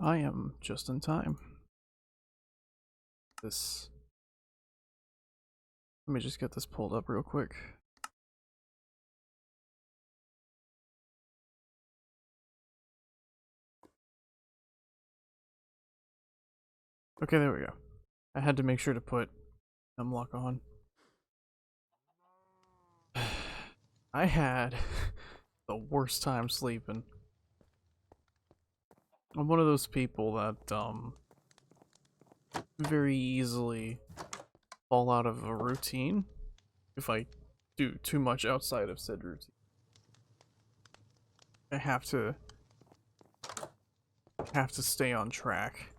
I am just in time. This. Let me just get this pulled up real quick. Okay, there we go. I had to make sure to put Hemlock on. I had the worst time sleeping. I'm one of those people that very easily fall out of a routine if I do too much outside of said routine. I have to stay on track,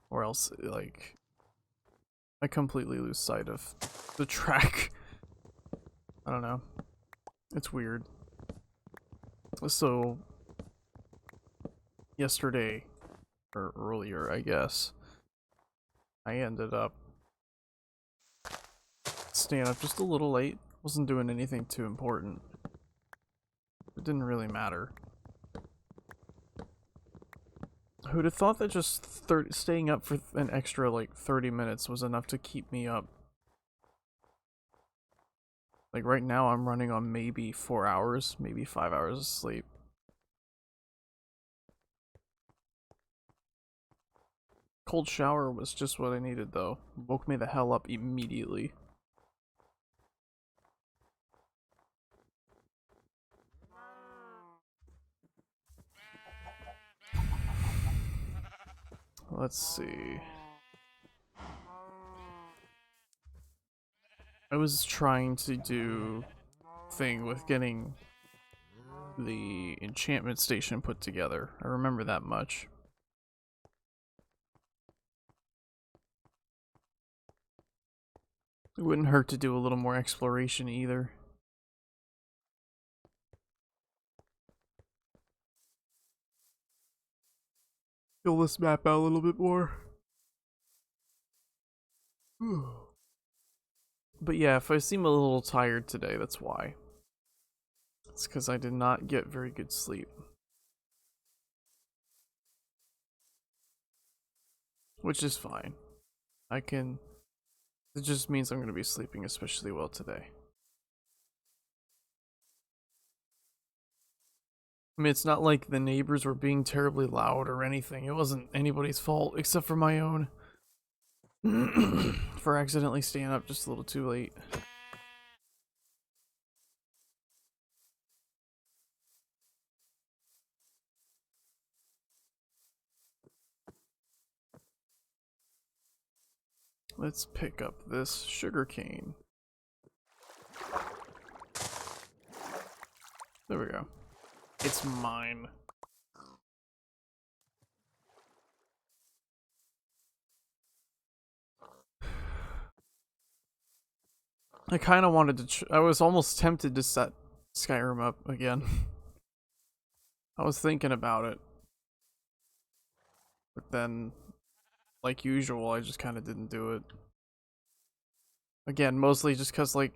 or else like I completely lose sight of the track. I don't know. It's weird. So yesterday, or earlier, I guess, I ended up staying up just a little late. Wasn't doing anything too important. It didn't really matter. Who'd have thought that just staying up for an extra like 30 minutes was enough to keep me up? Like right now I'm running on maybe 4 hours, maybe 5 hours of sleep. Cold shower was just what I needed though. Woke me the hell up immediately. Let's see. I was trying to do thing with getting the enchantment station put together. I remember that much. It wouldn't hurt to do a little more exploration either. Fill this map out a little bit more. But yeah, if I seem a little tired today, that's why. It's because I did not get very good sleep. Which is fine. It just means I'm going to be sleeping especially well today. I mean, it's not like the neighbors were being terribly loud or anything. It wasn't anybody's fault except for my own. For accidentally staying up just a little too late. Let's pick up this sugarcane. There we go. It's mine. I kind of wanted to. I was almost tempted to set Skyrim up again. I was thinking about it, but then, like usual, I just kind of didn't do it. Again, mostly just because, like,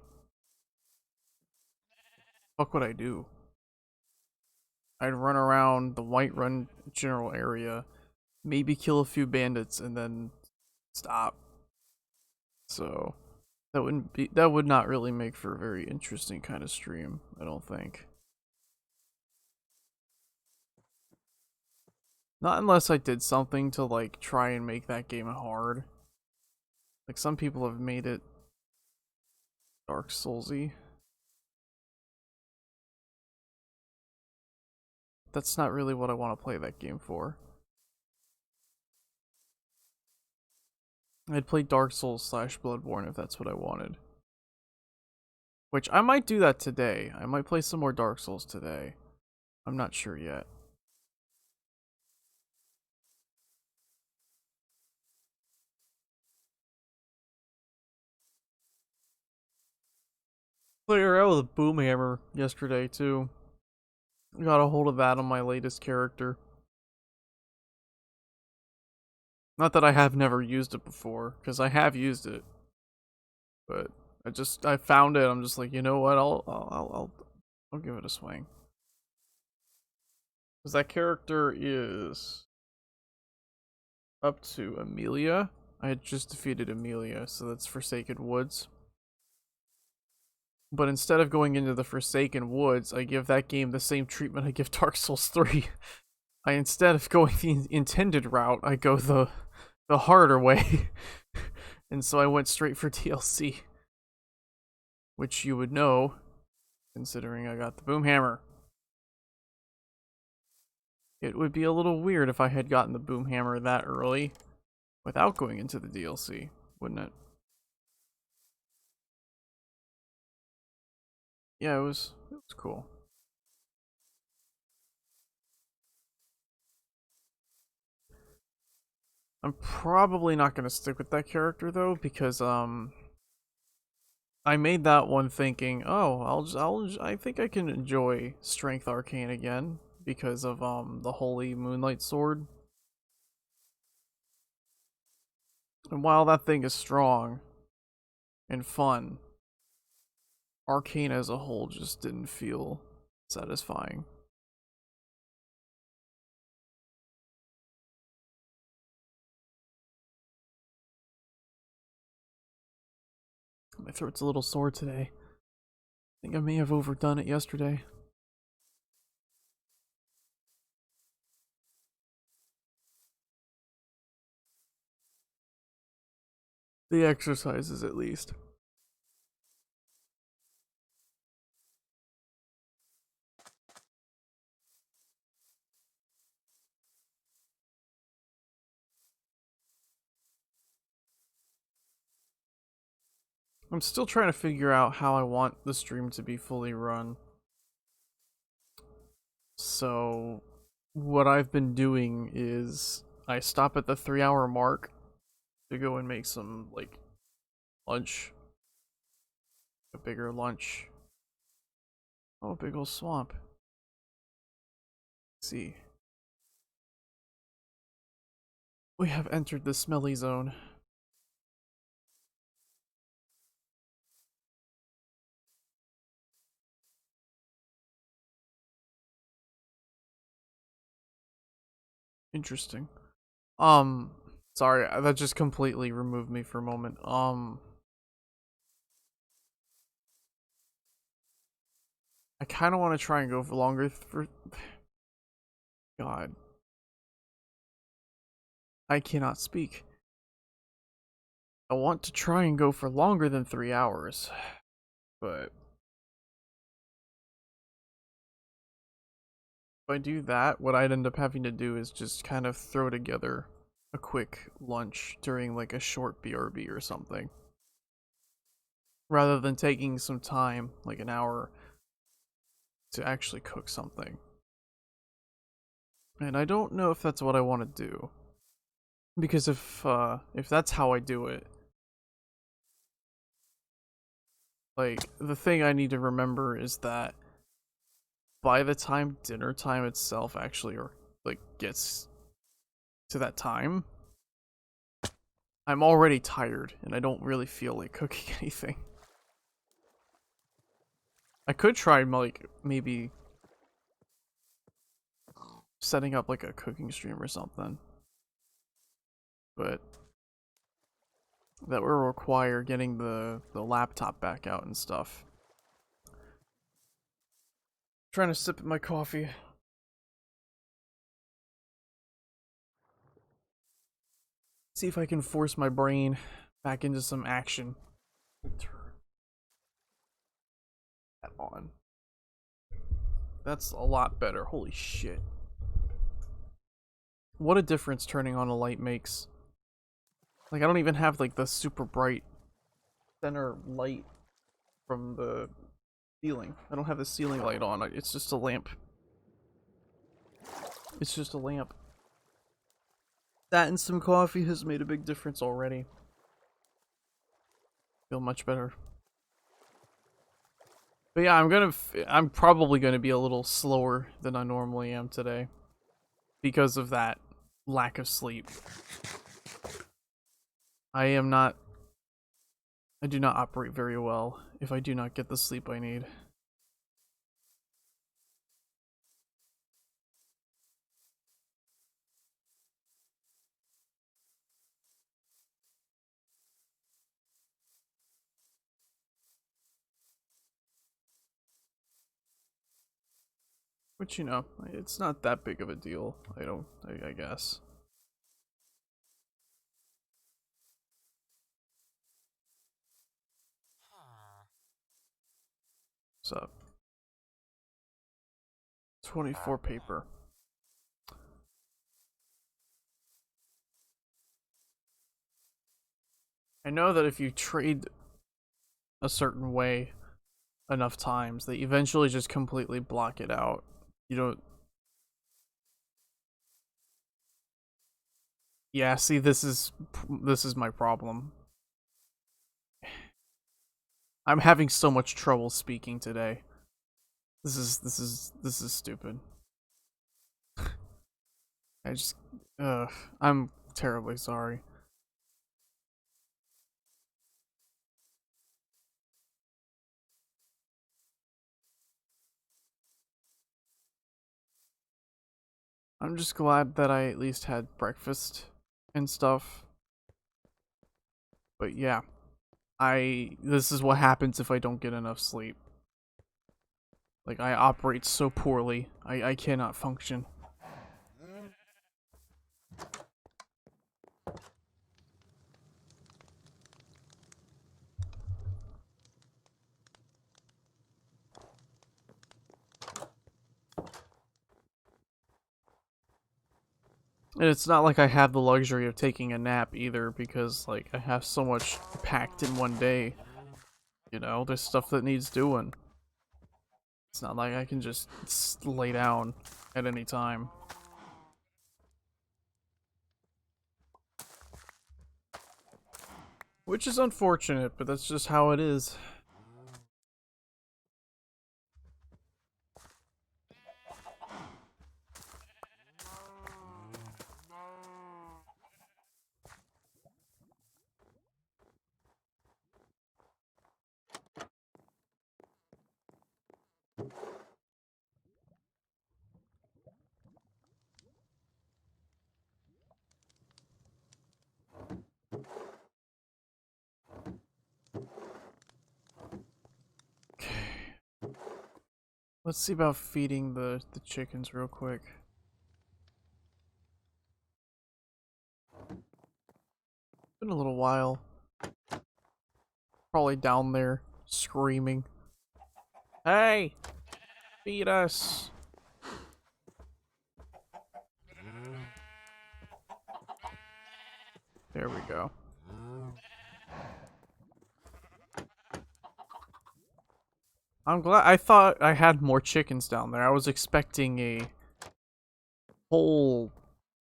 fuck what I do. I'd run around the Whiterun general area, maybe kill a few bandits, and then stop. So that would not really make for a very interesting kind of stream, I don't think. Not unless I did something to like try and make that game hard. Like some people have made it Dark Soulsy. That's not really what I want to play that game for. I'd play Dark Souls / Bloodborne if that's what I wanted. Which I might do that today. I might play some more Dark Souls today. I'm not sure yet. Played around with a boom hammer yesterday too. Got a hold of that on my latest character. Not that I have never used it before, because I have used it, but I found it. I'm just like, you know what? I'll give it a swing. Because that character is up to Amelia. I had just defeated Amelia, so that's Forsaken Woods. But instead of going into the Forsaken Woods, I give that game the same treatment I give Dark Souls 3. Instead of going the intended route, I go the harder way. And so I went straight for DLC. Which you would know, considering I got the Boomhammer. It would be a little weird if I had gotten the Boomhammer that early without going into the DLC, wouldn't it? Yeah, it was cool. I'm probably not going to stick with that character though, because I made that one thinking, oh, I think I can enjoy Strength Arcane again because of the Holy Moonlight Sword. And while that thing is strong and fun, Arcane as a whole just didn't feel satisfying. My throat's a little sore today. I think I may have overdone it yesterday. The exercises, at least. I'm still trying to figure out how I want the stream to be fully run. So, what I've been doing is I stop at the 3-hour mark to go and make some, like, lunch. A bigger lunch. Oh, big old swamp. Let's see. We have entered the smelly zone. Interesting. Sorry, that just completely removed me for a moment. I kind of want to try and go for longer for... God. I cannot speak. I want to try and go for longer than 3 hours. But... if I do that, what I'd end up having to do is just kind of throw together a quick lunch during like a short BRB or something. Rather than taking some time, like an hour, to actually cook something. And I don't know if that's what I want to do. Because if that's how I do it, like, the thing I need to remember is that by the time dinner time itself actually, or like, gets to that time, I'm already tired and I don't really feel like cooking anything. I could try, like, maybe setting up like a cooking stream or something, but that will require getting the laptop back out and stuff. Trying to sip my coffee. See if I can force my brain back into some action. Turn that on. That's a lot better. Holy shit. What a difference turning on a light makes. Like, I don't even have like the super bright center light from the ceiling. I don't have the ceiling light on. It's just a lamp. It's just a lamp. That and some coffee has made a big difference already. Feel much better. But yeah, I'm probably gonna be a little slower than I normally am today. Because of that lack of sleep. I do not operate very well if I do not get the sleep I need. Which, you know, it's not that big of a deal, I guess. What's up? 24 paper. I know that if you trade a certain way enough times, they eventually just completely block it out. You don't. Yeah, see, this is my problem. I'm having so much trouble speaking today. This is stupid. I just I'm terribly sorry. I'm just glad that I at least had breakfast and stuff. But yeah, this is what happens if I don't get enough sleep. Like, I operate so poorly. I cannot function. And it's not like I have the luxury of taking a nap either, because, like, I have so much packed in one day. You know, there's stuff that needs doing. It's not like I can just lay down at any time. Which is unfortunate, but that's just how it is. Okay. Let's see about feeding the chickens real quick. Been a little while. Probably down there screaming. Hey! Feed us! There we go. I'm glad. I thought I had more chickens down there. I was expecting a whole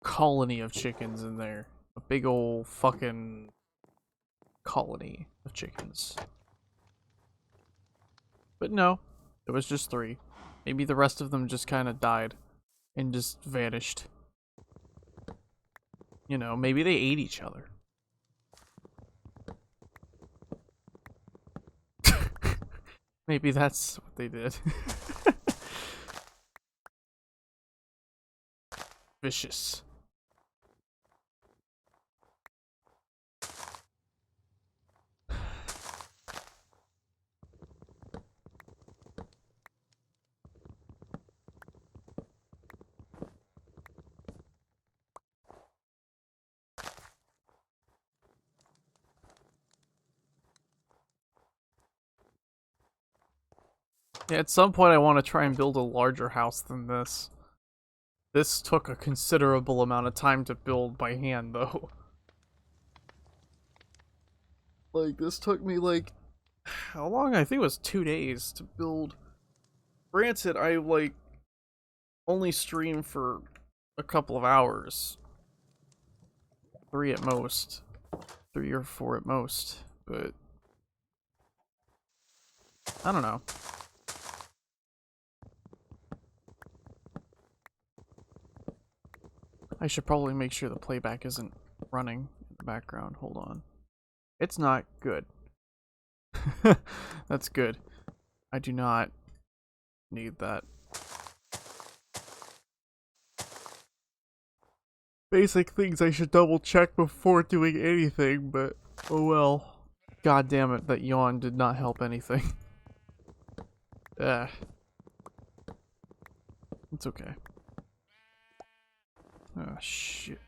colony of chickens in there. A big old fucking colony of chickens. But no, it was just 3. Maybe the rest of them just kind of died and just vanished. You know, maybe they ate each other. Maybe that's what they did. Vicious. Yeah, at some point I want to try and build a larger house than this. This took a considerable amount of time to build by hand, though. Like, this took me, like, how long? I think it was 2 days to build. Granted, I, like, only stream for a couple of hours. 3 at most. 3 or 4 at most. But I don't know. I should probably make sure the playback isn't running in the background. Hold on. It's not good. That's good. I do not need that. Basic things I should double check before doing anything, but oh well. God damn it, that yawn did not help anything. Ugh. It's okay. Oh, shit.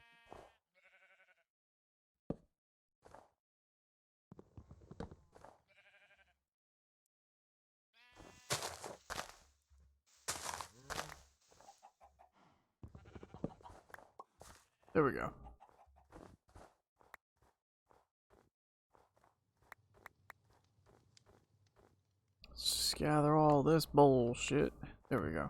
There we go. Let's just gather all this bullshit. There we go.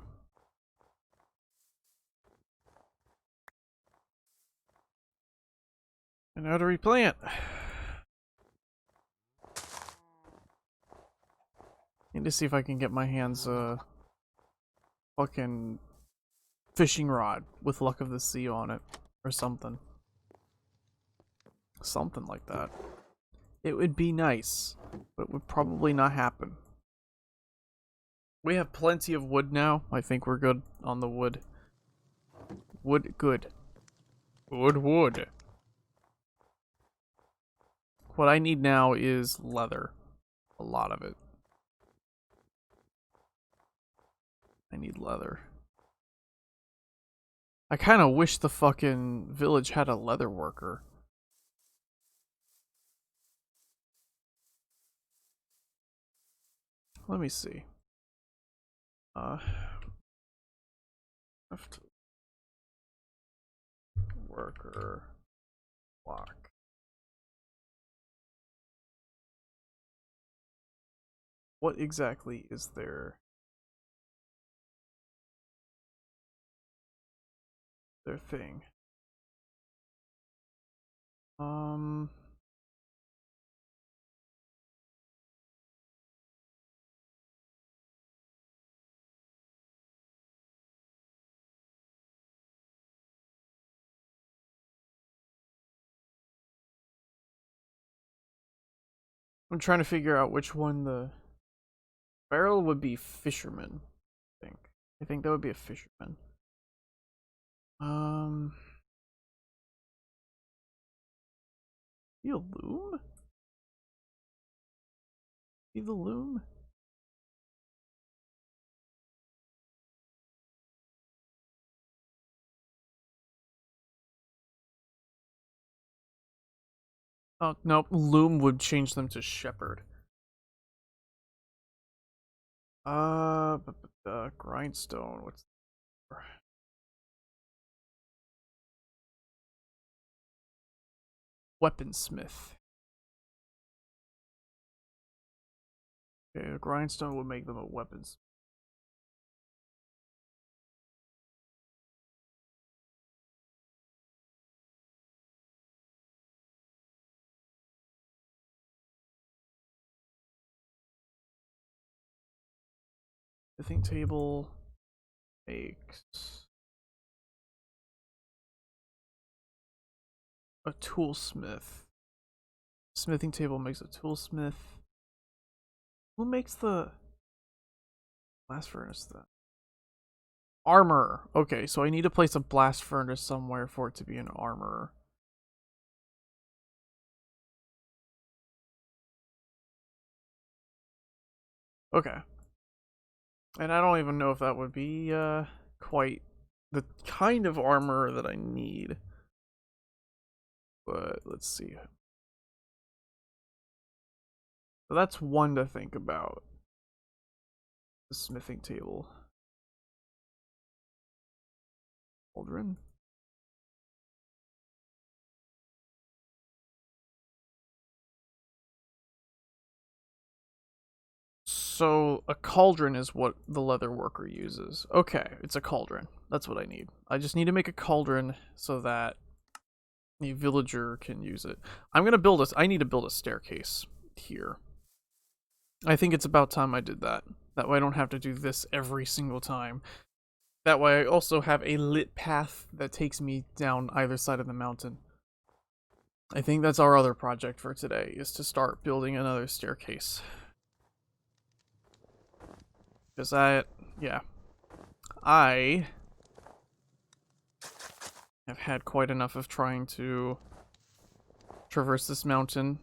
And now to replant. Need to see if I can get my hands fucking fishing rod with Luck of the Sea on it or something. Something like that. It would be nice, but would probably not happen. We have plenty of wood now. I think we're good on the wood. Wood, good. Wood. What I need now is leather. A lot of it. I need leather. I kind of wish the fucking village had a leather worker. Let me see. Left worker block. What exactly is their thing? I'm trying to figure out which one the barrel would be. Fisherman, I think. I think that would be a fisherman. Be a loom? Be the loom? Oh, nope. Loom would change them to shepherd. Grindstone. What's weaponsmith? Okay, a grindstone would make them a weapons. Smithing table makes a toolsmith. Smithing table makes a toolsmith. Who makes the blast furnace then? Armor. Okay, so I need to place a blast furnace somewhere for it to be an armorer. Okay. And I don't even know if that would be quite the kind of armor that I need. But let's see. So that's one to think about. The smithing table. Cauldron. So a cauldron is what the leather worker uses. Okay, it's a cauldron. That's what I need. I just need to make a cauldron so that the villager can use it. I'm gonna build I need to build a staircase here. I think it's about time I did that. That way I don't have to do this every single time. That way I also have a lit path that takes me down either side of the mountain. I think that's our other project for today, is to start building another staircase. Because I have had quite enough of trying to traverse this mountain.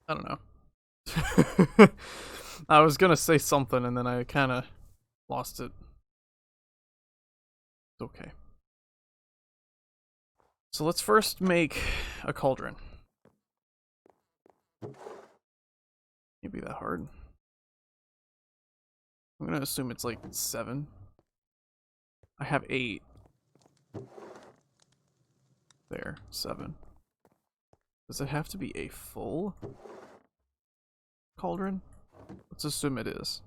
I don't know. I was gonna say something and then I kind of lost it. It's okay. So let's first make a cauldron. Can't be that hard. I'm gonna assume it's like 7. I have 8. There, 7. Does it have to be a full cauldron? Let's assume it is.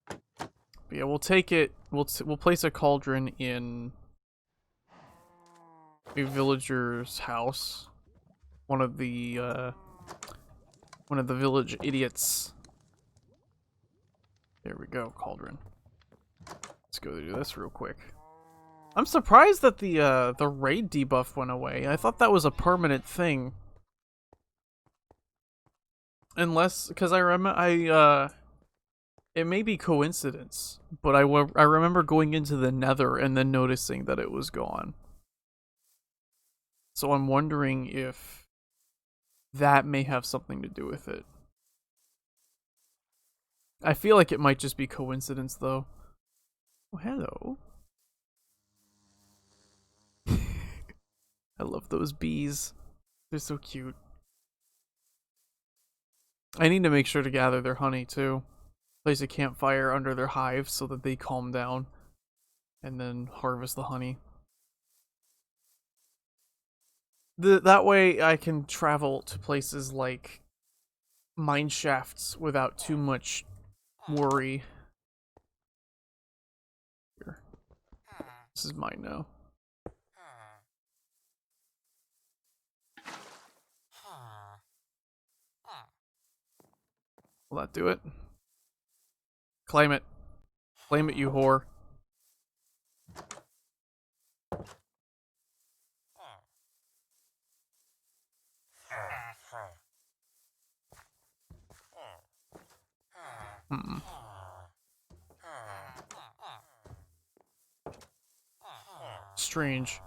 But yeah, we'll take it. We'll place a cauldron in a villager's house. One of the village idiots. There we go, cauldron. Let's go do this real quick. I'm surprised that the raid debuff went away. I thought that was a permanent thing. Unless, because it may be coincidence, but I remember going into the Nether and then noticing that it was gone. So I'm wondering if that may have something to do with it. I feel like it might just be coincidence, though. Oh, hello. I love those bees. They're so cute. I need to make sure to gather their honey, too. Place a campfire under their hive so that they calm down. And then harvest the honey. That way I can travel to places like mine shafts without too much worry. Here. This is mine now. Will that do it? Claim it. Claim it, you whore. Strange.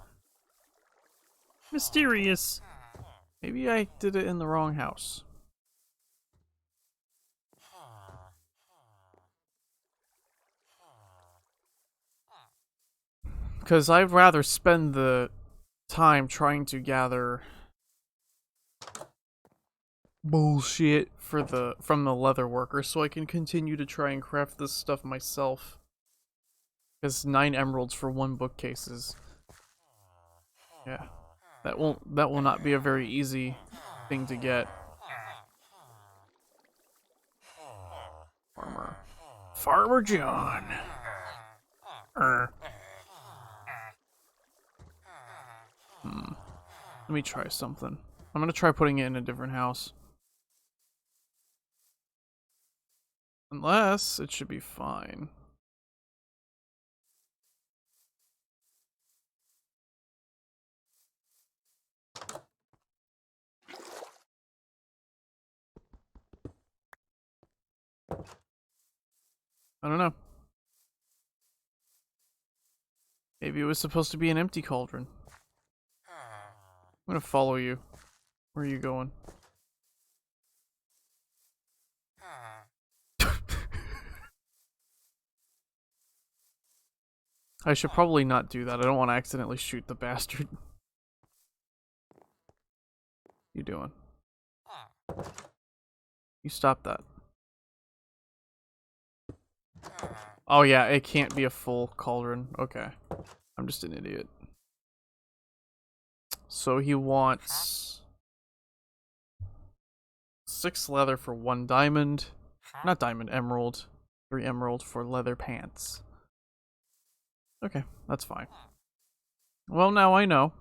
Mysterious. Maybe I did it in the wrong house. Because I'd rather spend the time trying to gather bullshit from the leather worker so I can continue to try and craft this stuff myself. Because 9 emeralds for 1 bookcase is... yeah. That will not be a very easy thing to get. Farmer John. Let me try something. I'm gonna try putting it in a different house. Unless it should be fine. I don't know. Maybe it was supposed to be an empty cauldron. I'm gonna follow you. Where are you going? I should probably not do that. I don't want to accidentally shoot the bastard. You doing? You stop that. Oh yeah, it can't be a full cauldron. Okay. I'm just an idiot. So he wants 6 leather for 1 diamond. Not diamond, emerald. 3 emerald for leather pants. Okay, that's fine. Well, now I know.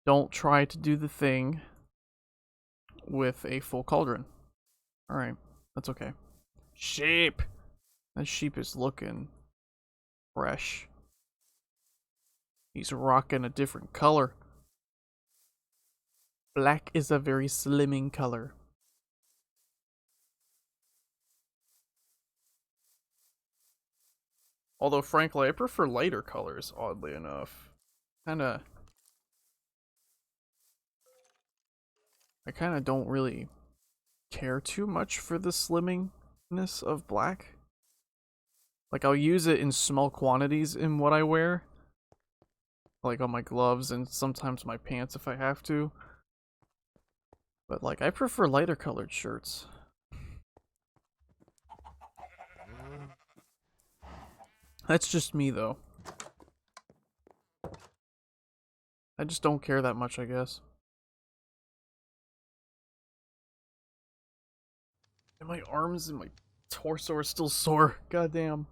Don't try to do the thing with a full cauldron. Alright, that's okay. Sheep! That sheep is looking fresh. He's rocking a different color. Black is a very slimming color. Although, frankly, I prefer lighter colors, oddly enough. I kinda don't really care too much for the slimmingness of black. Like, I'll use it in small quantities in what I wear. Like on my gloves and sometimes my pants if I have to. But like, I prefer lighter colored shirts. That's just me though. I just don't care that much, I guess. And my arms and my torso are still sore. Goddamn.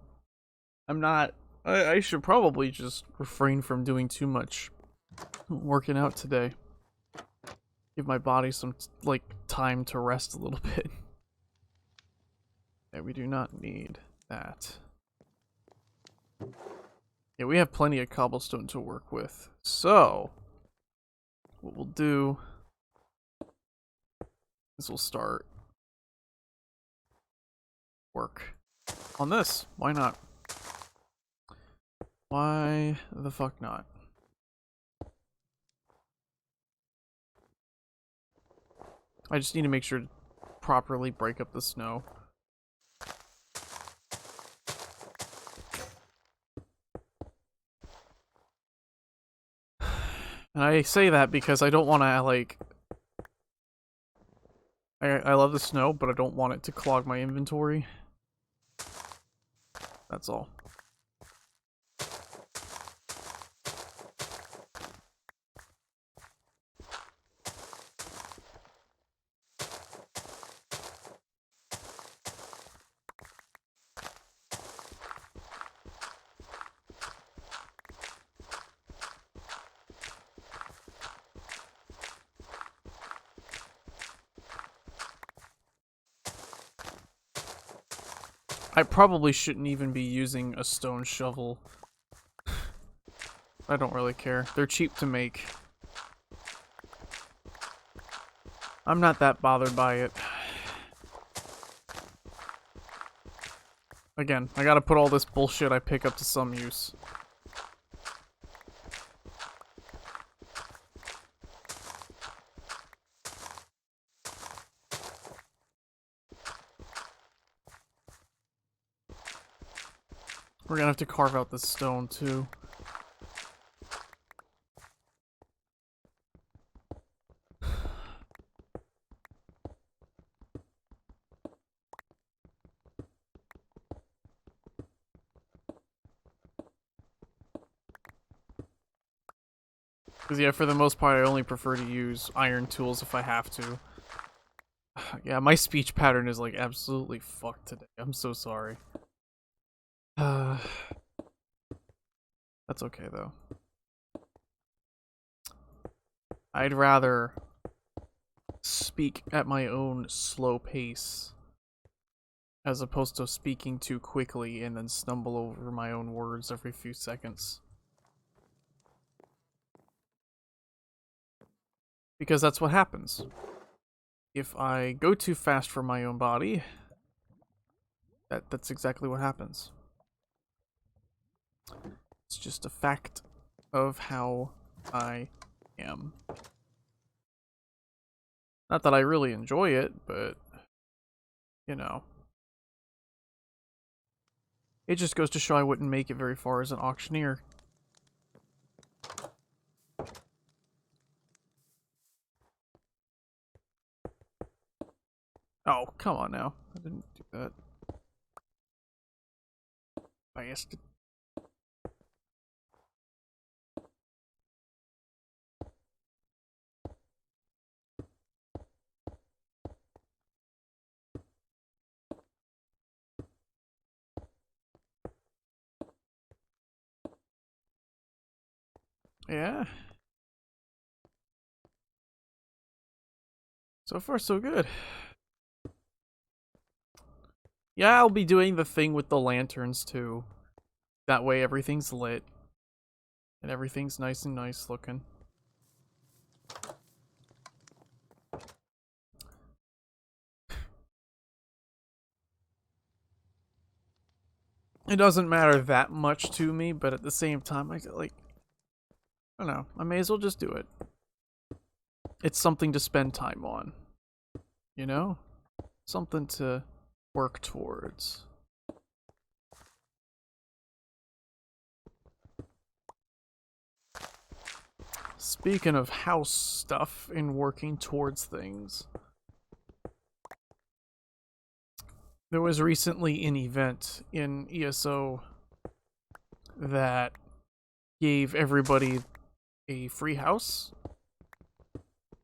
I'm not. I should probably just refrain from doing too much working out today. Give my body some, like, time to rest a little bit. Yeah, we do not need that. Yeah, we have plenty of cobblestone to work with. So, what we'll do is we'll start work on this. Why not? Why the fuck not? I just need to make sure to properly break up the snow. And I say that because I don't want to, like... I love the snow, but I don't want it to clog my inventory. That's all. I probably shouldn't even be using a stone shovel. I don't really care. They're cheap to make. I'm not that bothered by it. Again, I gotta put all this bullshit I pick up to some use. We're gonna have to carve out this stone too. Because yeah, for the most part, I only prefer to use iron tools if I have to. Yeah, my speech pattern is like absolutely fucked today. I'm so sorry. That's okay though. I'd rather speak at my own slow pace as opposed to speaking too quickly and then stumble over my own words every few seconds. Because that's what happens. If I go too fast for my own body, that's exactly what happens. It's just a fact of how I am. Not that I really enjoy it, but, you know. It just goes to show I wouldn't make it very far as an auctioneer. Oh, come on now. I didn't do that. Bastard. Yeah. So far, so good. Yeah, I'll be doing the thing with the lanterns, too. That way everything's lit. And everything's nice and nice looking. It doesn't matter that much to me, but at the same time, I don't know. I may as well just do it. It's something to spend time on. You know? Something to work towards. Speaking of house stuff and working towards things, there was recently an event in ESO that gave everybody a free house.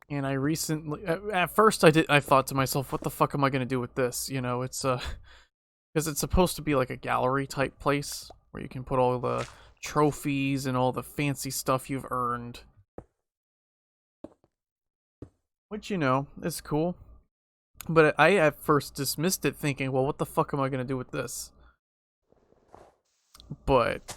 And I recently, at first I thought to myself, what the fuck am I gonna do with this? You know, it's because it's supposed to be like a gallery type place where you can put all the trophies and all the fancy stuff you've earned. Which, you know, is cool. But I at first dismissed it thinking, well, what the fuck am I gonna do with this? But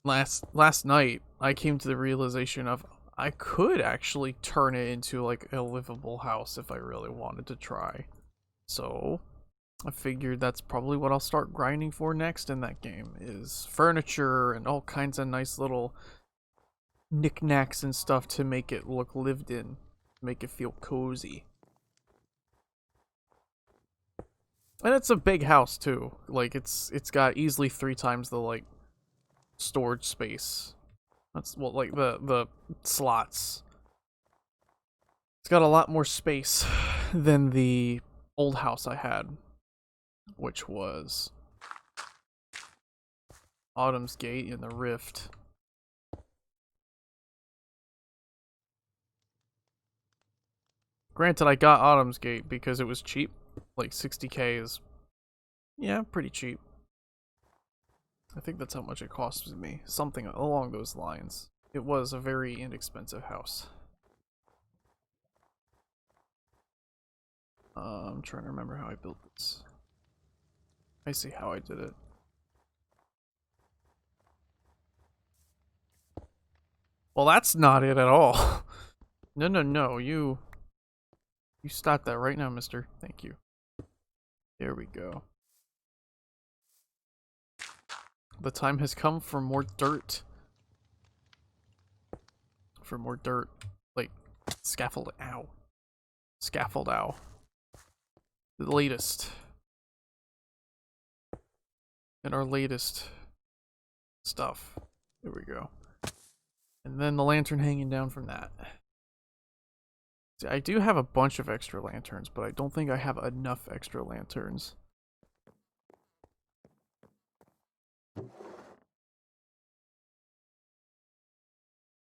last night, I came to the realization of I could actually turn it into like a livable house if I really wanted to try. So I figured that's probably what I'll start grinding for next in that game, is furniture and all kinds of nice little knickknacks and stuff to make it look lived in, make it feel cozy. And it's a big house too. Like it's got easily 3 times the like storage space. That's well, like the slots. It's got a lot more space than the old house I had, which was Autumn's Gate in the Rift. Granted, I got Autumn's Gate because it was cheap. Like 60k is, yeah, pretty cheap. I think that's how much it cost me. Something along those lines. It was a very inexpensive house. I'm trying to remember how I built this. I see how I did it. Well, that's not it at all. No, you stop that right now, mister. Thank you. There we go. The time has come for more dirt. For more dirt. Like, scaffold, ow. Scaffold, ow. The latest. And our latest stuff. There we go. And then the lantern hanging down from that. See, I do have a bunch of extra lanterns, but I don't think I have enough extra lanterns.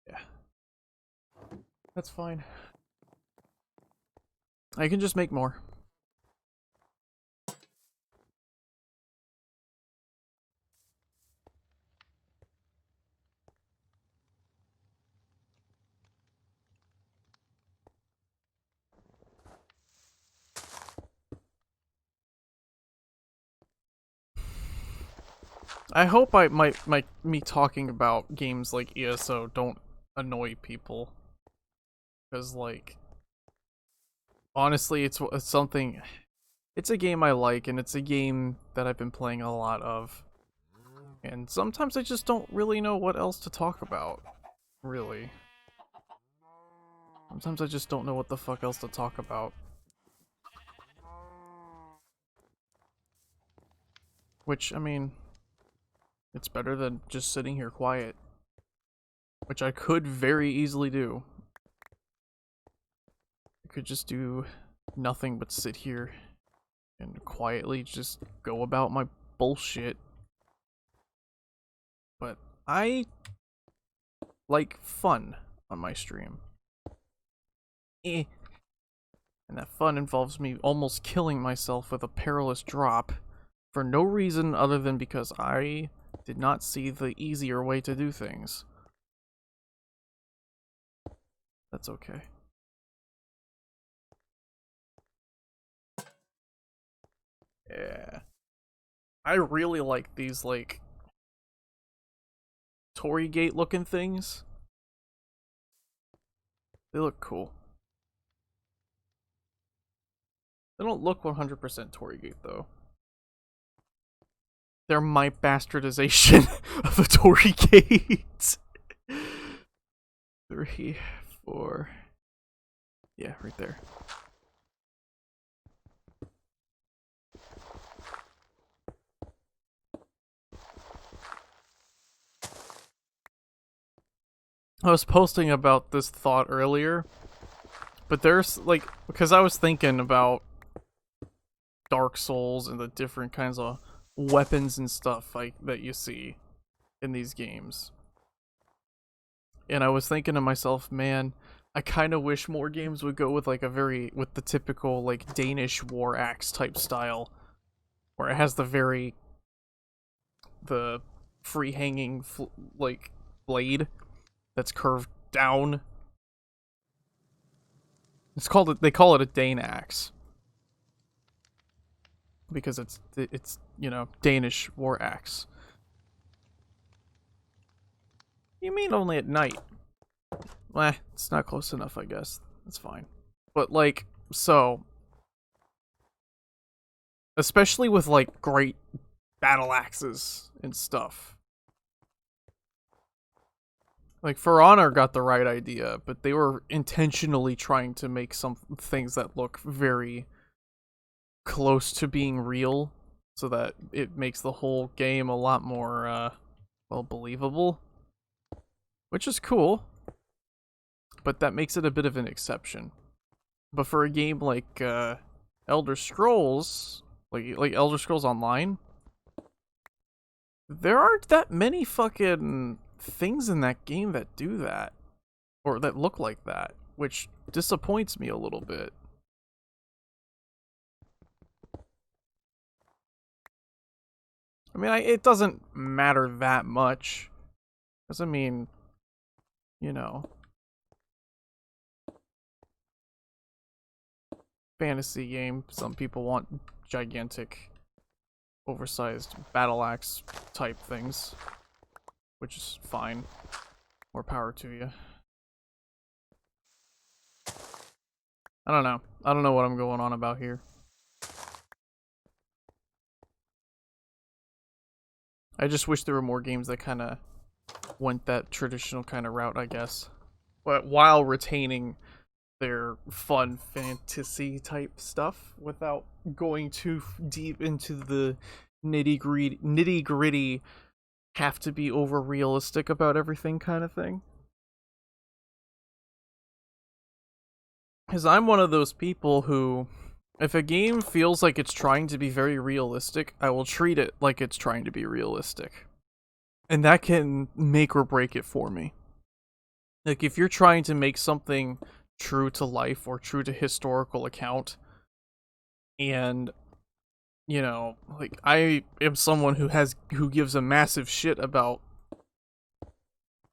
Yeah. That's fine. I can just make more. I hope me talking about games like ESO don't annoy people. Because, like, honestly, it's something... It's a game I like, and it's a game that I've been playing a lot of. And sometimes I just don't really know what else to talk about. Really. Sometimes I just don't know what the fuck else to talk about. Which, I mean... It's better than just sitting here quiet. Which I could very easily do. I could just do nothing but sit here and quietly just go about my bullshit. But I like fun on my stream. And that fun involves me almost killing myself with a perilous drop for no reason other than because I did not see the easier way to do things. That's okay. Yeah. I really like these, like, Torii Gate looking things. They look cool. They don't look 100% Torii Gate, though. They're my bastardization of a Torii Gate. 3, 4. Yeah, right there. I was posting about this thought earlier, but there's like, because I was thinking about Dark Souls and the different kinds of weapons and stuff like that you see in these games. And I was thinking to myself, man, I kind of wish more games would go with like with the typical like Danish war axe type style, where it has the free hanging like blade that's curved down. They call it a Dane axe because it's Danish war axe. You mean only at night? It's not close enough, I guess. That's fine. But like, so especially with like great battle axes and stuff. Like, For Honor got the right idea, but they were intentionally trying to make some things that look very close to being real, so that it makes the whole game a lot more, well, believable. Which is cool, but that makes it a bit of an exception. But for a game like, Elder Scrolls, like Elder Scrolls Online, there aren't that many fucking things in that game that do that, or that look like that, which disappoints me a little bit. I mean, it doesn't matter that much, because I mean, you know, fantasy game, some people want gigantic, oversized battle axe type things, which is fine. More power to you. I don't know. I don't know what I'm going on about here. I just wish there were more games that kind of went that traditional kind of route, I guess. But while retaining their fun fantasy type stuff without going too deep into the nitty gritty, have to be over realistic about everything kind of thing. Because I'm one of those people who, if a game feels like it's trying to be very realistic, I will treat it like it's trying to be realistic. And that can make or break it for me. Like, if you're trying to make something true to life or true to historical account, and, like, I am someone who gives a massive shit about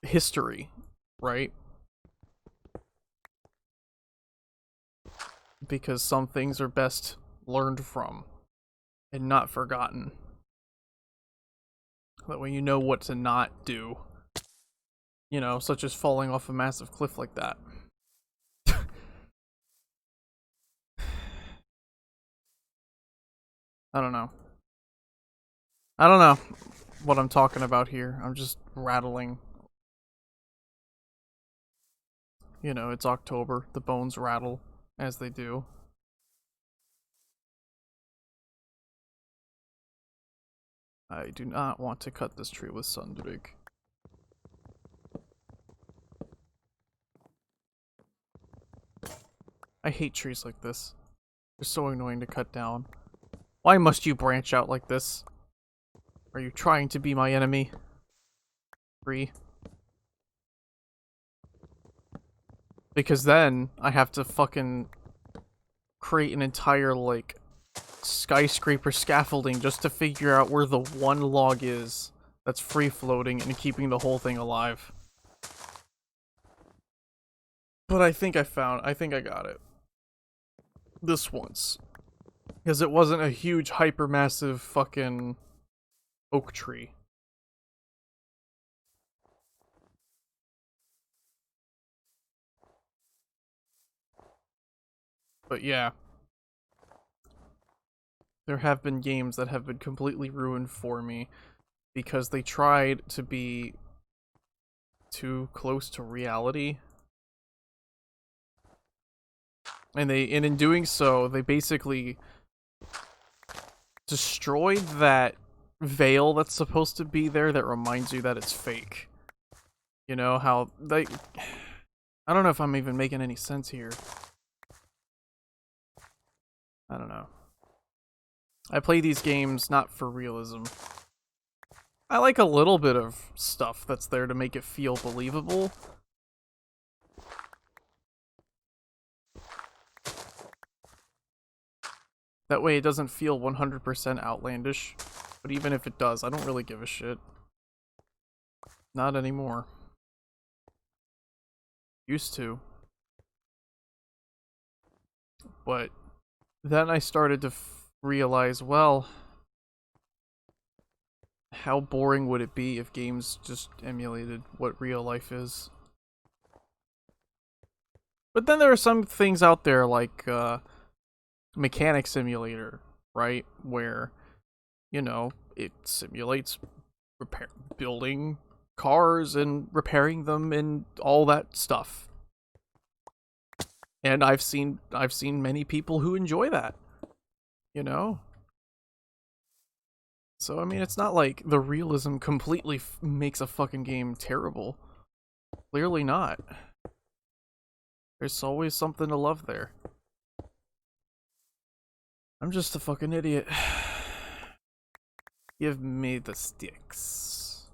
history, right? Because some things are best learned from and not forgotten. That way you know what to not do. Such as falling off a massive cliff like that. I don't know. I don't know what I'm talking about here. I'm just rattling. It's October. The bones rattle, as they do. I do not want to cut this tree with Sundrig. I hate trees like this. They're so annoying to cut down. Why must you branch out like this? Are you trying to be my enemy? Tree. Because then I have to fucking create an entire, like, skyscraper scaffolding just to figure out where the one log is that's free floating and keeping the whole thing alive. But I think I got it. This once. Because it wasn't a huge hypermassive fucking oak tree. But yeah. There have been games that have been completely ruined for me because they tried to be too close to reality. And in doing so, they basically destroyed that veil that's supposed to be there that reminds you that it's fake. You know, how they... I don't know if I'm even making any sense here. I don't know. I play these games not for realism. I like a little bit of stuff that's there to make it feel believable. That way it doesn't feel 100% outlandish. But even if it does, I don't really give a shit. Not anymore. Used to. But then I started to realize, well, how boring would it be if games just emulated what real life is? But then there are some things out there like Mechanic Simulator, right? Where, you know, it simulates building cars and repairing them and all that stuff. And I've seen many people who enjoy that. You know? So I mean, it's not like the realism completely makes a fucking game terrible. Clearly not. There's always something to love there. I'm just a fucking idiot. Give me the sticks.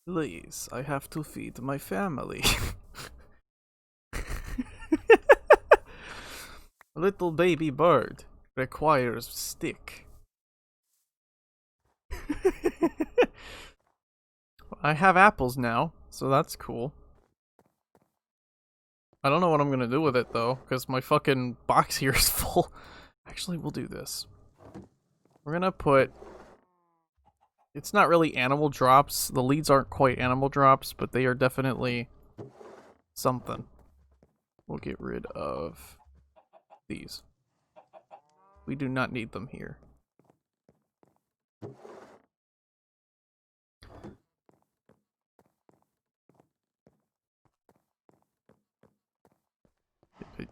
Please, I have to feed my family. A little baby bird requires stick. I have apples now, so that's cool. I don't know what I'm gonna do with it though, because my fucking box here is full. Actually, we'll do this. We're gonna put... It's not really animal drops. The leads aren't quite animal drops, but they are definitely something. We'll get rid of these. We do not need them here.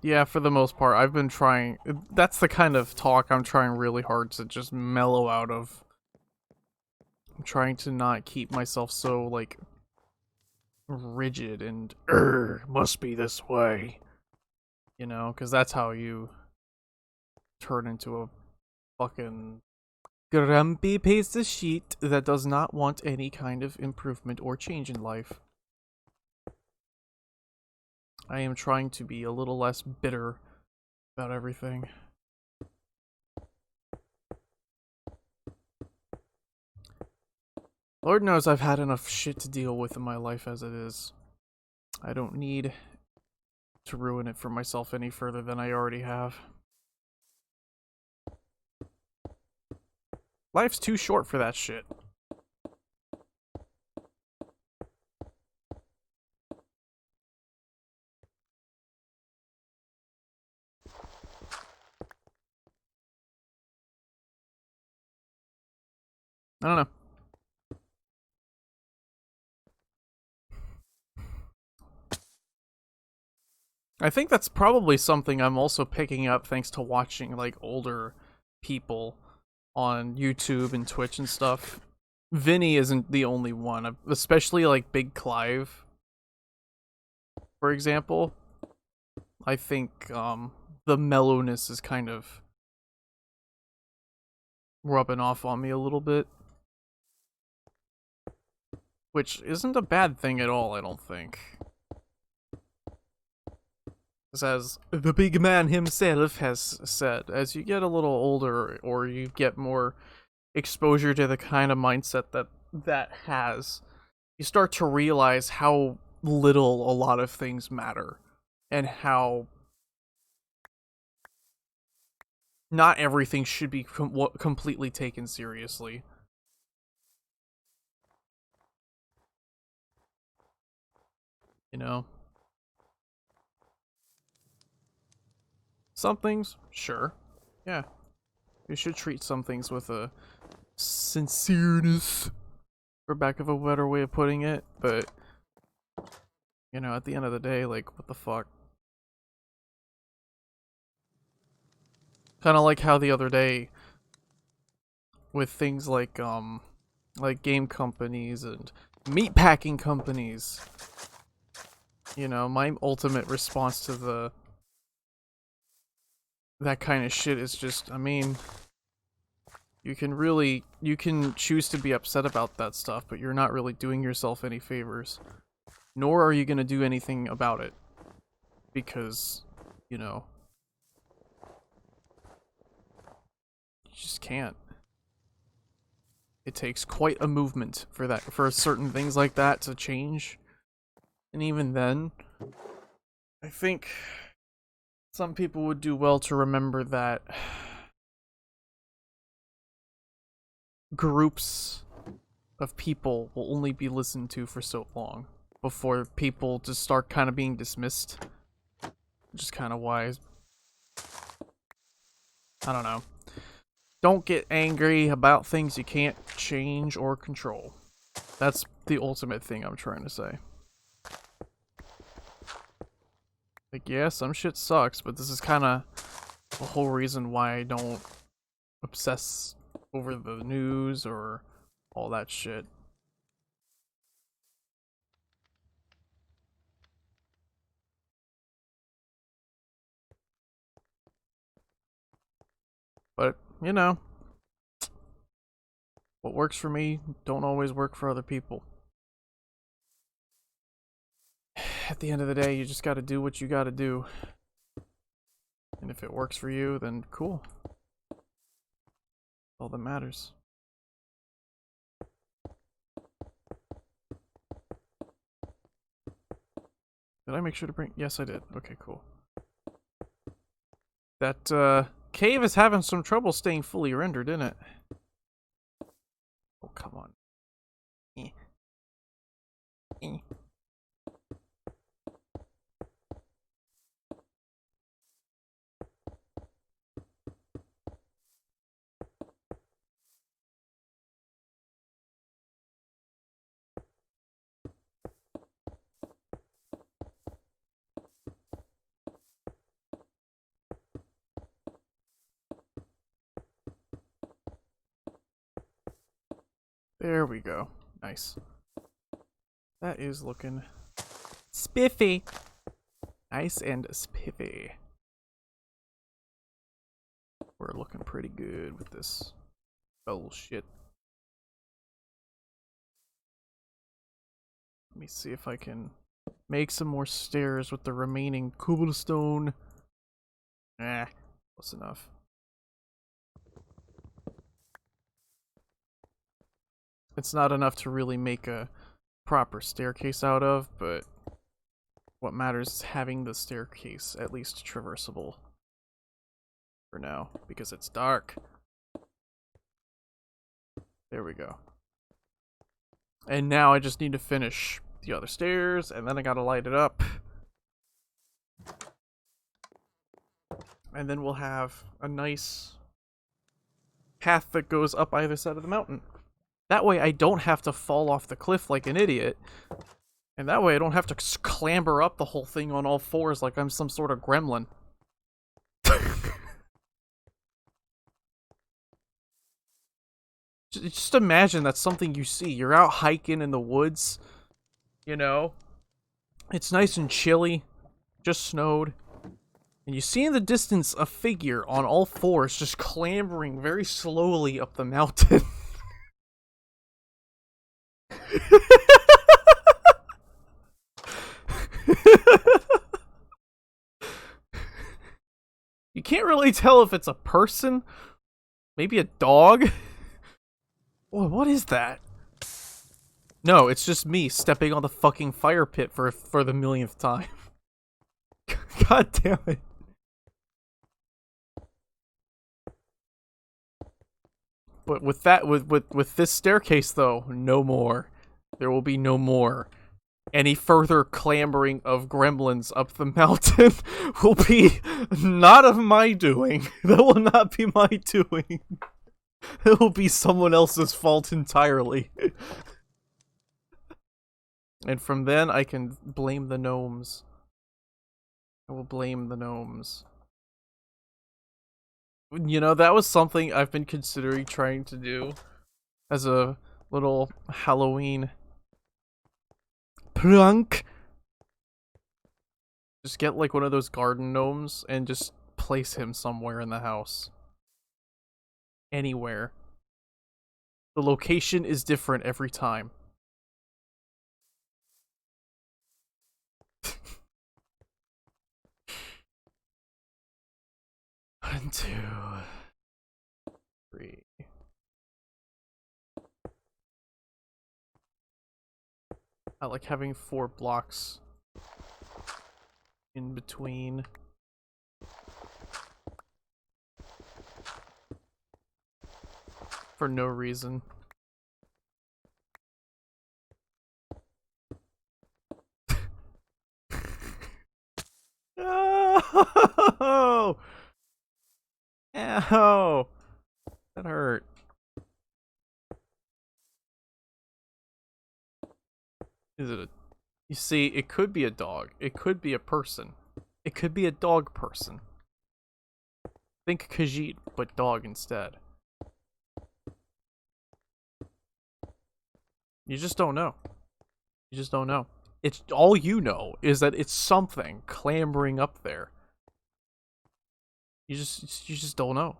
Yeah, for the most part, I've been trying... That's the kind of talk I'm trying really hard to just mellow out of. I'm trying to not keep myself so, like, rigid and, must be this way. You know, because that's how you turn into a fucking grumpy piece of shit that does not want any kind of improvement or change in life. I am trying to be a little less bitter about everything. Lord knows I've had enough shit to deal with in my life as it is. I don't need to ruin it for myself any further than I already have. Life's too short for that shit. I don't know. I think that's probably something I'm also picking up thanks to watching, like, older people on YouTube and Twitch and stuff. Vinny isn't the only one, especially, like, Big Clive, for example. I think, the mellowness is kind of rubbing off on me a little bit. Which isn't a bad thing at all, I don't think. As the big man himself has said, as you get a little older or you get more exposure to the kind of mindset that has, you start to realize how little a lot of things matter and how not everything should be completely taken seriously. You know? Some things, sure. Yeah. You should treat some things with a sincereness, for lack of a better way of putting it, but, you know, at the end of the day, like, what the fuck? Kind of like how the other day, with things like game companies and meatpacking companies. You know, my ultimate response to that kind of shit is just, I mean, you can choose to be upset about that stuff, but you're not really doing yourself any favors. Nor are you gonna do anything about it. Because, you know, you just can't. It takes quite a movement for certain things like that to change. And even then, I think some people would do well to remember that groups of people will only be listened to for so long before people just start kind of being dismissed. Which is kind of wise. I don't know. Don't get angry about things you can't change or control. That's the ultimate thing I'm trying to say. Like, yeah, some shit sucks, but this is kind of the whole reason why I don't obsess over the news or all that shit. But, you know, what works for me don't always work for other people. At the end of the day, you just gotta do what you gotta do. And if it works for you, then cool. All that matters. Did I make sure to bring... Yes, I did. Okay, cool. That, cave is having some trouble staying fully rendered, isn't it? Oh, come on. Eh. Eh. There we go. Nice. That is looking spiffy. Nice and spiffy. We're looking pretty good with this bullshit. Let me see if I can make some more stairs with the remaining cobblestone. Close enough. It's not enough to really make a proper staircase out of, but what matters is having the staircase at least traversable for now, because it's dark. There we go. And now I just need to finish the other stairs, and then I gotta light it up. And then we'll have a nice path that goes up either side of the mountain. That way I don't have to fall off the cliff like an idiot. And that way I don't have to clamber up the whole thing on all fours like I'm some sort of gremlin. Just imagine that's something you see. You're out hiking in the woods, you know? It's nice and chilly. Just snowed. And you see in the distance a figure on all fours just clambering very slowly up the mountain. You can't really tell if it's a person. Maybe a dog. Oh, what is that? No, it's just me stepping on the fucking fire pit for the millionth time. God damn it. But with that, with this staircase though, no more. There will be no more. Any further clambering of gremlins up the mountain will be not of my doing. That will not be my doing. It will be someone else's fault entirely. And from then, I can blame the gnomes. I will blame the gnomes. You know, that was something I've been considering trying to do as a little Halloween Plunk! Just get like one of those garden gnomes and just place him somewhere in the house. Anywhere. The location is different every time. 1, 2, 3. I like having 4 blocks in between. For no reason. Oh! Ow! That hurt. Is it a... You see, it could be a dog. It could be a person. It could be a dog person. Think Khajiit, but dog instead. You just don't know. You just don't know. It's all you know is that it's something clambering up there. You just don't know.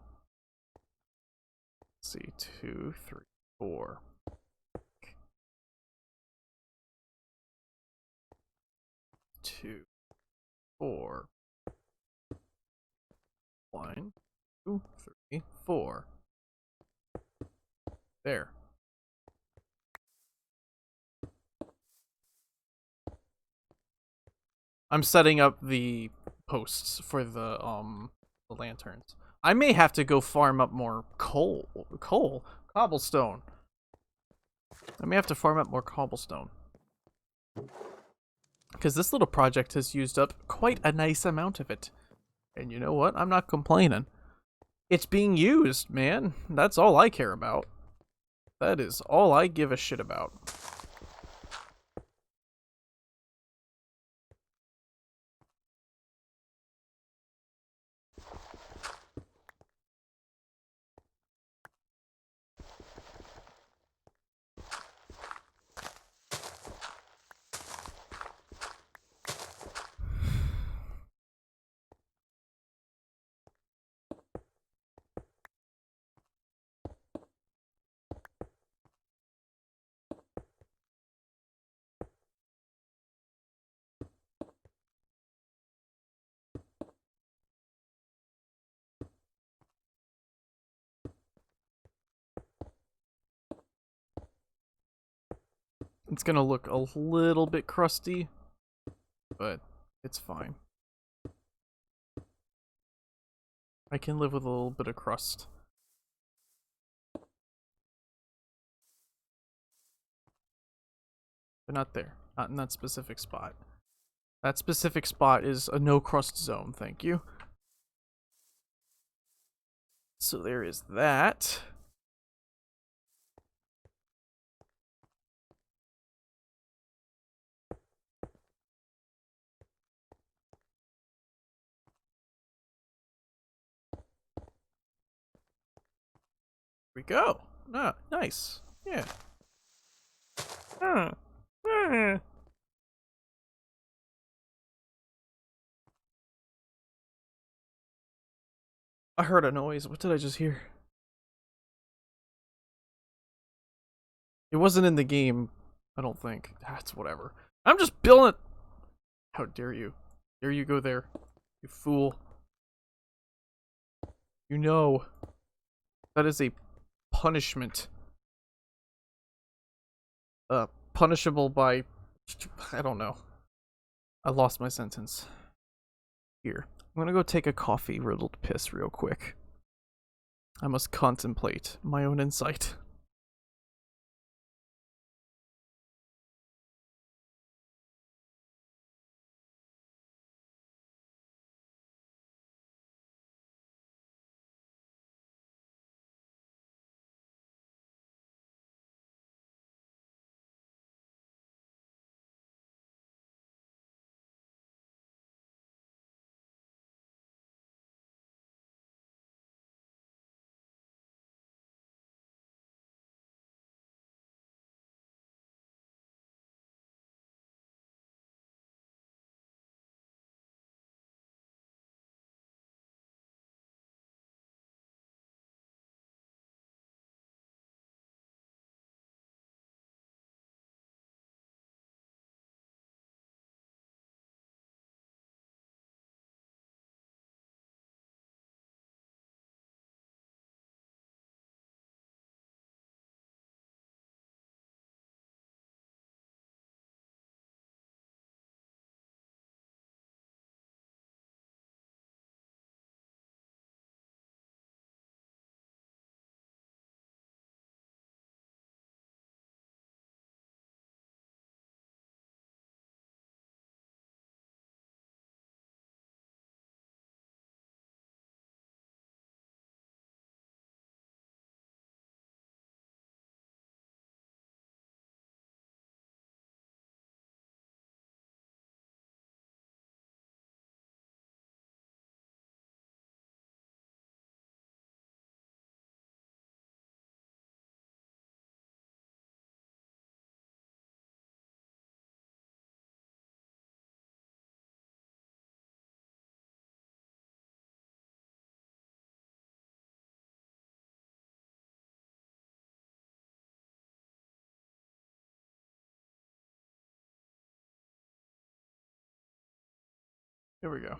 Let's see, 2, 3, 4. 2, 4. 1, 2, 3, 4. There. I'm setting up the posts for the lanterns. I may have to go farm up more cobblestone. I may have to farm up more cobblestone. Because this little project has used up quite a nice amount of it. And you know what? I'm not complaining. It's being used, man. That's all I care about. That is all I give a shit about. It's gonna look a little bit crusty, but it's fine. I can live with a little bit of crust. But not there. Not in that specific spot. That specific spot is a no crust zone, thank you. So there is that. Here we go. Ah, nice. Yeah. Ah. Ah. I heard a noise. What did I just hear? It wasn't in the game, I don't think. That's whatever. I'm just building. How dare you? Dare you go there, you fool. You know. That is a punishment. Punishable by... I don't know. I lost my sentence. Here. I'm gonna go take a coffee-riddled piss real quick. I must contemplate my own insight. There we go.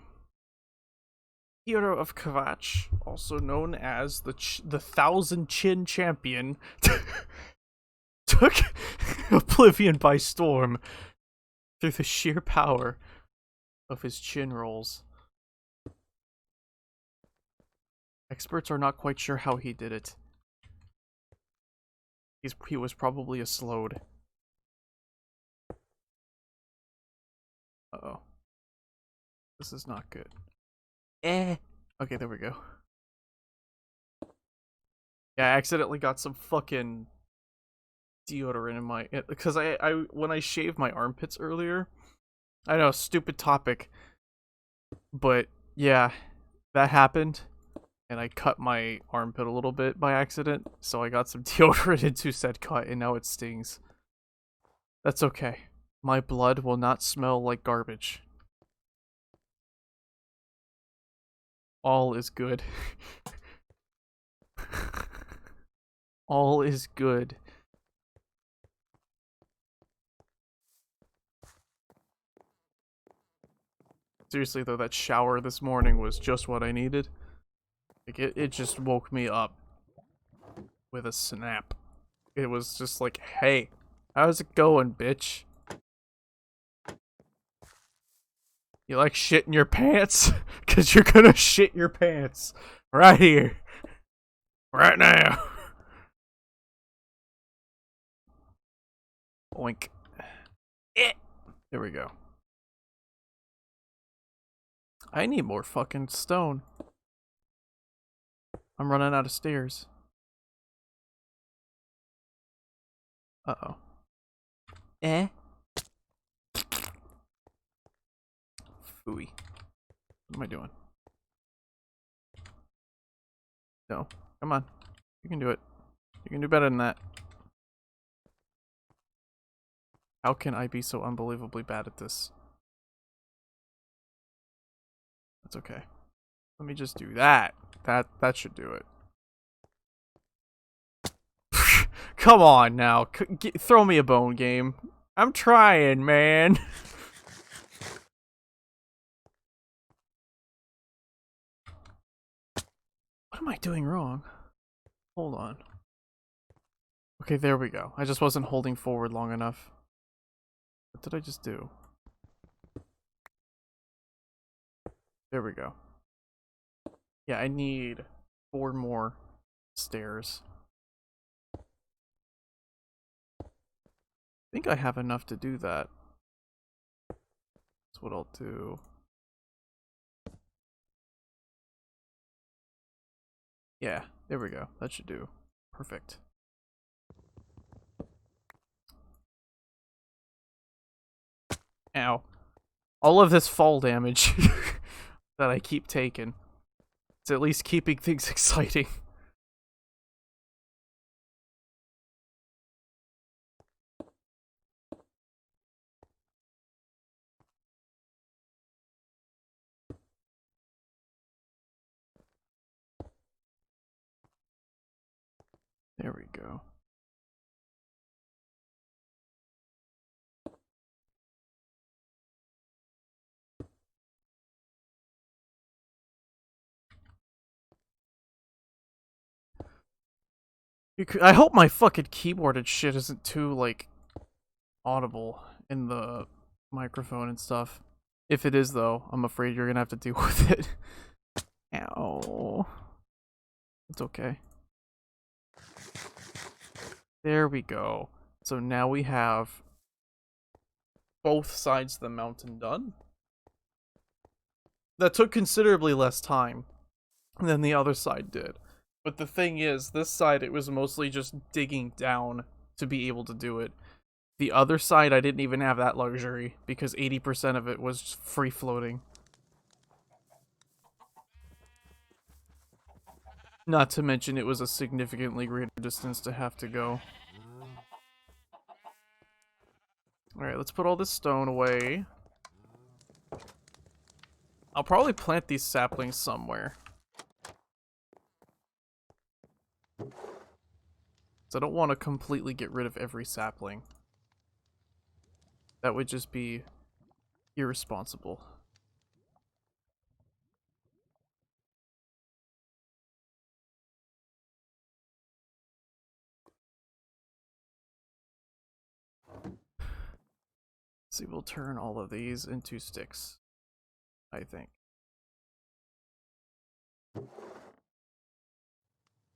Hero of Kvatch, also known as the Thousand Chin Champion, took Oblivion by storm through the sheer power of his chin rolls. Experts are not quite sure how he did it. He was probably a slowed. Uh-oh. This is not good. Okay, there we go. Yeah, I accidentally got some fucking deodorant in my... Because when I shaved my armpits earlier... I know, stupid topic. But, yeah, that happened. And I cut my armpit a little bit by accident. So I got some deodorant into said cut, and now it stings. That's okay. My blood will not smell like garbage. All is good. All is good. Seriously though, that shower this morning was just what I needed. Like, it just woke me up with a snap. It was just like, hey, how's it going, bitch? You like shitting your pants? Cause you're gonna shit your pants. Right here. Right now. Oink. There we go. I need more fucking stone. I'm running out of stairs. Uh-oh. Phooey. What am I doing? No. Come on. You can do it. You can do better than that. How can I be so unbelievably bad at this? That's okay. Let me just do that. That should do it. Come on now. Throw me a bone, game. I'm trying, man. What am I doing wrong? Hold on. Okay, there we go. I just wasn't holding forward long enough. What did I just do? There we go. Yeah, I need 4 more stairs. I think I have enough to do that. That's what I'll do. Yeah, there we go. That should do. Perfect. Ow. All of this fall damage that I keep taking. It's at least keeping things exciting. There we go. I hope my fucking keyboard and shit isn't too, like, audible in the microphone and stuff. If it is, though, I'm afraid you're gonna have to deal with it. Ow. It's okay. There we go. So now we have both sides of the mountain done. That took considerably less time than the other side did. But the thing is, this side, it was mostly just digging down to be able to do it. The other side, I didn't even have that luxury, because 80% of it was free floating. Not to mention, it was a significantly greater distance to have to go. Alright, let's put all this stone away. I'll probably plant these saplings somewhere. So I don't want to completely get rid of every sapling. That would just be irresponsible. See, we'll turn all of these into sticks, I think.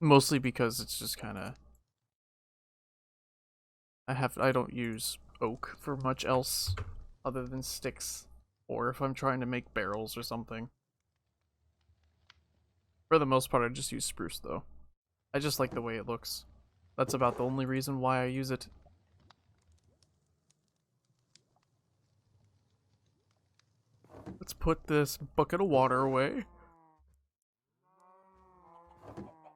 Mostly because it's just kind of... I don't use oak for much else other than sticks. Or if I'm trying to make barrels or something. For the most part, I just use spruce, though. I just like the way it looks. That's about the only reason why I use it. Let's put this bucket of water away.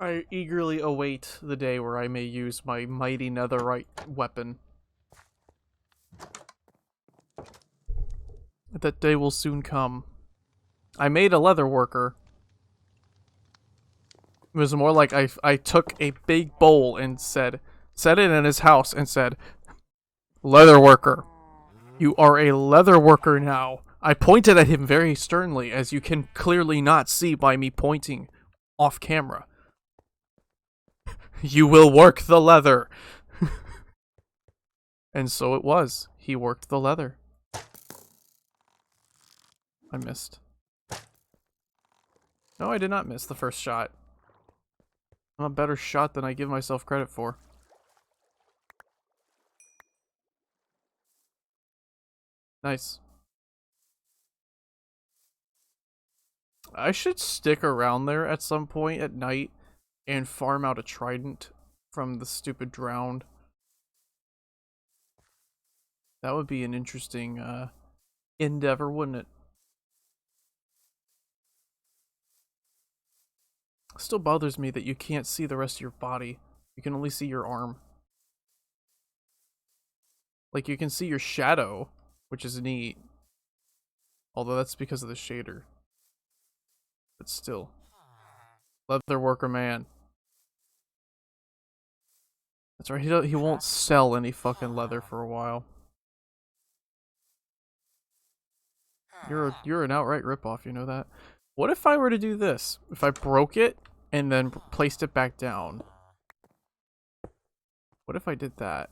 I eagerly await the day where I may use my mighty netherite weapon. That day will soon come. I made a leather worker. It was more like I took a big bowl and set it in his house and said, "Leather worker, you are a leather worker now." I pointed at him very sternly, as you can clearly not see by me pointing off camera. You will work the leather. And so it was. He worked the leather. I missed. No, I did not miss the first shot. I'm a better shot than I give myself credit for. Nice. I should stick around there at some point at night and farm out a trident from the stupid drowned. That would be an interesting endeavor, wouldn't it? Still bothers me that you can't see the rest of your body. You can only see your arm. Like, you can see your shadow, which is neat. Although that's because of the shader. But still. Leather worker man. That's right, he won't sell any fucking leather for a while. You're an outright ripoff, you know that? What if I were to do this? If I broke it and then placed it back down? What if I did that?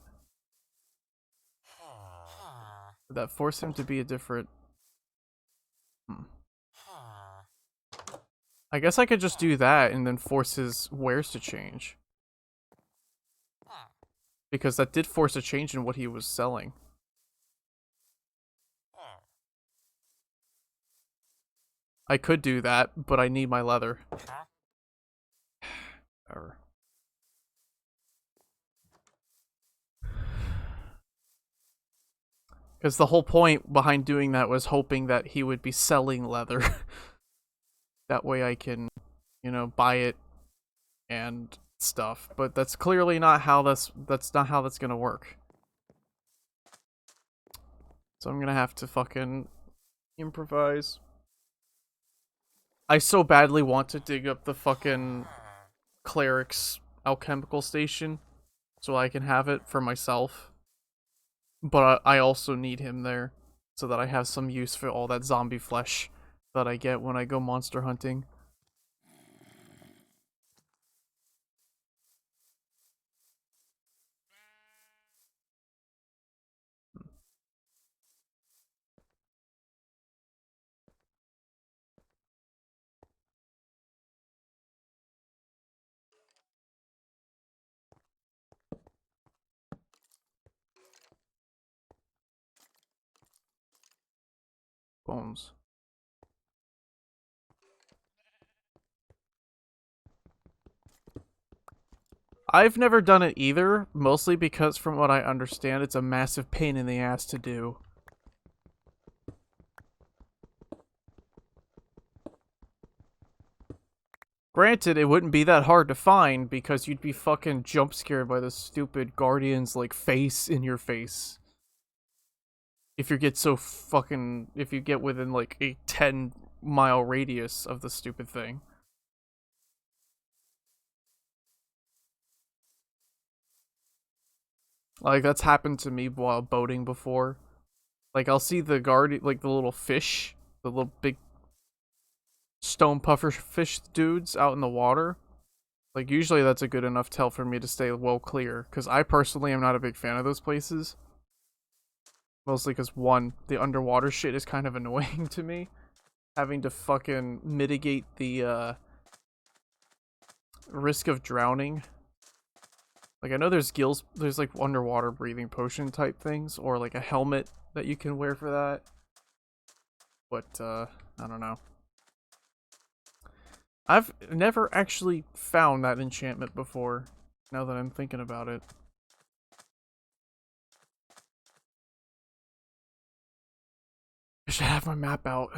Would that force him to be a different... I guess I could just do that and then force his wares to change. Because that did force a change in what he was selling. I could do that, but I need my leather. Because the whole point behind doing that was hoping that he would be selling leather. That way I can, you know, buy it and stuff. But that's clearly not how that's not how that's gonna work. So I'm gonna have to fucking improvise. I so badly want to dig up the fucking cleric's alchemical station so I can have it for myself. But I also need him there so that I have some use for all that zombie flesh that I get when I go monster hunting. Bones. I've never done it either, mostly because from what I understand, it's a massive pain in the ass to do. Granted, it wouldn't be that hard to find because you'd be fucking jump scared by the stupid guardian's like face in your face. If you get within like a 10-mile radius of the stupid thing. Like, that's happened to me while boating before. Like, I'll see the like the little fish, the little big stone puffer fish dudes out in the water. Like, usually that's a good enough tell for me to stay well clear, because I personally am not a big fan of those places. Mostly because, one, the underwater shit is kind of annoying to me. Having to fucking mitigate the risk of drowning. Like, I know there's there's like underwater breathing potion type things, or like a helmet that you can wear for that. But, I don't know. I've never actually found that enchantment before, now that I'm thinking about it. I should have my map out.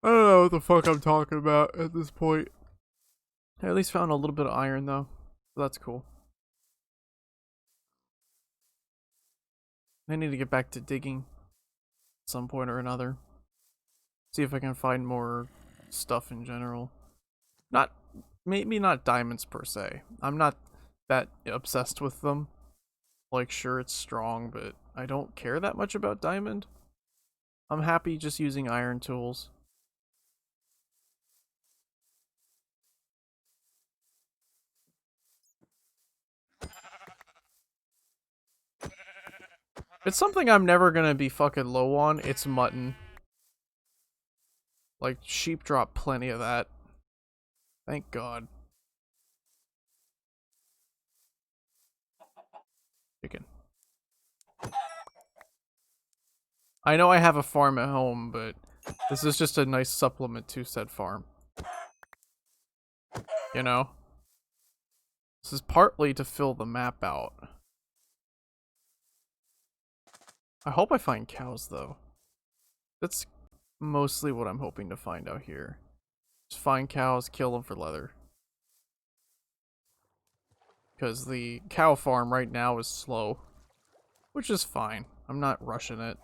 I don't know what the fuck I'm talking about at this point. I at least found a little bit of iron, though. So that's cool. I need to get back to digging at some point or another. See if I can find more stuff in general. Not, maybe not diamonds per se. I'm not that obsessed with them. Like, sure, it's strong, but I don't care that much about diamond. I'm happy just using iron tools. It's something I'm never gonna be fucking low on. It's mutton. Like, sheep drop plenty of that. Thank God. Chicken. I know I have a farm at home, but this is just a nice supplement to said farm. You know? This is partly to fill the map out. I hope I find cows, though. That's mostly what I'm hoping to find out here. Just find cows, kill them for leather. Because the cow farm right now is slow. Which is fine. I'm not rushing it.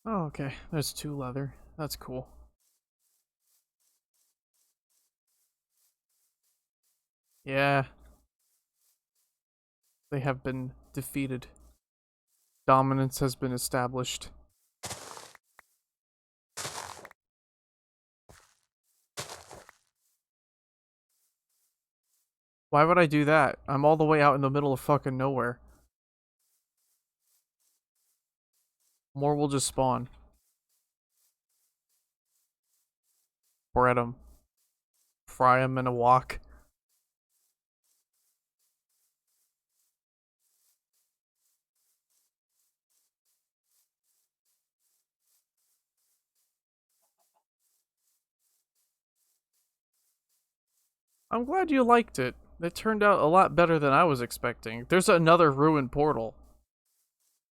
Oh, okay. There's 2 leather. That's cool. Yeah. They have been defeated. Dominance has been established. Why would I do that? I'm all the way out in the middle of fucking nowhere. More will just spawn. Bread them. Fry them in a wok. I'm glad you liked it. It turned out a lot better than I was expecting. There's another ruined portal.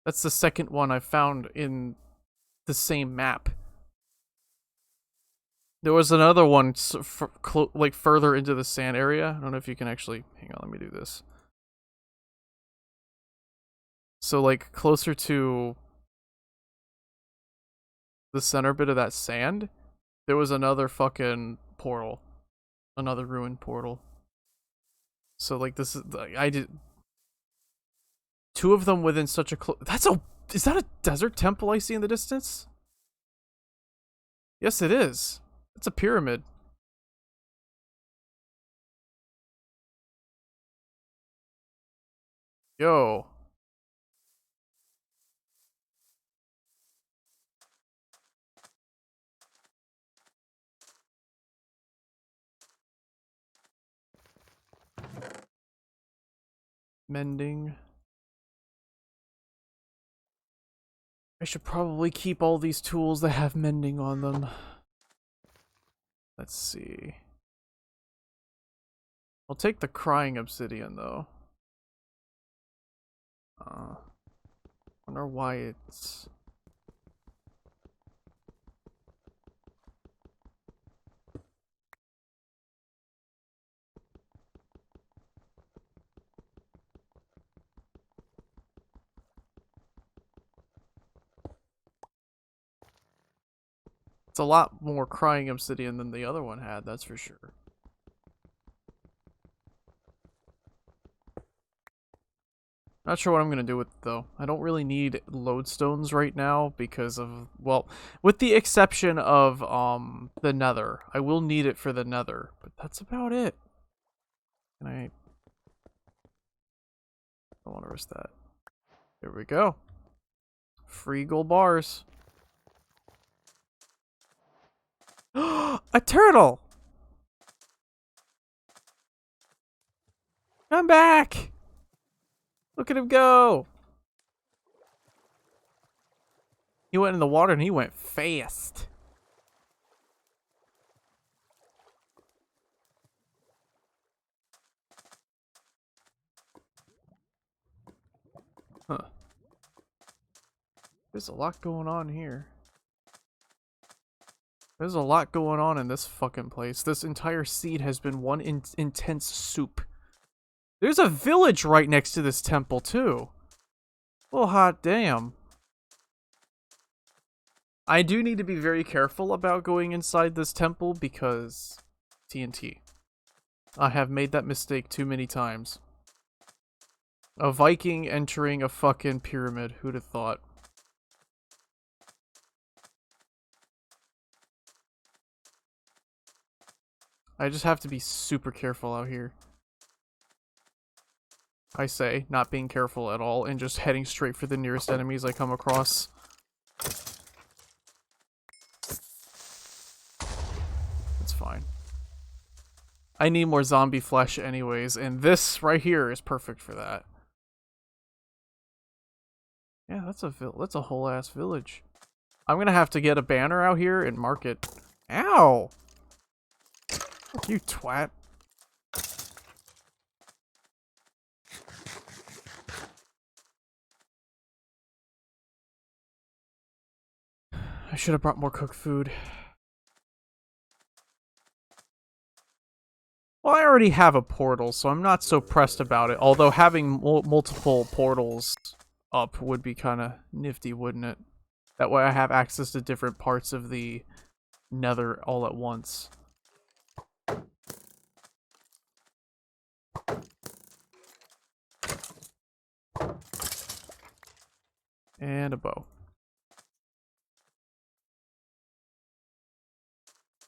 That's the second one I found in the same map. There was another one like further into the sand area. I don't know if you can actually... Hang on, let me do this. So, like, closer to the center bit of that sand, there was another fucking portal. Another ruined portal. So, like, this is... I did... 2 of them within such a close... That's a... Is that a desert temple I see in the distance? Yes, it is. It's a pyramid. Yo. Mending. I should probably keep all these tools that have mending on them. Let's see. I'll take the crying obsidian though. Wonder why it's... It's a lot more crying obsidian than the other one had, that's for sure. Not sure what I'm gonna do with it though. I don't really need lodestones right now because of, well, with the exception of the nether. I will need it for the nether, but that's about it. And I don't want to risk that. There we go. Free gold bars. A turtle! I'm back! Look at him go! He went in the water and he went fast. Huh. There's a lot going on here. There's a lot going on in this fucking place. This entire seed has been one intense soup. There's a village right next to this temple, too. Well, hot damn. I do need to be very careful about going inside this temple because TNT. I have made that mistake too many times. A Viking entering a fucking pyramid. Who'd have thought? I just have to be super careful out here. I say, not being careful at all, and just heading straight for the nearest enemies I come across. It's fine. I need more zombie flesh anyways, and this right here is perfect for that. Yeah, that's a whole ass village. I'm gonna have to get a banner out here and mark it. Ow! You twat. I should have brought more cooked food. Well, I already have a portal, so I'm not so pressed about it. Although having multiple portals up would be kind of nifty, wouldn't it? That way I have access to different parts of the nether all at once. And a bow.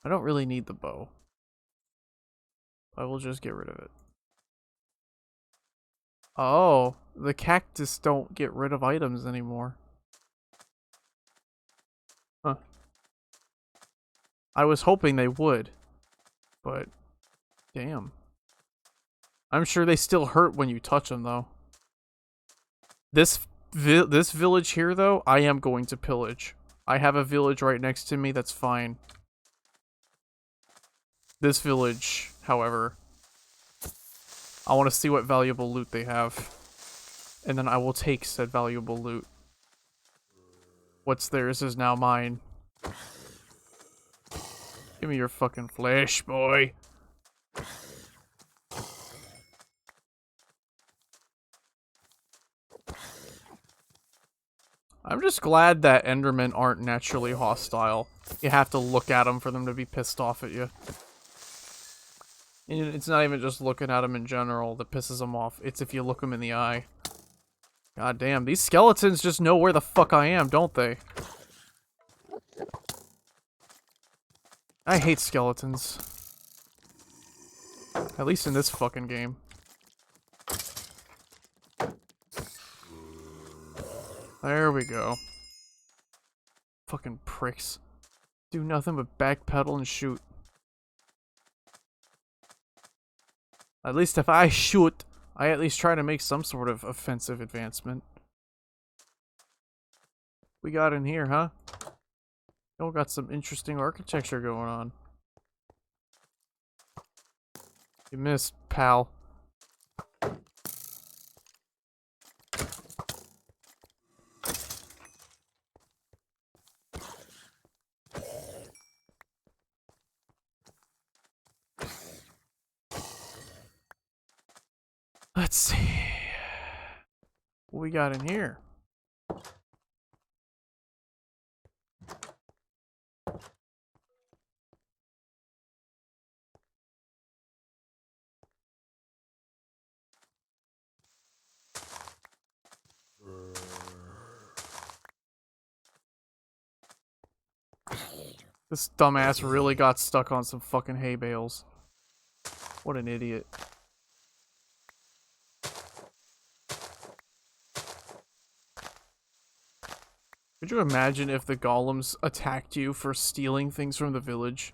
I don't really need the bow. I will just get rid of it. Oh, the cactus don't get rid of items anymore. Huh. I was hoping they would, but damn. I'm sure they still hurt when you touch them, though. This village here, though, I am going to pillage. I have a village right next to me that's fine. This village, however, I want to see what valuable loot they have. And then I will take said valuable loot. What's theirs is now mine. Give me your fucking flesh, boy. I'm just glad that Endermen aren't naturally hostile. You have to look at them for them to be pissed off at you. And it's not even just looking at them in general that pisses them off. It's if you look them in the eye. God damn, these skeletons just know where the fuck I am, don't they? I hate skeletons. At least in this fucking game. There we go. Fucking pricks. Do nothing but backpedal and shoot. At least if I shoot, I at least try to make some sort of offensive advancement. We got in here, huh? Y'all got some interesting architecture going on. You missed, pal. Let's see. What we got in here? This dumbass really got stuck on some fucking hay bales. What an idiot. Could you imagine if the golems attacked you for stealing things from the village?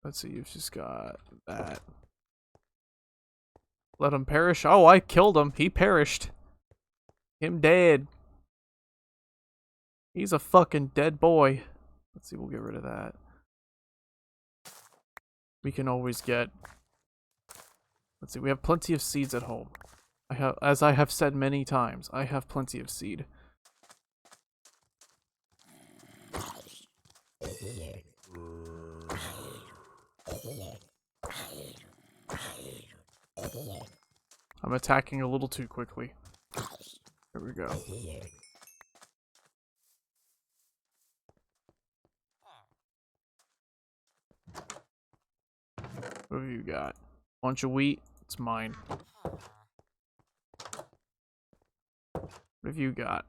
Let's see, you've just got that. Let him perish? Oh, I killed him. He perished. Him dead. He's a fucking dead boy. Let's see, we'll get rid of that. We can always get... Let's see, we have plenty of seeds at home. As I have said many times, I have plenty of seed. I'm attacking a little too quickly. There we go. What have you got? Bunch of wheat? It's mine. What have you got?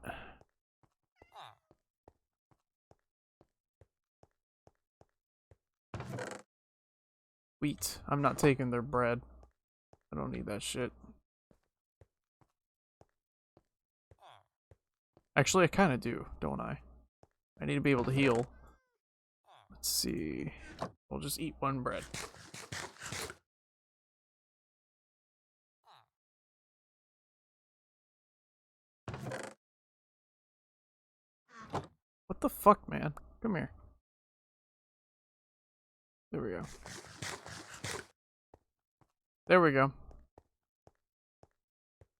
Wheat. I'm not taking their bread. I don't need that shit. Actually, I kind of do, don't I? I need to be able to heal. Let's see. We'll just eat one bread. What the fuck, man? Come here. There we go. There we go.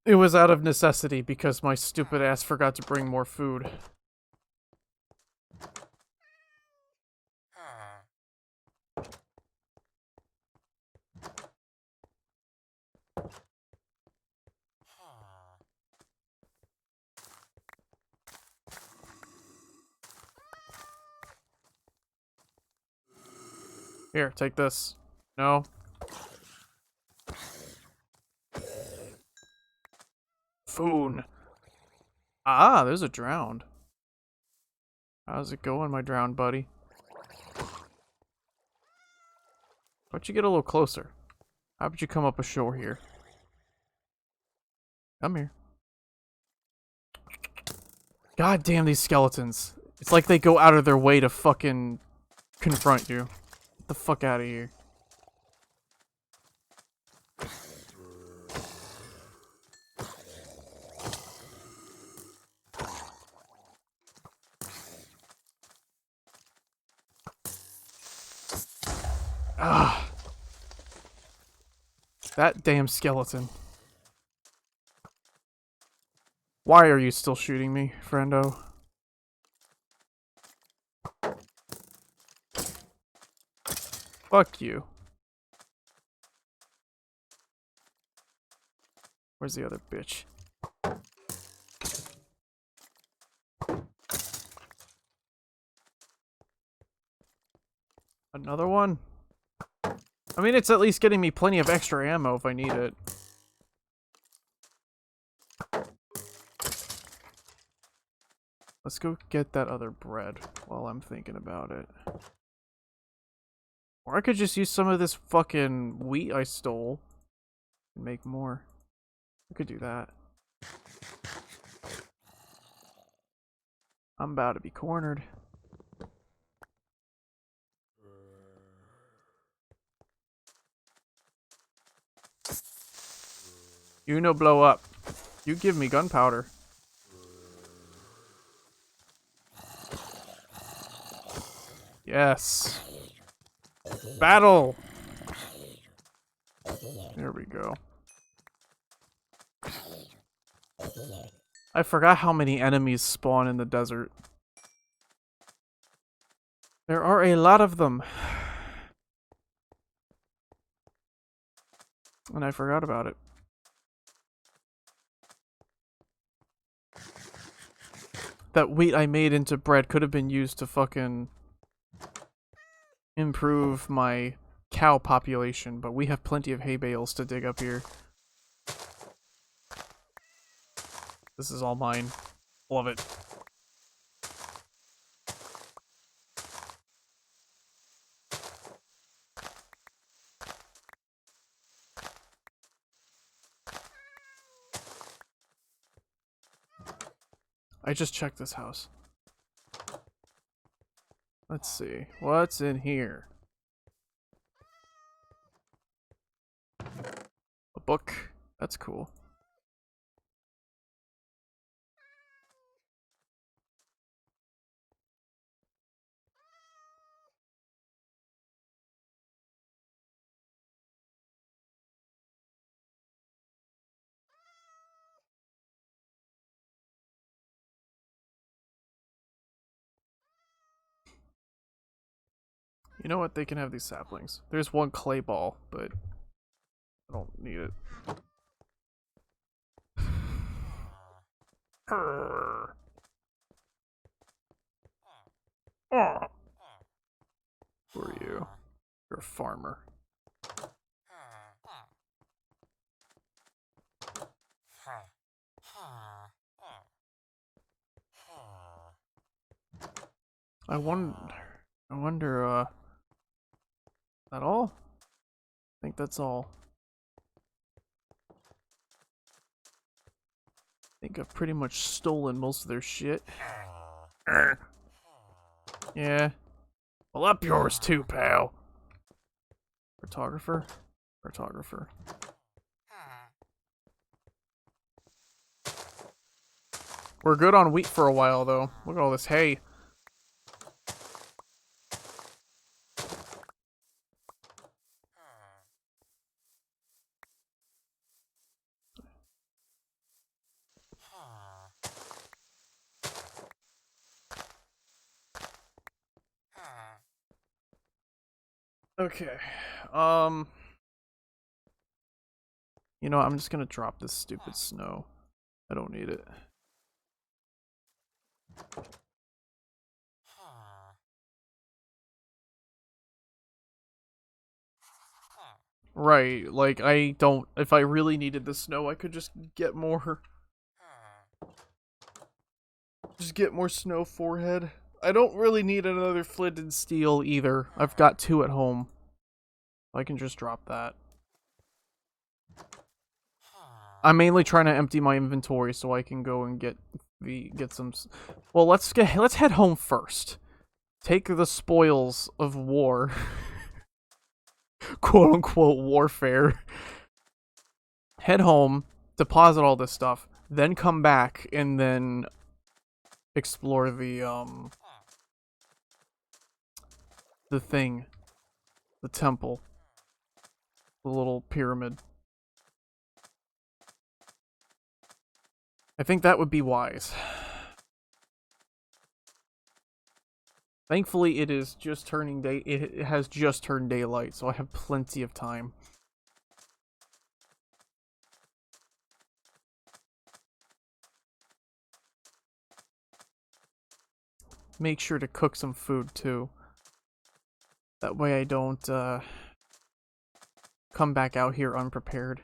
It was out of necessity because my stupid ass forgot to bring more food. Here, take this. No. Foon. Ah, there's a drowned. How's it going, my drowned buddy? Why don't you get a little closer? How about you come up ashore here? Come here. God damn these skeletons. It's like they go out of their way to fucking confront you. Get the fuck out of here. Ah. That damn skeleton. Why are you still shooting me, friendo? Fuck you. Where's the other bitch? Another one? I mean, it's at least getting me plenty of extra ammo if I need it. Let's go get that other bread while I'm thinking about it. Or I could just use some of this fucking wheat I stole and make more. I could do that. I'm about to be cornered. You no blow up. You give me gunpowder. Yes. Battle! There we go. I forgot how many enemies spawn in the desert. There are a lot of them. And I forgot about it. That wheat I made into bread could have been used to fucking improve my cow population, but we have plenty of hay bales to dig up here. This is all mine. Love it. I just checked this house. Let's see. What's in here? A book. That's cool. You know what? They can have these saplings. There's one clay ball, but I don't need it. Who are you? You're a farmer. I wonder, is that all? I think that's all. I think I've pretty much stolen most of their shit. Yeah. Well, up yours too, pal. Photographer? Photographer. We're good on wheat for a while, though. Look at all this hay. Okay. You know, I'm just gonna drop this stupid snow. I don't need it. Right, like, I don't... If I really needed the snow, I could just get more... Just get more snow forehead. I don't really need another flint and steel either. I've got 2 at home. I can just drop that. I'm mainly trying to empty my inventory so I can go and get some... Well, let's head home first. Take the spoils of war. Quote-unquote warfare. Head home, deposit all this stuff, then come back and then explore the thing. The temple. The little pyramid. I think that would be wise. Thankfully, it is just turning day. It has just turned daylight, so I have plenty of time. Make sure to cook some food too. That way I don't come back out here unprepared.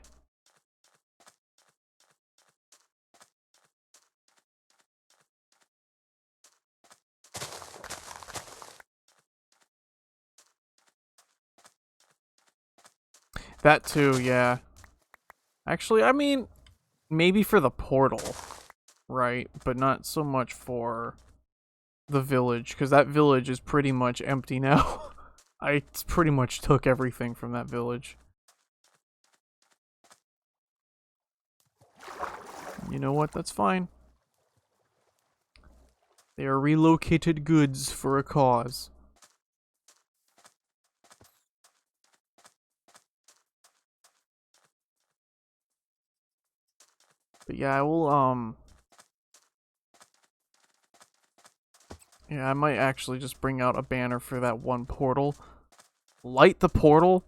That too, yeah. Actually, I mean, maybe for the portal, right? But not so much for the village, because that village is pretty much empty now. I pretty much took everything from that village. You know what? That's fine. They are relocated goods for a cause. But yeah, I will, yeah, I might actually just bring out a banner for that one portal. Light the portal,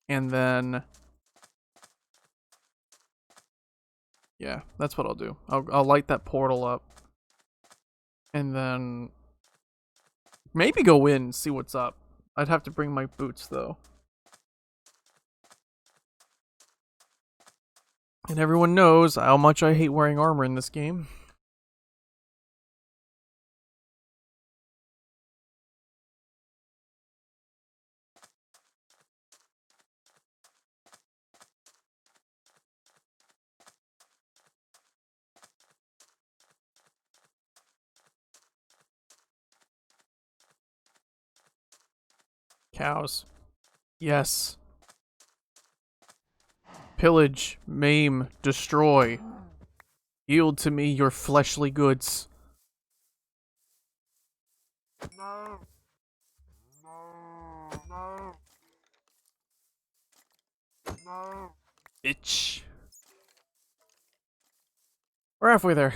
and then... Yeah, that's what I'll do. I'll light that portal up. And then... maybe go in and see what's up. I'd have to bring my boots, though. And everyone knows how much I hate wearing armor in this game. Cows. Yes. Pillage, maim, destroy. Yield to me your fleshly goods. No. No. No. No. Bitch. We're halfway there.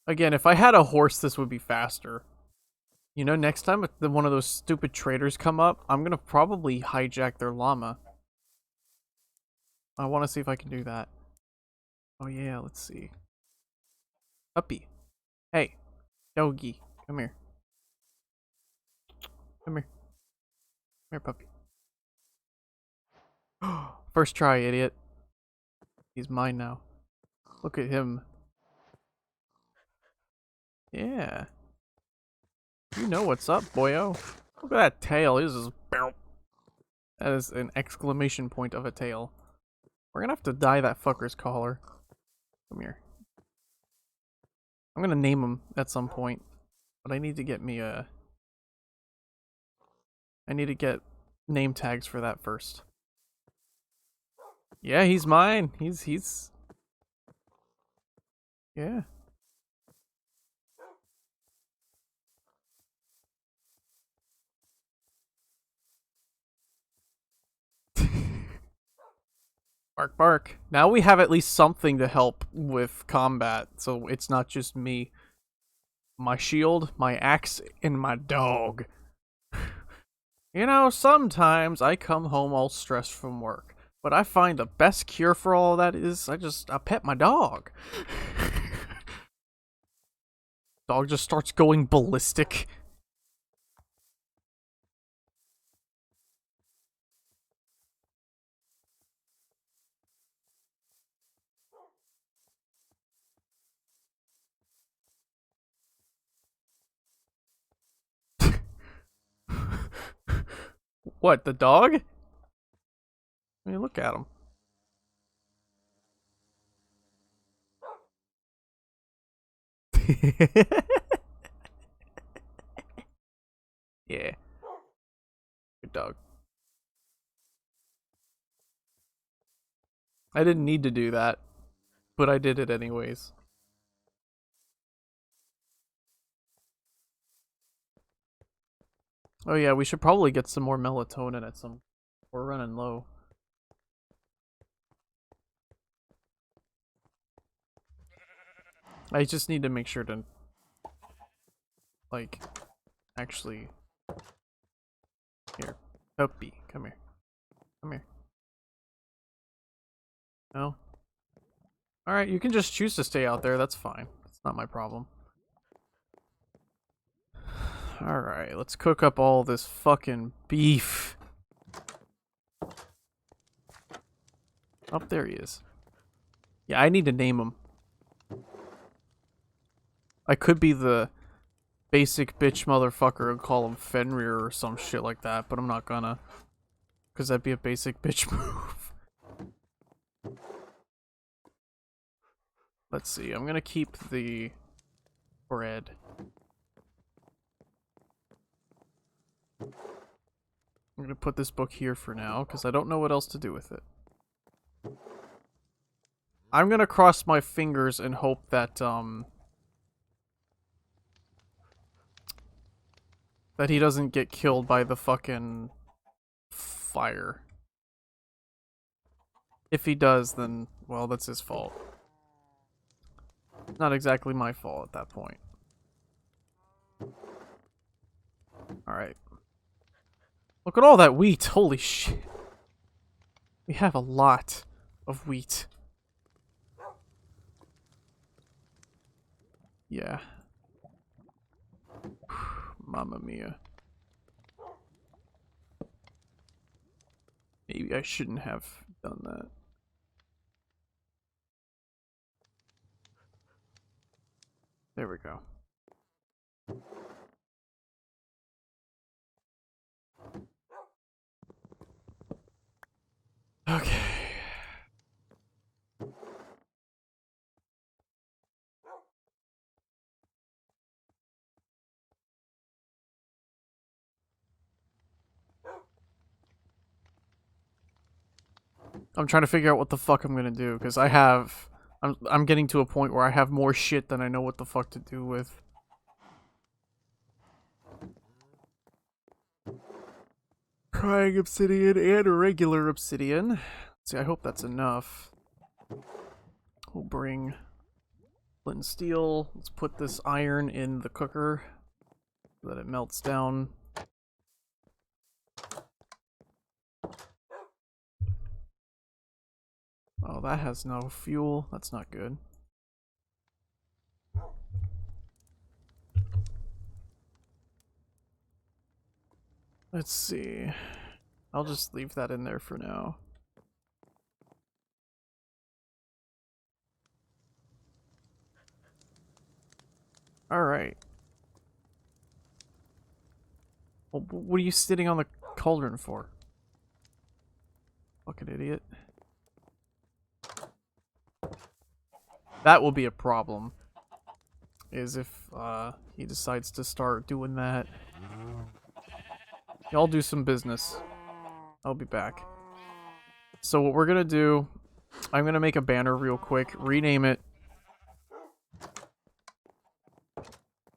Again, if I had a horse, this would be faster. You know, next time if one of those stupid traders come up, I'm gonna probably hijack their llama. I want to see if I can do that. Oh yeah, let's see. Puppy. Hey. Doggy. Come here. Come here. Come here, puppy. First try, idiot. He's mine now. Look at him. Yeah. You know what's up, boyo. Look at that tail. His is... that is an exclamation point of a tail. We're gonna have to dye that fucker's collar. Come here. I'm gonna name him at some point. But I need to get me a... I need to get name tags for that first. Yeah, he's mine. He's... Yeah. Bark, bark. Now we have at least something to help with combat, so it's not just me. My shield, my axe, and my dog. You know, sometimes I come home all stressed from work, but I find the best cure for all that is I pet my dog. Dog just starts going ballistic. What, the dog? I mean, look at him. Yeah. Good dog. I didn't need to do that, but I did it anyways. Oh yeah, we should probably get some more melatonin at some... we're running low. I just need to make sure to... like... actually... Here. Puppy, come here. Come here. No? Alright, you can just choose to stay out there, that's fine. It's not my problem. Alright, let's cook up all this fucking beef. Oh, there he is. Yeah, I need to name him. I could be the basic bitch motherfucker and call him Fenrir or some shit like that, but I'm not gonna. Because that'd be a basic bitch move. Let's see, I'm gonna keep the bread. I'm gonna put this book here for now, because I don't know what else to do with it. I'm gonna cross my fingers and hope that, that he doesn't get killed by the fucking fire. If he does, then, well, that's his fault. Not exactly my fault at that point. Alright. Look at all that wheat. Holy shit. We have a lot of wheat. Yeah. Mamma mia. Maybe I shouldn't have done that. There we go. Okay. I'm trying to figure out what the fuck I'm gonna do, because I'm getting to a point where I have more shit than I know what the fuck to do with. Crying obsidian and regular obsidian. See, I hope that's enough. We'll bring flint and steel. Let's put this iron in the cooker so that it melts down. Oh, that has no fuel. That's not good. Let's see. I'll just leave that in there for now. Alright. Well, what are you sitting on the cauldron for? Fucking idiot. That will be a problem. Is if he decides to start doing that. Y'all do some business. I'll be back. So what we're gonna do, I'm gonna make a banner real quick, rename it.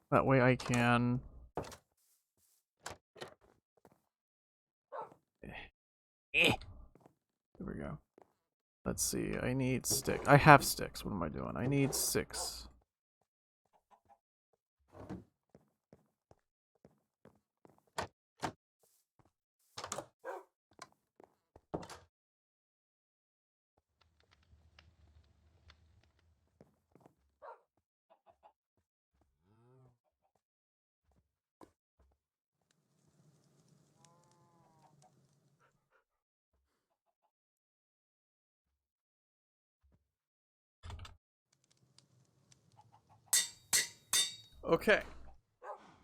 That way I can... There we go. Let's see, I need sticks. I have sticks, what am I doing? I need 6. Okay.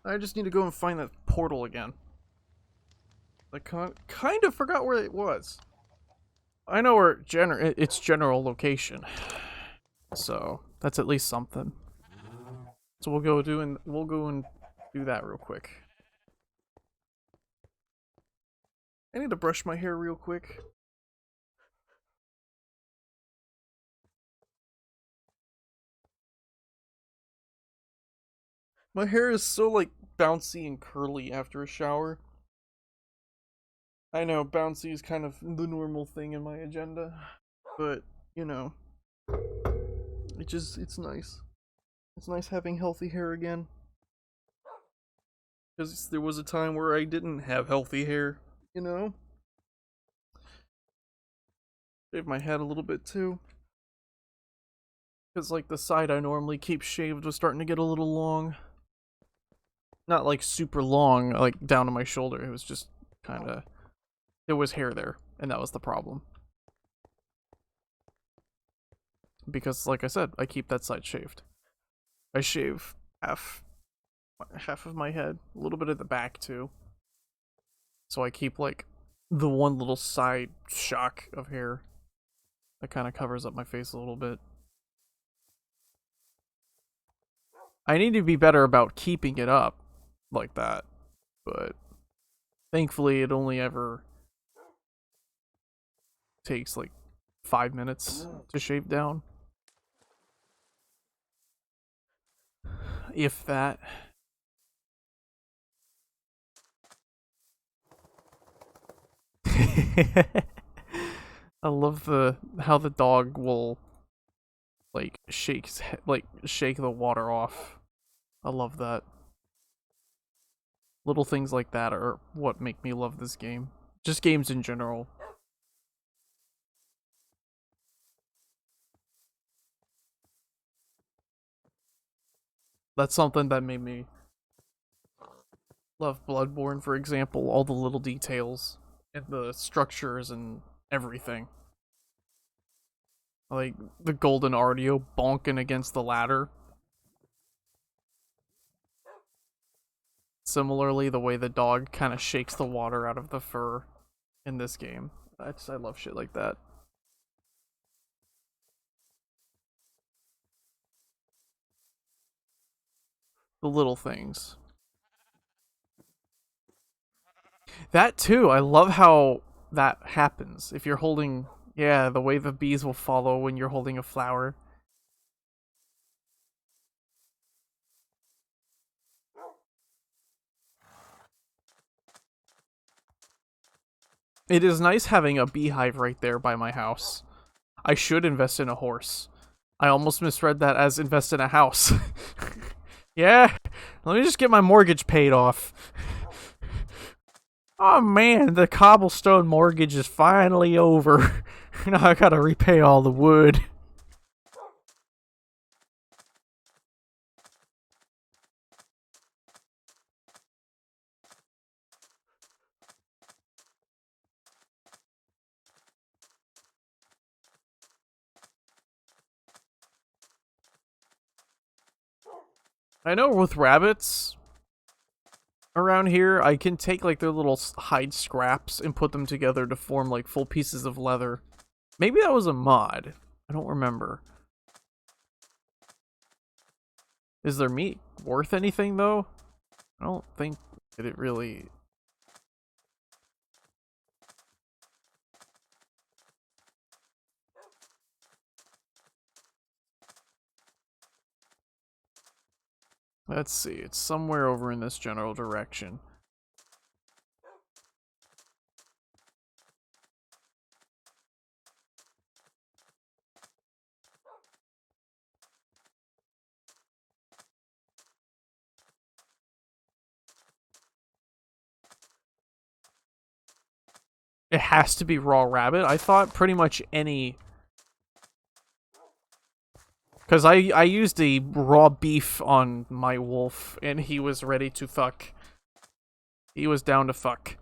I just need to go and find that portal again. I kind of forgot where it was. I know where its general location. So, that's at least something. So we'll go and do that real quick. I need to brush my hair real quick. My hair is so, like, bouncy and curly after a shower. I know, bouncy is kind of the normal thing in my agenda. But, you know, it's nice. It's nice having healthy hair again. Because there was a time where I didn't have healthy hair, you know? Shave my head a little bit too. Because, like, the side I normally keep shaved was starting to get a little long. Not, like, super long, like, down to my shoulder. It was just kind of... There was hair there, and that was the problem. Because, like I said, I keep that side shaved. I shave half of my head, a little bit of the back, too. So I keep, like, the one little side shock of hair that kind of covers up my face a little bit. I need to be better about keeping it up like that, but thankfully it only ever takes like 5 minutes to shave down. If that. I love how the dog will like shake the water off. I love that. Little things like that are what make me love this game. Just games in general. That's something that made me love Bloodborne, for example. All the little details and the structures and everything. Like the golden Artio bonking against the ladder. Similarly, the way the dog kind of shakes the water out of the fur in this game. I love shit like that. The little things. That too, I love how that happens. If you're holding, yeah, the way the bees will follow when you're holding a flower. It is nice having a beehive right there by my house. I should invest in a horse. I almost misread that as invest in a house. Yeah, let me just get my mortgage paid off. Oh man, the cobblestone mortgage is finally over. Now I gotta repay all the wood. I know with rabbits around here, I can take like their little hide scraps and put them together to form like full pieces of leather. Maybe that was a mod. I don't remember. Is their meat worth anything though? I don't think that it really. Let's see, it's somewhere over in this general direction. It has to be raw rabbit. I thought pretty much any. Because I used a raw beef on my wolf, and he was ready to fuck. He was down to fuck.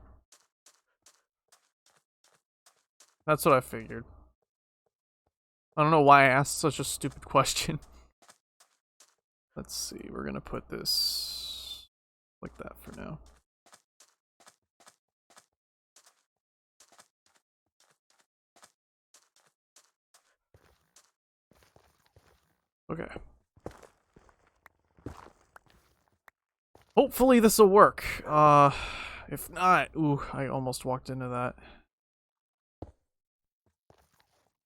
That's what I figured. I don't know why I asked such a stupid question. Let's see, we're gonna put this like that for now. Okay. Hopefully this will work. If not, ooh, I almost walked into that.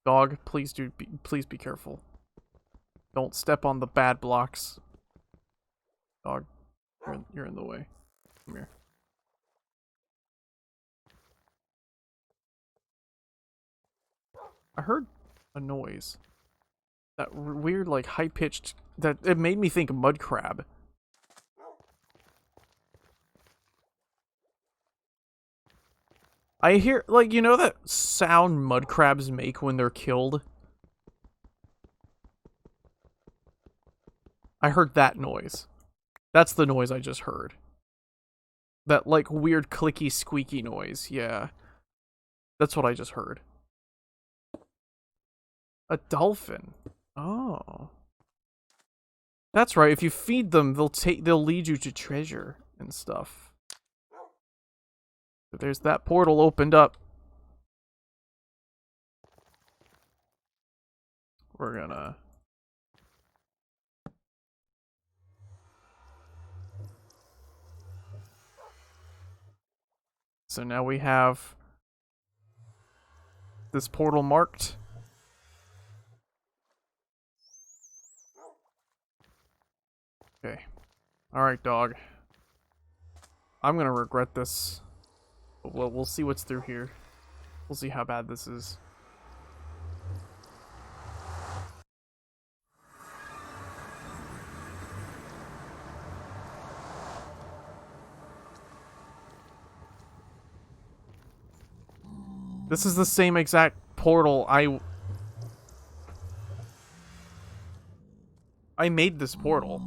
Dog, please please be careful. Don't step on the bad blocks. Dog, you're in the way. Come here. I heard a noise. That weird, like, high-pitched... That it made me think mud crab. I hear, like, you know that sound mud crabs make when they're killed? I heard that noise. That's the noise I just heard. That, like, weird clicky, squeaky noise, yeah. That's what I just heard. A dolphin. Oh. That's right, if you feed them, they'll lead you to treasure and stuff. But there's that portal opened up. We're gonna... So now we have this portal marked. Okay. Alright, dog. I'm gonna regret this. But we'll see what's through here. We'll see how bad this is. This is the same exact portal I made this portal.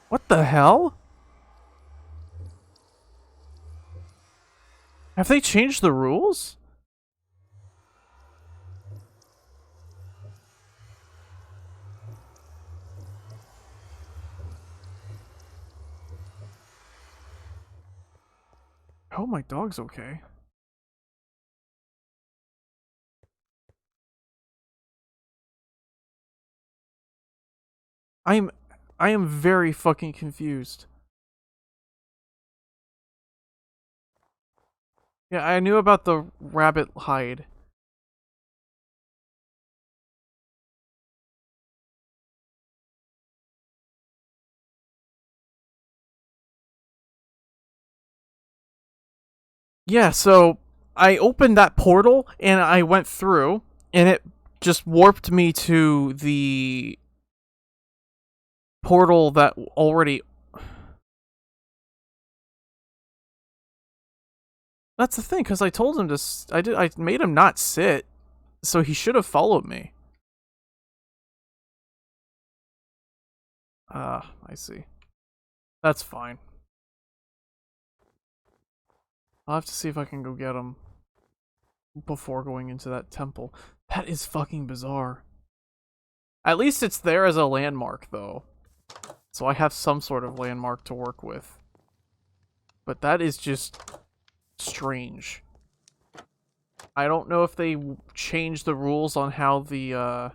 What the hell? Have they changed the rules? I hope my dog's okay. I am very fucking confused. Yeah, I knew about the rabbit hide. Yeah, so I opened that portal and I went through and it just warped me to the portal that already. That's the thing, because I told him to. I made him not sit, so he should have followed me. I see. That's fine. I'll have to see if I can go get him before going into that temple. That is fucking bizarre. At least it's there as a landmark, though. So I have some sort of landmark to work with. But that is just strange. I don't know if they changed the rules on how the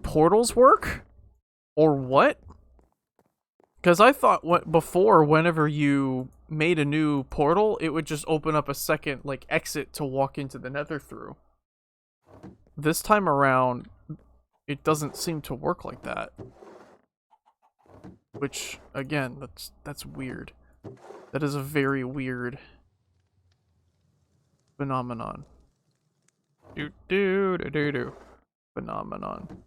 portals work, or what. Because I thought before, whenever you made a new portal, it would just open up a second like exit to walk into the nether through. This time around, it doesn't seem to work like that. Which, again, that's weird. That is a very weird phenomenon. Do phenomenon.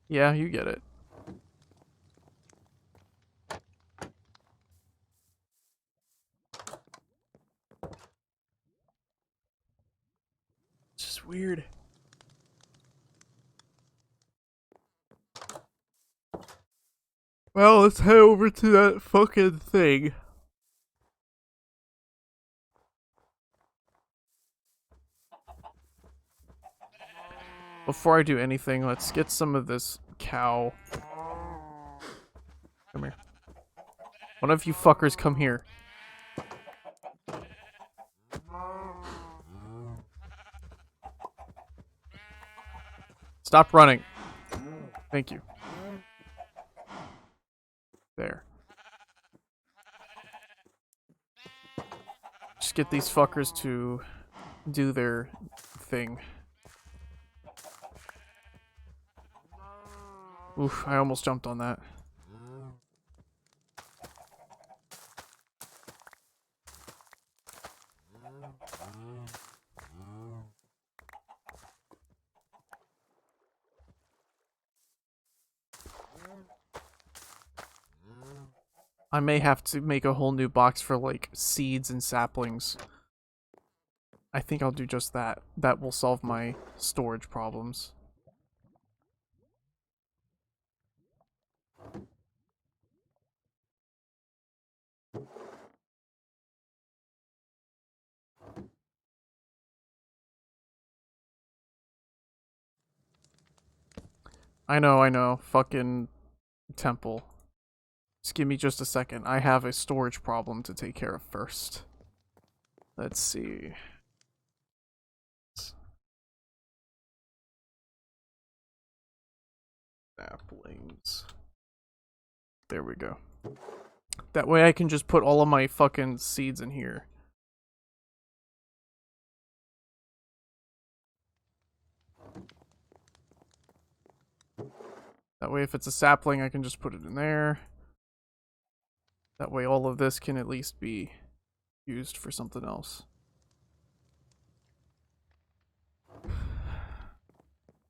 Yeah, you get it. It's just weird. Well, let's head over to that fucking thing. Before I do anything, let's get some of this cow. Come here. One of you fuckers come here. Stop running. Thank you. There. Just get these fuckers to do their thing. Oof, I almost jumped on that. I may have to make a whole new box for, like, seeds and saplings. I think I'll do just that. That will solve my storage problems. I know. Fucking temple. Just give me just a second. I have a storage problem to take care of first. Let's see. Saplings. There we go. That way I can just put all of my fucking seeds in here. That way if it's a sapling, I can just put it in there. That way all of this can at least be used for something else.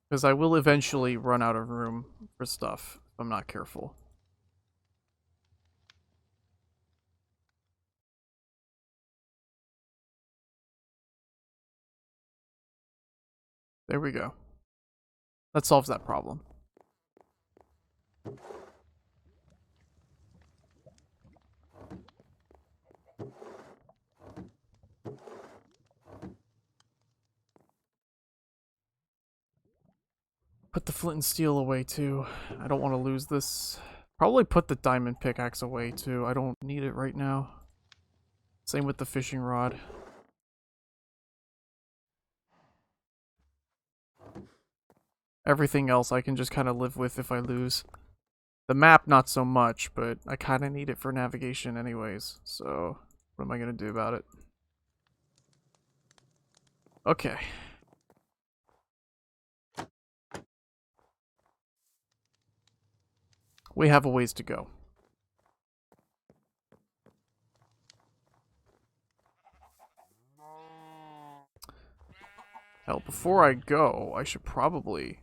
Because I will eventually run out of room for stuff if I'm not careful. There we go. That solves that problem. Put the flint and steel away too. I don't want to lose this. Probably put the diamond pickaxe away too. I don't need it right now. Same with the fishing rod. Everything else I can just kind of live with if I lose. The map, not so much, but I kind of need it for navigation anyways. So, what am I going to do about it? Okay. We have a ways to go. Hell, before I go, I should probably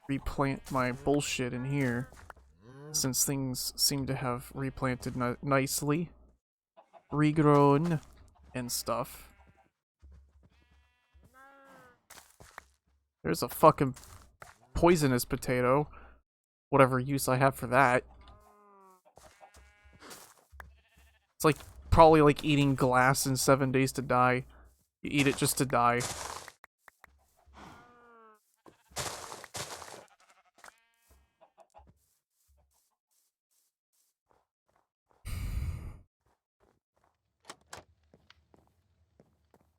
replant my bullshit in here, since things seem to have replanted nicely, regrown, and stuff. There's a fucking poisonous potato. Whatever use I have for that. It's like probably like eating glass in 7 Days to Die. You eat it just to die.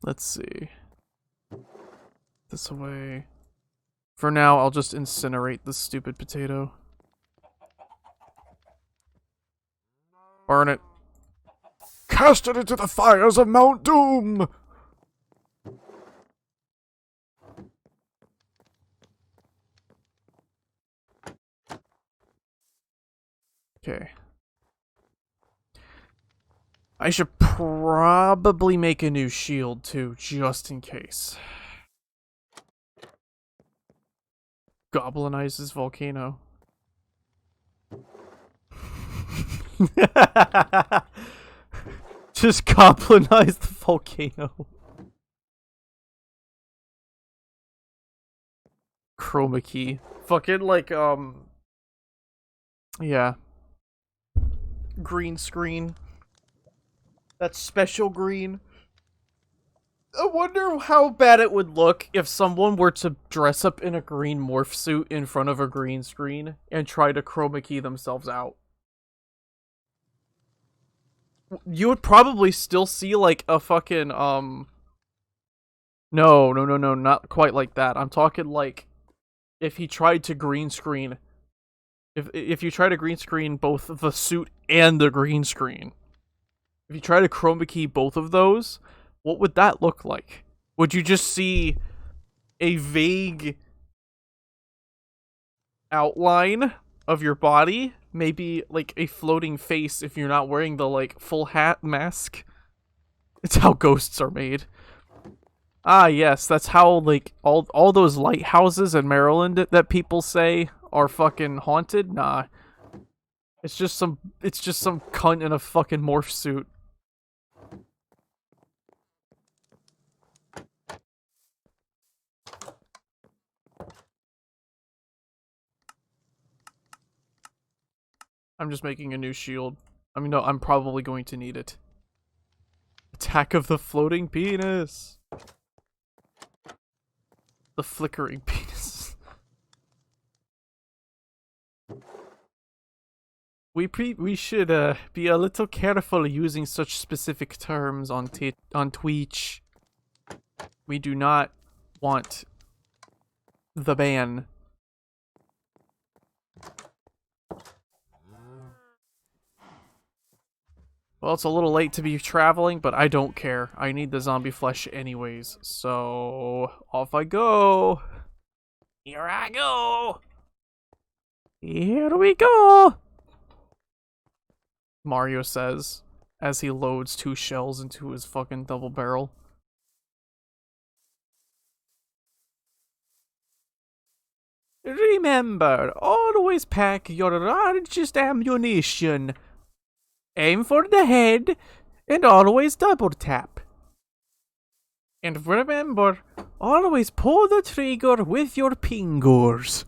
Let's see. This away. For now, I'll just incinerate this stupid potato. Burn it. Cast it into the fires of Mount Doom! Okay. I should probably make a new shield too, just in case. Goblinizes volcano. Just goblinize the volcano. Chroma key. Fucking like, yeah. Green screen. That special green. I wonder how bad it would look if someone were to dress up in a green morph suit in front of a green screen and try to chroma key themselves out. You would probably still see like a fucking no, not quite like that. I'm talking like if he tried to green screen, if you try to green screen both the suit and the green screen, if you try to chroma key both of those, what would that look like? Would you just see a vague outline of your body? Maybe like a floating face if you're not wearing the like full hat mask? It's how ghosts are made. Ah, yes, that's how like all those lighthouses in Maryland that people say are fucking haunted. Nah, it's just some cunt in a fucking morph suit. I'm just making a new shield. I mean, no, I'm probably going to need it. Attack of the floating penis. The flickering penis. We should be a little careful using such specific terms on Twitch. We do not want the ban. Well, it's a little late to be traveling, but I don't care. I need the zombie flesh anyways, so off I go. Here I go! Here we go! Mario says, as he loads 2 shells into his fucking double barrel. Remember, always pack your largest ammunition. Aim for the head, and always double tap. And remember, always pull the trigger with your fingers.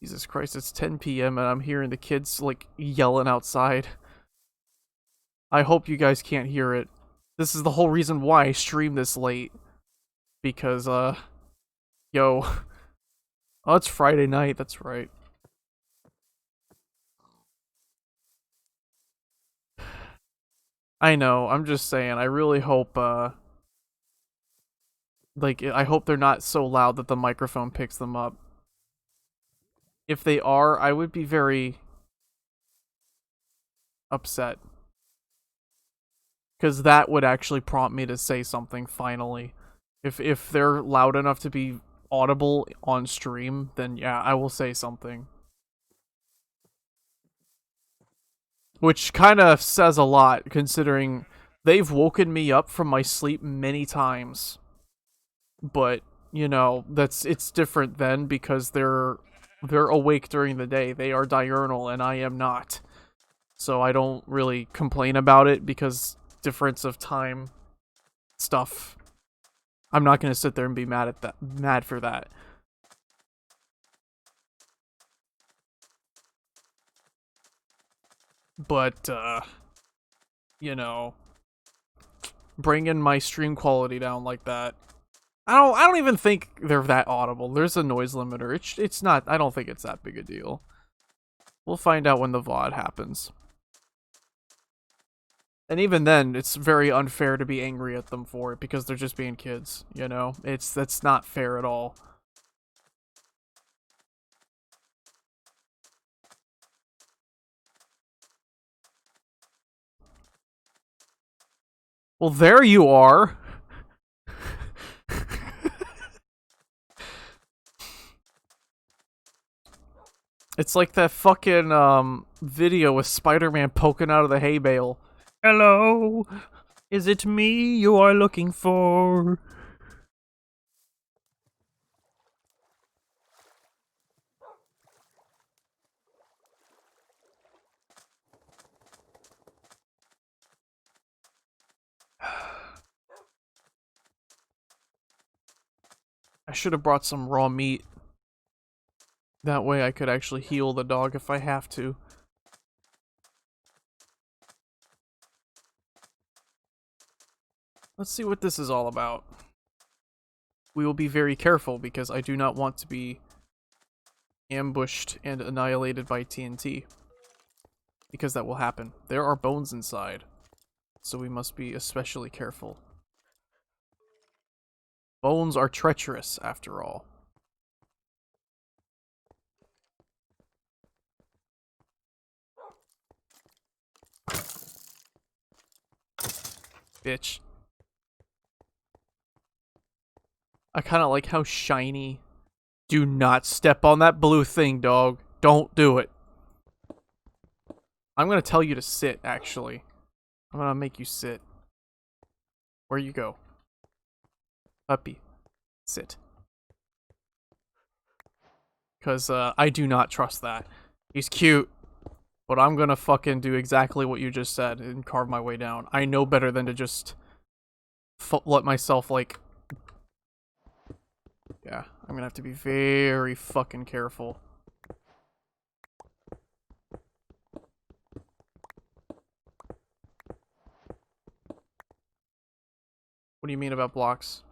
Jesus Christ, it's 10 p.m. and I'm hearing the kids, like, yelling outside. I hope you guys can't hear it. This is the whole reason why I stream this late. Because, yo. Oh, it's Friday night, that's right. I know, I'm just saying, I really hope, like, I hope they're not so loud that the microphone picks them up. If they are, I would be very upset. Because that would actually prompt me to say something, finally. If they're loud enough to be audible on stream, then yeah, I will say something. Which kind of says a lot, considering they've woken me up from my sleep many times. But, you know, it's different then because they're awake during the day. They are diurnal and I am not. So I don't really complain about it because difference of time stuff. I'm not going to sit there and be mad for that. But you know, bringing my stream quality down like that. I don't even think they're that audible. There's a noise limiter. It's not. I don't think it's that big a deal. We'll find out when the VOD happens. And even then, it's very unfair to be angry at them for it because they're just being kids, you know? That's not fair at all. Well, there you are. It's like that fucking video with Spider-Man poking out of the hay bale. Hello, is it me you are looking for? I should have brought some raw meat. That way I could actually heal the dog if I have to. Let's see what this is all about. We will be very careful because I do not want to be ambushed and annihilated by TNT. Because that will happen. There are bones inside. So we must be especially careful. Bones are treacherous, after all. Bitch. I kind of like how shiny. Do not step on that blue thing, dog. Don't do it. I'm gonna tell you to sit, actually. I'm gonna make you sit. Where you go? Puppy. Sit. Because, I do not trust that. He's cute. But I'm gonna fucking do exactly what you just said and carve my way down. I know better than to just let myself, like... Yeah, I'm gonna have to be very fucking careful. What do you mean about blocks?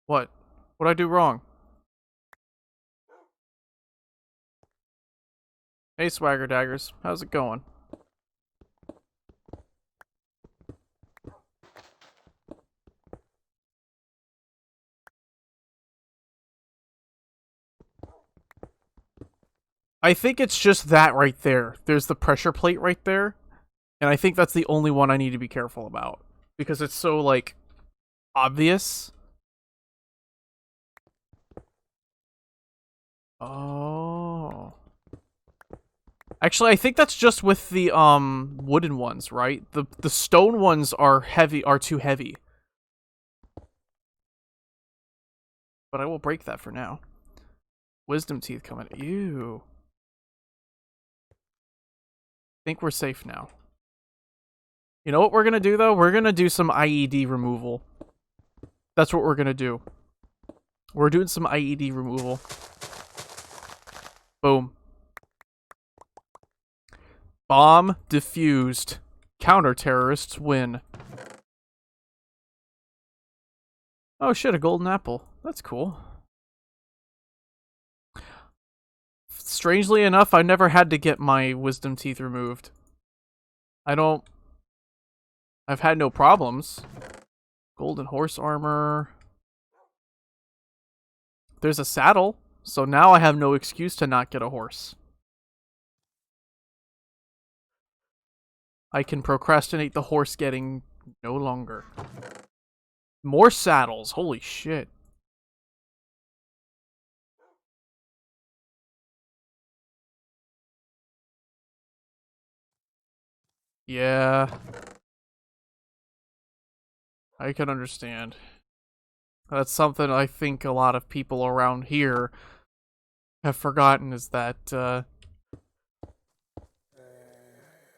What? What'd I do wrong? Hey, Swagger Daggers. How's it going? I think it's just that right there. There's the pressure plate right there. And I think that's the only one I need to be careful about. Because it's so, like, obvious. Oh. Actually, I think that's just with the, wooden ones, right? The stone ones are too heavy. But I will break that for now. Wisdom teeth coming. Ew. Think we're safe now. You know what we're gonna do, though? We're gonna do some IED removal. That's what we're gonna do. We're doing some IED removal. Boom. Bomb defused. Counter-terrorists win. Oh shit, a golden apple. That's cool. Strangely enough, I never had to get my wisdom teeth removed. I've had no problems. Golden horse armor. There's a saddle, so now I have no excuse to not get a horse. I can procrastinate the horse getting no longer. More saddles, holy shit. Yeah. I can understand. That's something I think a lot of people around here have forgotten is that,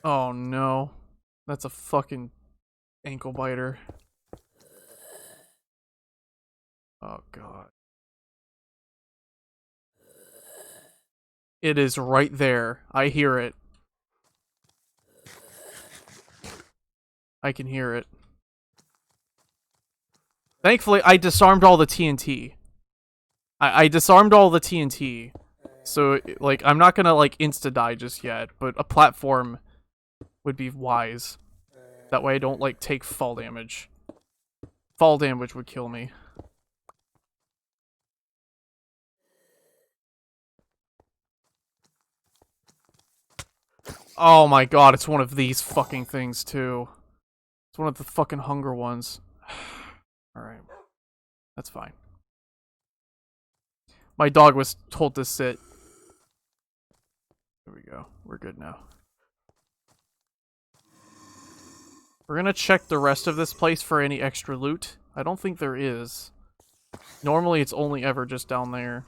oh no. That's a fucking ankle biter. Oh god. It is right there. I hear it. I can hear it. Thankfully, I disarmed all the TNT. I disarmed all the TNT. So, like, I'm not gonna, like, insta-die just yet, but a platform would be wise. That way I don't, like, take fall damage. Fall damage would kill me. Oh my god, it's one of these fucking things, too. It's one of the fucking hunger ones. Alright. That's fine. My dog was told to sit. There we go. We're good now. We're gonna check the rest of this place for any extra loot. I don't think there is. Normally it's only ever just down there.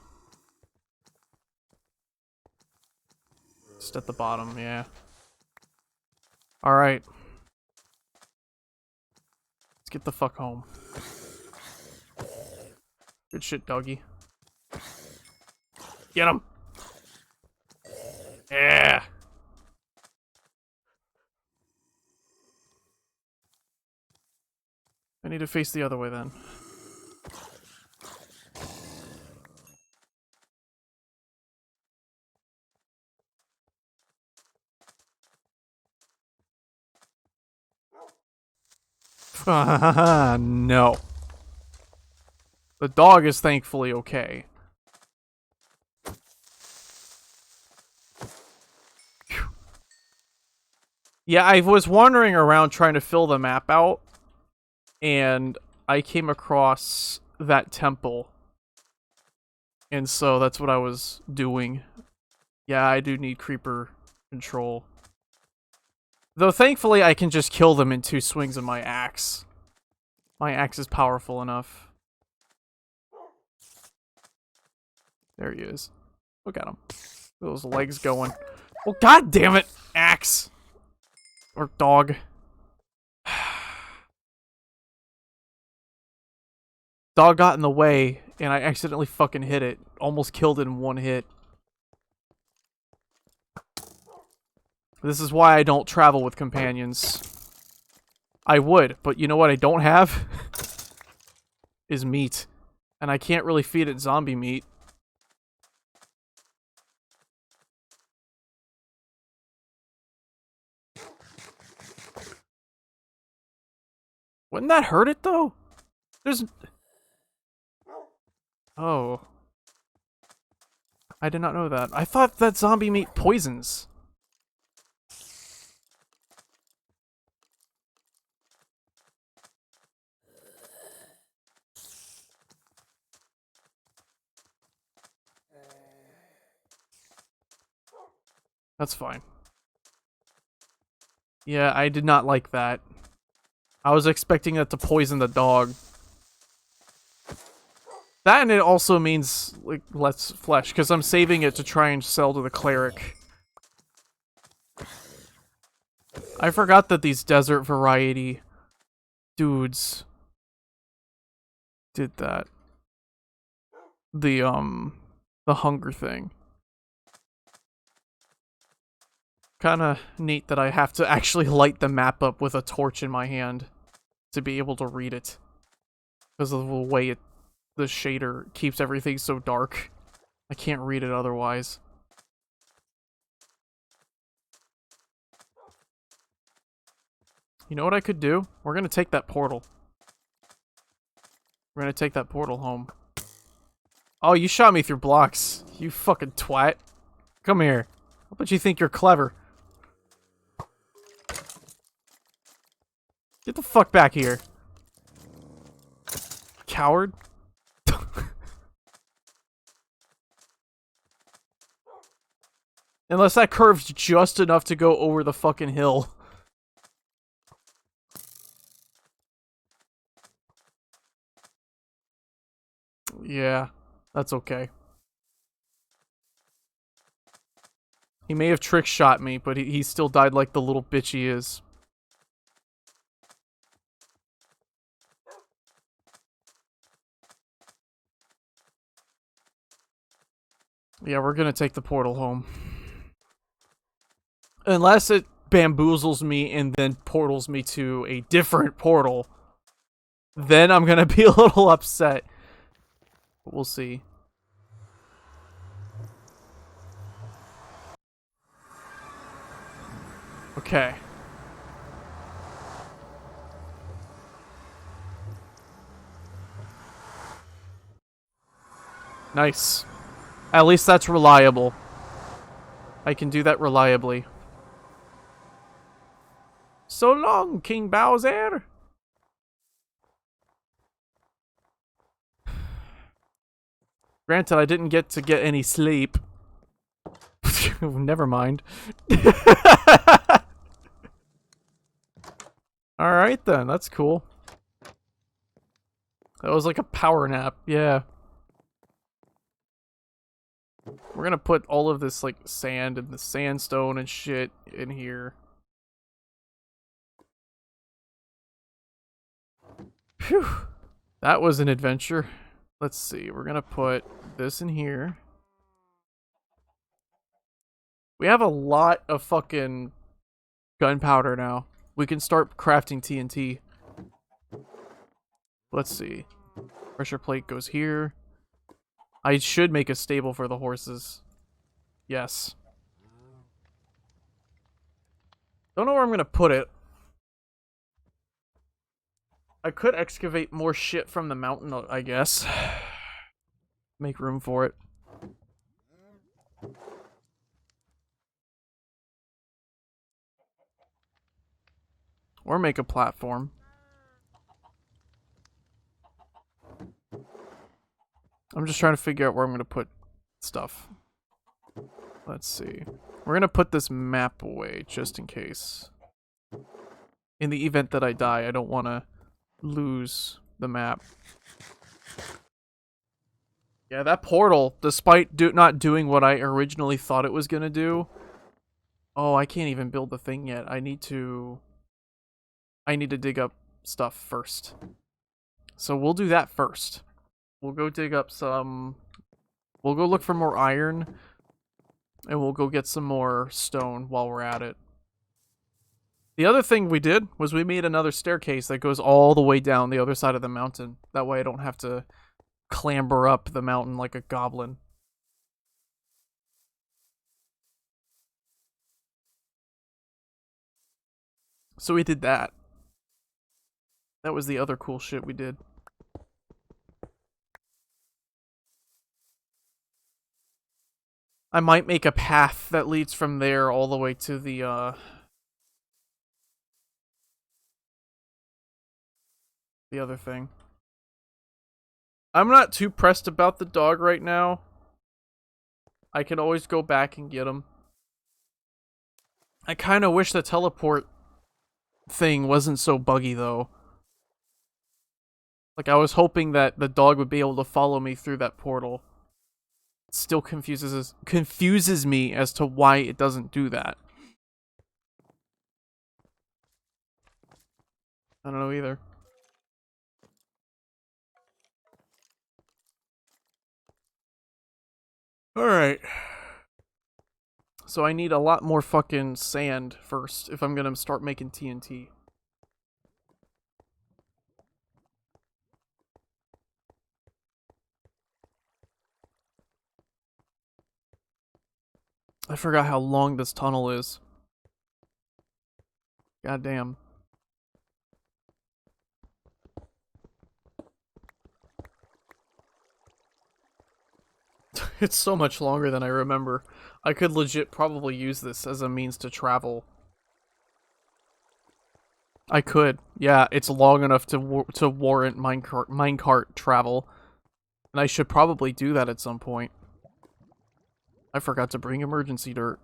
Just at the bottom, yeah. Alright. Let's get the fuck home. Good shit, doggy. Get him! Yeah! I need to face the other way then. No. The dog is thankfully okay. Phew. Yeah, I was wandering around trying to fill the map out, and I came across that temple. And so that's what I was doing. Yeah, I do need creeper control. Though thankfully I can just kill them in 2 swings of my axe. My axe is powerful enough. There he is. Look at him. Those legs going. Oh god damn it! Axe! Or dog. Dog got in the way, and I accidentally fucking hit it. Almost killed it in 1 hit. This is why I don't travel with companions. I would, but you know what I don't have? Is meat. And I can't really feed it zombie meat. Wouldn't that hurt it, though? There's... Oh. I did not know that. I thought that zombie meat poisons. That's fine. Yeah, I did not like that. I was expecting it to poison the dog. That, and it also means, like, less flesh, because I'm saving it to try and sell to the cleric. I forgot that these desert variety dudes did that. The hunger thing. Kinda neat that I have to actually light the map up with a torch in my hand to be able to read it. Because of the way the shader keeps everything so dark. I can't read it otherwise. You know what I could do? We're gonna take that portal. We're gonna take that portal home. Oh, you shot me through blocks. You fucking twat. Come here. How about you think you're clever? Get the fuck back here. Coward. Unless that curves just enough to go over the fucking hill. Yeah, that's okay. He may have trick shot me, but he still died like the little bitch he is. Yeah, we're gonna take the portal home. Unless it bamboozles me and then portals me to a different portal. Then I'm gonna be a little upset. But we'll see. Okay. Nice. At least that's reliable. I can do that reliably. So long, King Bowser! Granted, I didn't get to get any sleep. Never mind. Alright then, that's cool. That was like a power nap, yeah. We're gonna put all of this, like, sand and the sandstone and shit in here. Phew. That was an adventure. Let's see, we're gonna put this in here. We have a lot of fucking gunpowder now. We can start crafting TNT. Let's see. Pressure plate goes here. I should make a stable for the horses. Yes. Don't know where I'm gonna put it. I could excavate more shit from the mountain, I guess. Make room for it. Or make a platform. I'm just trying to figure out where I'm gonna put stuff. Let's see. We're gonna put this map away, just in case. In the event that I die, I don't want to lose the map. Yeah, that portal, despite not doing what I originally thought it was gonna do. Oh, I can't even build the thing yet. I need to dig up stuff first. So we'll do that first. We'll go dig up some... We'll go look for more iron. And we'll go get some more stone while we're at it. The other thing we did was we made another staircase that goes all the way down the other side of the mountain. That way I don't have to clamber up the mountain like a goblin. So we did that. That was the other cool shit we did. I might make a path that leads from there all the way to the other thing. I'm not too pressed about the dog right now. I can always go back and get him. I kind of wish the teleport thing wasn't so buggy, though. Like, I was hoping that the dog would be able to follow me through that portal. It still confuses me as to why it doesn't do that. I don't know either. Alright. So I need a lot more fucking sand first if I'm gonna start making TNT. I forgot how long this tunnel is. Goddamn. It's so much longer than I remember. I could legit probably use this as a means to travel. I could. Yeah, it's long enough to warrant minecart travel. And I should probably do that at some point. I forgot to bring emergency dirt.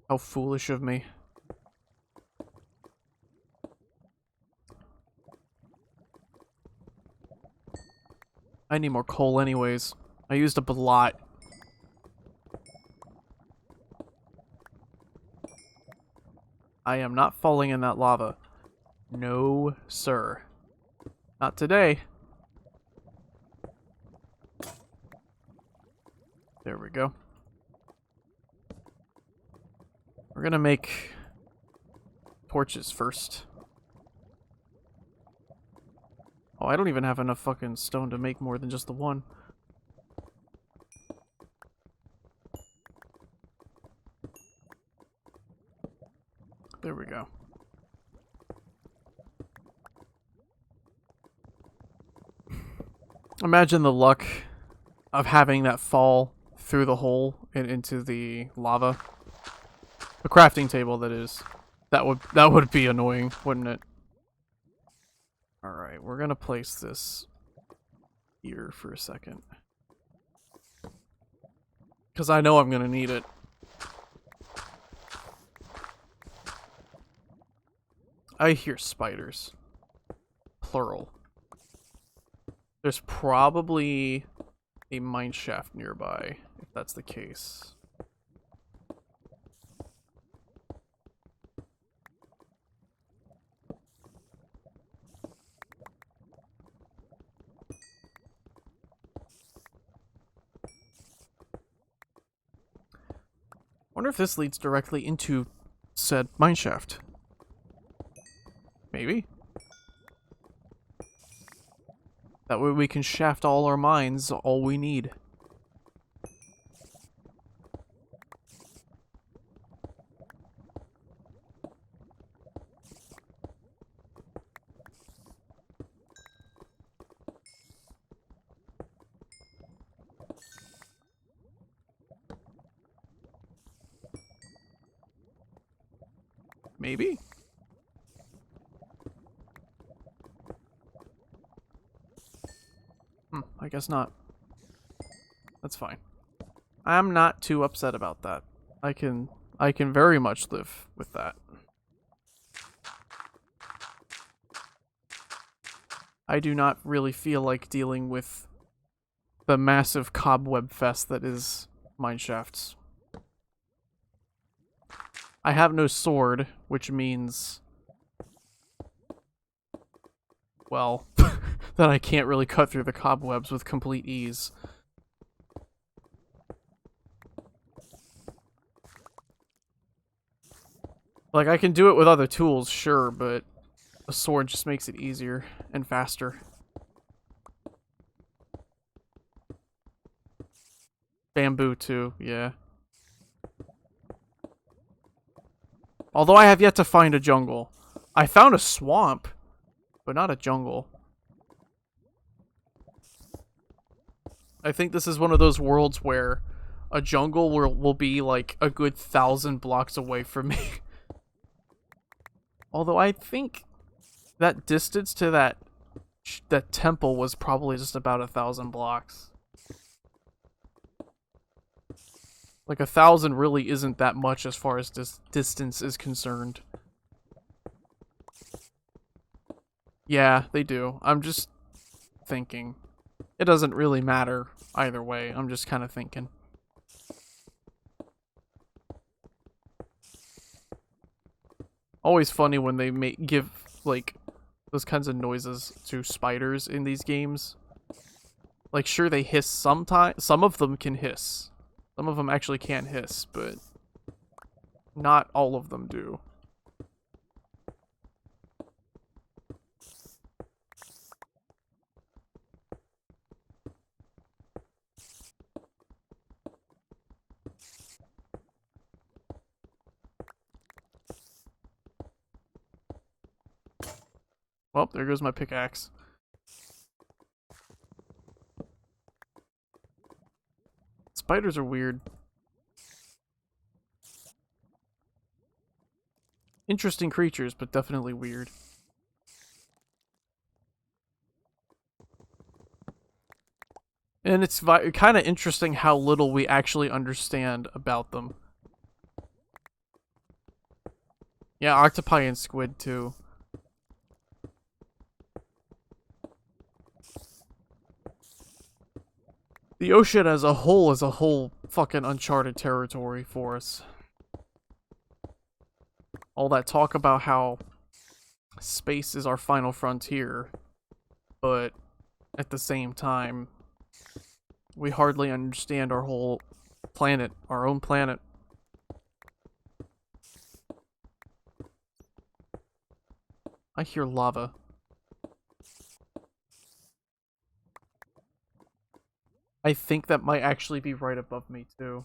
How foolish of me. I need more coal anyways. I used up a lot. I am not falling in that lava. No, sir. Not today. There we go. We're gonna make torches first. Oh, I don't even have enough fucking stone to make more than just the one. There we go. Imagine the luck of having that fall through the hole and into the lava. The crafting table, that is. That would be annoying, wouldn't it? Alright, we're gonna place this here for a second. Because I know I'm gonna need it. I hear spiders. Plural. There's probably a mine shaft nearby, if that's the case. Wonder if this leads directly into said mine shaft. Maybe. That way we can shaft all our mines all we need. Maybe? I guess not. That's fine. I'm not too upset about that. I can very much live with that. I do not really feel like dealing with the massive cobweb fest that is mineshafts. I have no sword, which means, well, that I can't really cut through the cobwebs with complete ease. Like, I can do it with other tools, sure, but a sword just makes it easier and faster. Bamboo, too, yeah. Although I have yet to find a jungle. I found a swamp, but not a jungle. I think this is one of those worlds where a jungle will be like a good 1,000 blocks away from me. Although I think that distance to that temple was probably just about 1,000 blocks. Like 1,000 really isn't that much as far as distance is concerned. Yeah, they do. I'm just thinking. It doesn't really matter either way. I'm just kind of thinking. Always funny when they give like those kinds of noises to spiders in these games. Like, sure, they hiss sometimes. Some of them can hiss. Some of them actually can't hiss, but not all of them do. Well, there goes my pickaxe. Spiders are weird. Interesting creatures, but definitely weird. And it's kind of interesting how little we actually understand about them. Yeah, octopi and squid too. The ocean as a whole is a whole fucking uncharted territory for us. All that talk about how space is our final frontier, but at the same time, we hardly understand our whole planet, our own planet. I hear lava. I think that might actually be right above me, too.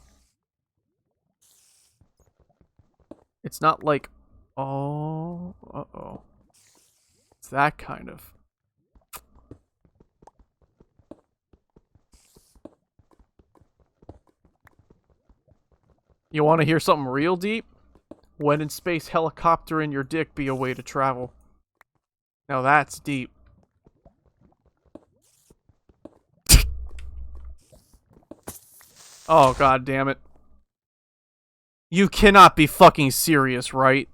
It's not like... Oh... Uh-oh. It's that kind of... You want to hear something real deep? When in space, helicopter in your dick be a way to travel. Now that's deep. Oh, god damn it. You cannot be fucking serious, right?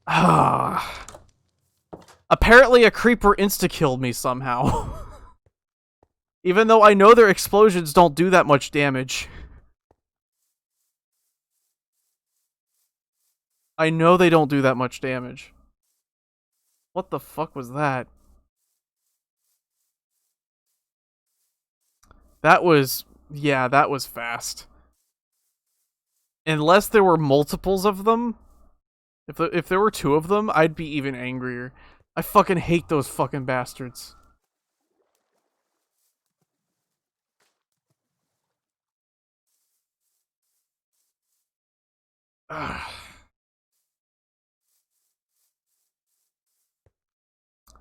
Ah. Apparently a creeper insta-killed me somehow. Even though I know their explosions don't do that much damage. I know they don't do that much damage. What the fuck was that? That was... Yeah, that was fast. Unless there were multiples of them. If there were 2 of them, I'd be even angrier. I fucking hate those fucking bastards.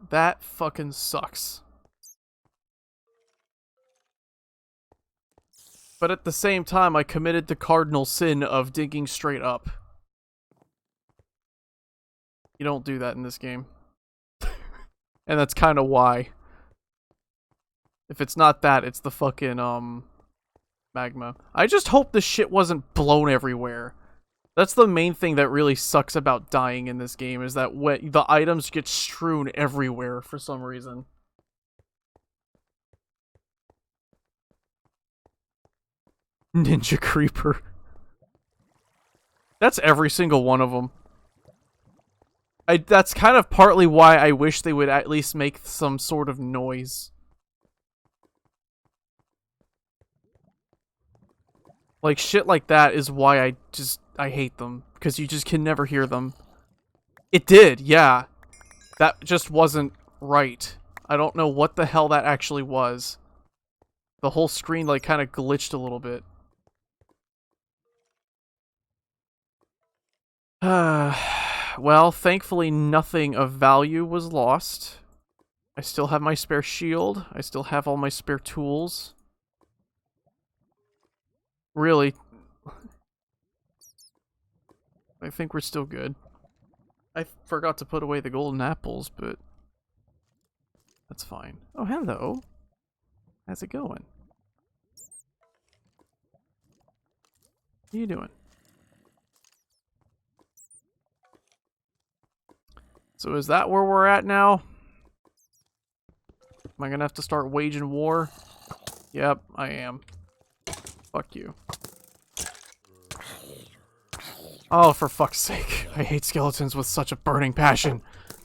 That fucking sucks. But at the same time, I committed the cardinal sin of digging straight up. You don't do that in this game. And that's kind of why. If it's not that, it's the fucking, magma. I just hope this shit wasn't blown everywhere. That's the main thing that really sucks about dying in this game, is that when the items get strewn everywhere for some reason. Ninja Creeper. That's every single one of them. That's kind of partly why I wish they would at least make some sort of noise. Like, shit like that is why I hate them. Because you just can never hear them. It did, yeah. That just wasn't right. I don't know what the hell that actually was. The whole screen, like, kind of glitched a little bit. Well, thankfully nothing of value was lost. I still have my spare shield. I still have all my spare tools. Really, I think we're still good. I forgot to put away the golden apples, but that's fine. Oh, hello. How's it going? What are you doing? So is that where we're at now? Am I gonna have to start waging war? Yep, I am. Fuck you. Oh, for fuck's sake. I hate skeletons with such a burning passion.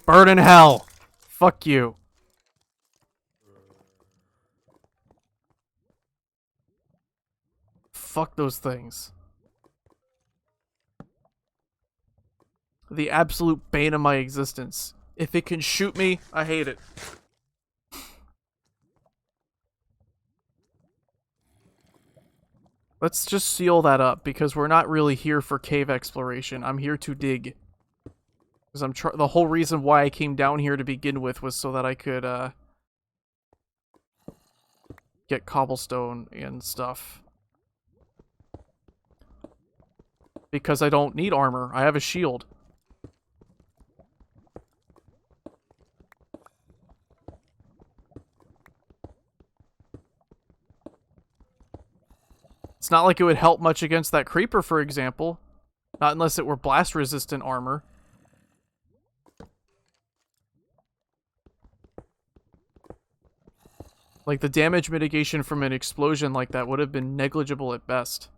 Burn in hell! Fuck you. Fuck those things. The absolute bane of my existence. If it can shoot me, I hate it. Let's just seal that up, because we're not really here for cave exploration. I'm here to dig. Because the whole reason why I came down here to begin with was so that I could, get cobblestone and stuff. Because I don't need armor. I have a shield. It's not like it would help much against that creeper, for example. Not unless it were blast-resistant armor. Like, the damage mitigation from an explosion like that would have been negligible at best.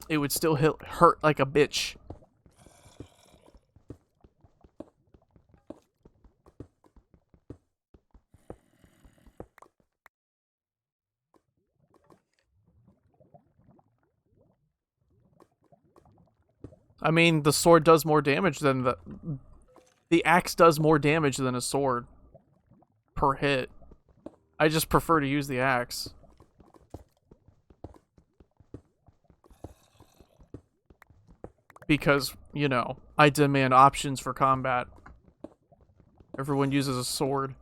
It would still hurt like a bitch. I mean, the sword does more damage than the axe does more damage than a sword per hit. I just prefer to use the axe. Because, you know, I demand options for combat. Everyone uses a sword.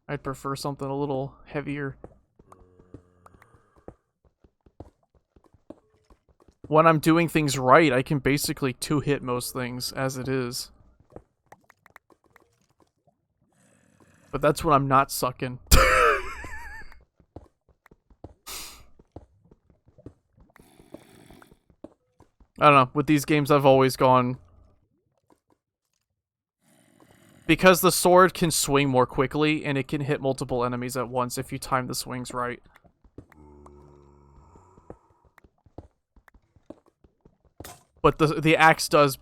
I'd prefer something a little heavier. When I'm doing things right, I can basically two-hit most things as it is. But that's when I'm not sucking. I don't know. With these games, I've always gone... Because the sword can swing more quickly, and it can hit multiple enemies at once if you time the swings right. But the axe does,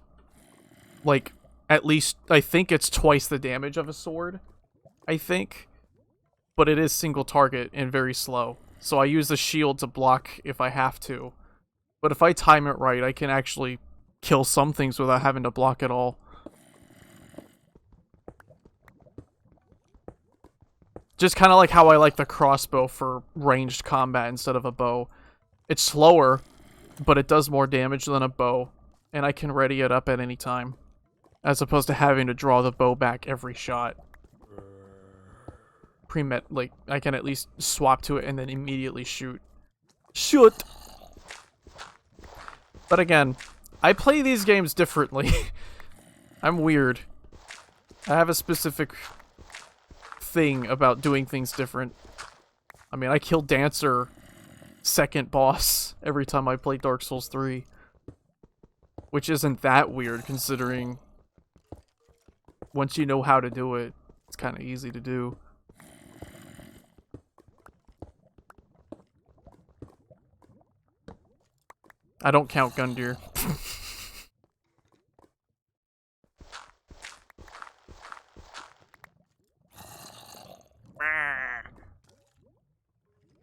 like, at least, I think it's twice the damage of a sword. I think. But it is single target and very slow. So I use the shield to block if I have to. But if I time it right, I can actually kill some things without having to block at all. Just kind of like how I like the crossbow for ranged combat instead of a bow. It's slower, but it does more damage than a bow, and I can ready it up at any time, as opposed to having to draw the bow back every shot. Like, I can at least swap to it and then immediately shoot. Shoot! But again, I play these games differently. I'm weird. I have a specific thing about doing things different. I mean, I kill Dancer second boss every time I play Dark Souls 3. Which isn't that weird, considering once you know how to do it, it's kind of easy to do. I don't count Gundyr.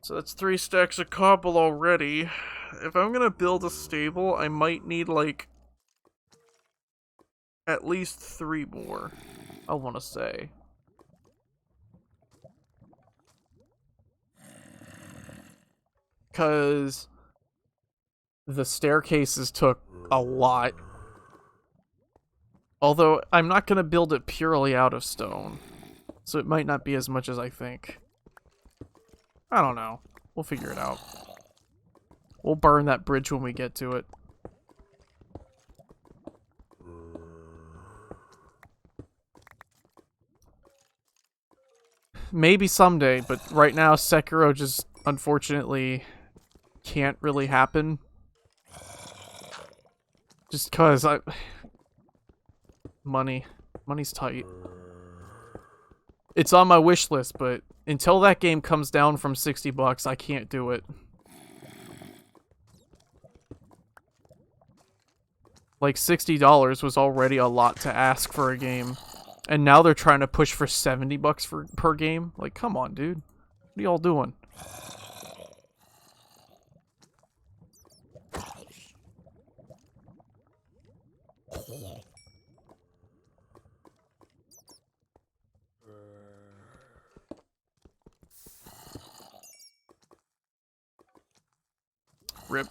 So that's 3 stacks of cobble already. If I'm gonna build a stable, I might need, like, at least 3 more, I want to say. Because the staircases took a lot. Although, I'm not going to build it purely out of stone. So it might not be as much as I think. I don't know. We'll figure it out. We'll burn that bridge when we get to it. maybe someday, but right now Sekiro just unfortunately can't really happen. Just cause money's tight. It's on my wish list, but until that game comes down from $60, I can't do it. Like $60 was already a lot to ask for a game. And now they're trying to push for $70 per game. Like, come on, dude. What are y'all doing? Rip.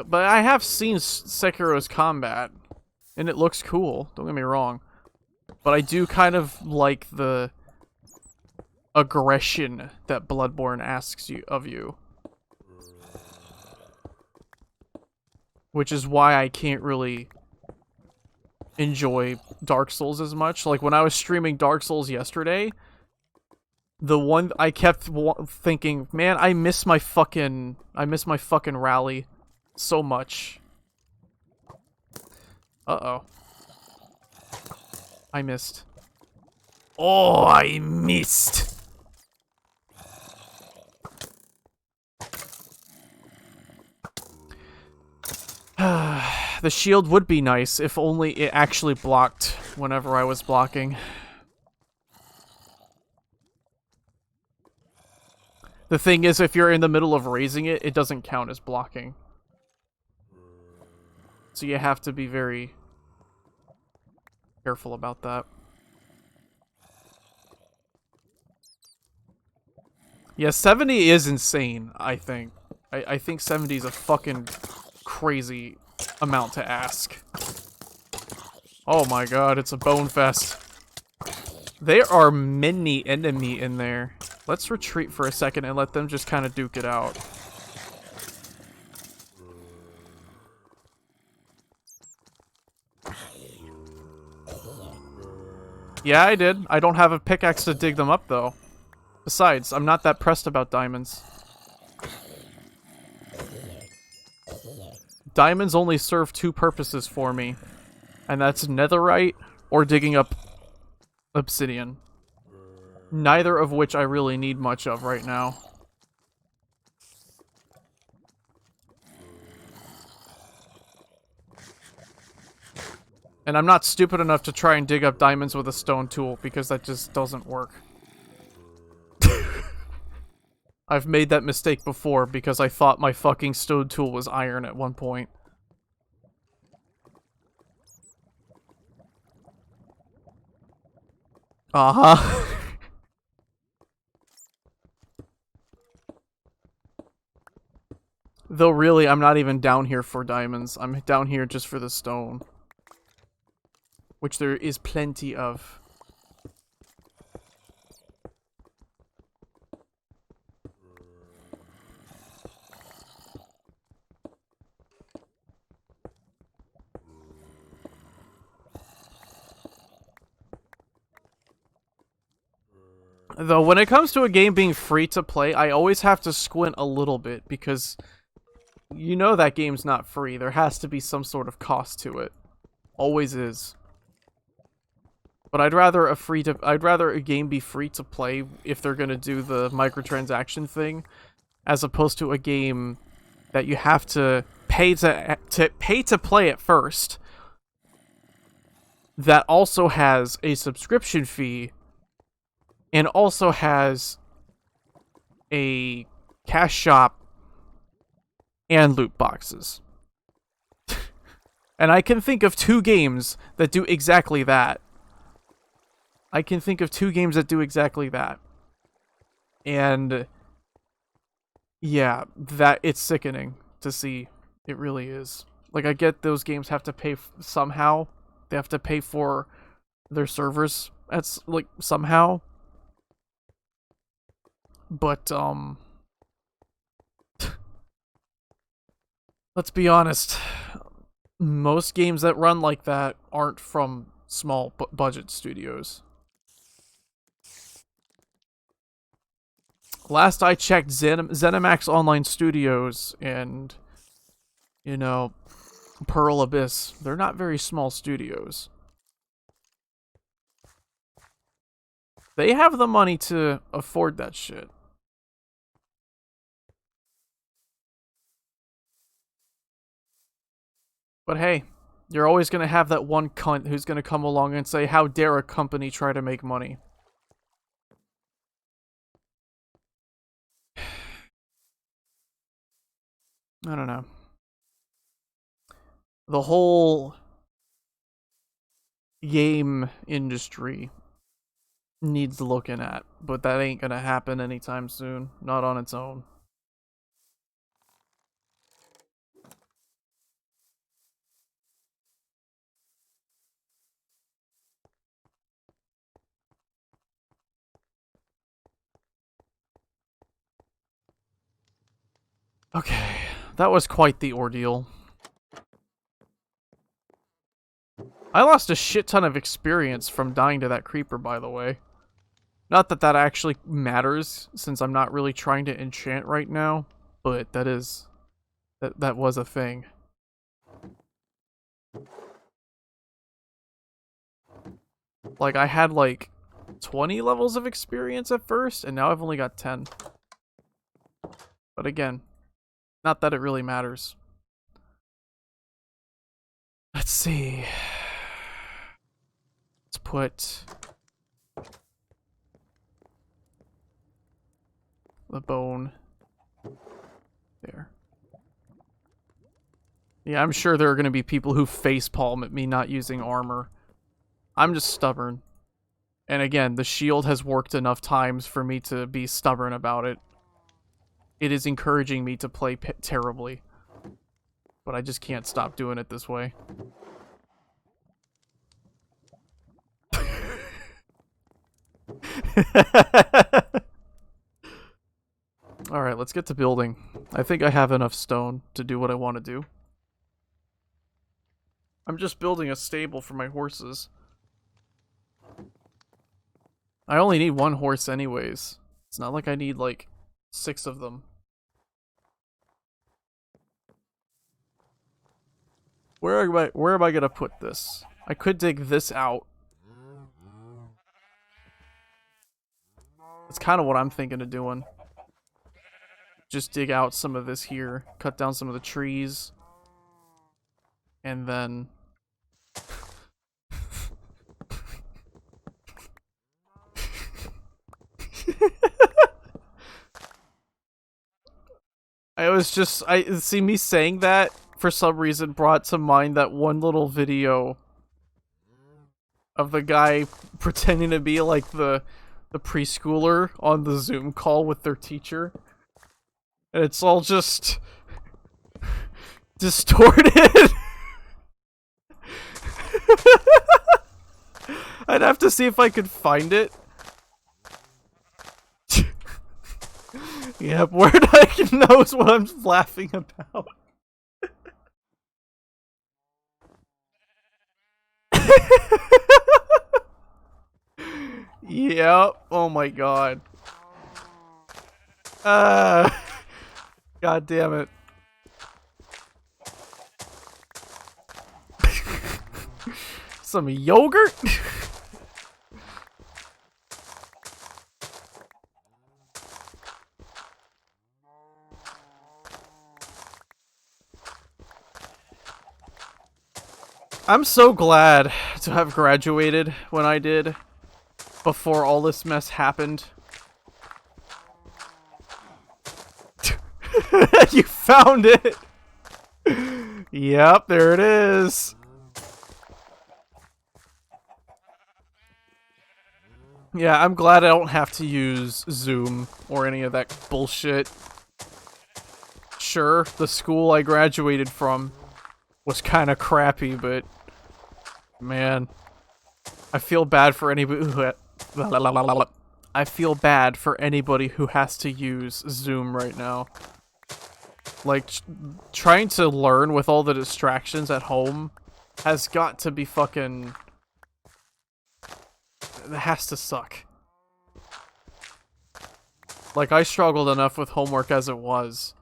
But I have seen Sekiro's combat, and it looks cool, don't get me wrong. But I do kind of like the aggression that Bloodborne asks of you. Which is why I can't really enjoy Dark Souls as much. Like, when I was streaming Dark Souls yesterday, the one I kept thinking, man, I miss my fucking rally so much. Uh-oh. I missed. Oh, I missed. The shield would be nice if only it actually blocked whenever I was blocking. The thing is, if you're in the middle of raising it, it doesn't count as blocking. So you have to be very careful about that. Yeah, 70 is insane, I think. I think 70 is a fucking crazy amount to ask. Oh my god, it's a bone fest. There are many enemy in there. Let's retreat for a second and let them just kind of duke it out. Yeah, I did. I don't have a pickaxe to dig them up, though. Besides, I'm not that pressed about diamonds. Diamonds only serve two purposes for me, and that's netherite or digging up obsidian. Neither of which I really need much of right now. And I'm not stupid enough to try and dig up diamonds with a stone tool, because that just doesn't work. I've made that mistake before because I thought my fucking stone tool was iron at one point. Uh-huh. Though really, I'm not even down here for diamonds. I'm down here just for the stone. Which there is plenty of. Though, when it comes to a game being free to play, I always have to squint a little bit, because you know that game's not free. There has to be some sort of cost to it. Always is. But I'd rather a game be free to play if they're gonna do the microtransaction thing, as opposed to a game that you have to pay to play at first. That also has a subscription fee, and also has a cash shop and loot boxes. And I can think of two games that do exactly that. And yeah, it's sickening to see. It really is. Like, I get those games have to pay somehow. They have to pay for their servers. That's like somehow. But Let's be honest. Most games that run like that aren't from small budget studios. Last I checked, ZeniMax Online Studios and, you know, Pearl Abyss, they're not very small studios. They have the money to afford that shit. But hey, you're always going to have that one cunt who's going to come along and say, how dare a company try to make money? I don't know. The whole game industry needs looking at, but that ain't gonna happen anytime soon. Not on its own. Okay, that was quite the ordeal. I lost a shit ton of experience from dying to that creeper, by the way. Not that that actually matters, since I'm not really trying to enchant right now, but that was a thing. Like, I had, like, 20 levels of experience at first, and now I've only got 10. But again, not that it really matters. Let's see. Let's put the bone there. Yeah, I'm sure there are going to be people who facepalm at me not using armor. I'm just stubborn. And again, the shield has worked enough times for me to be stubborn about it. It is encouraging me to play terribly. But I just can't stop doing it this way. Alright, let's get to building. I think I have enough stone to do what I want to do. I'm just building a stable for my horses. I only need one horse anyways. It's not like I need, like, 6 of them. Where am I gonna put this? I could dig this out. That's kind of what I'm thinking of doing. Just dig out some of this here, cut down some of the trees, and then... see, me saying that, for some reason, brought to mind that one little video of the guy pretending to be, like, the preschooler on the Zoom call with their teacher. And it's all just... distorted. I'd have to see if I could find it. Yep, Word Ike knows what I'm laughing about. Yep, oh my god. God damn it. Some yogurt? I'm so glad to have graduated when I did, before all this mess happened. You found it! Yep, there it is. Yeah, I'm glad I don't have to use Zoom or any of that bullshit. Sure, the school I graduated from was kind of crappy, but man, I feel bad for anybody who I feel bad for anybody who has to use Zoom right now. Like, trying to learn with all the distractions at home has got to be fucking... It has to suck. Like, I struggled enough with homework as it was.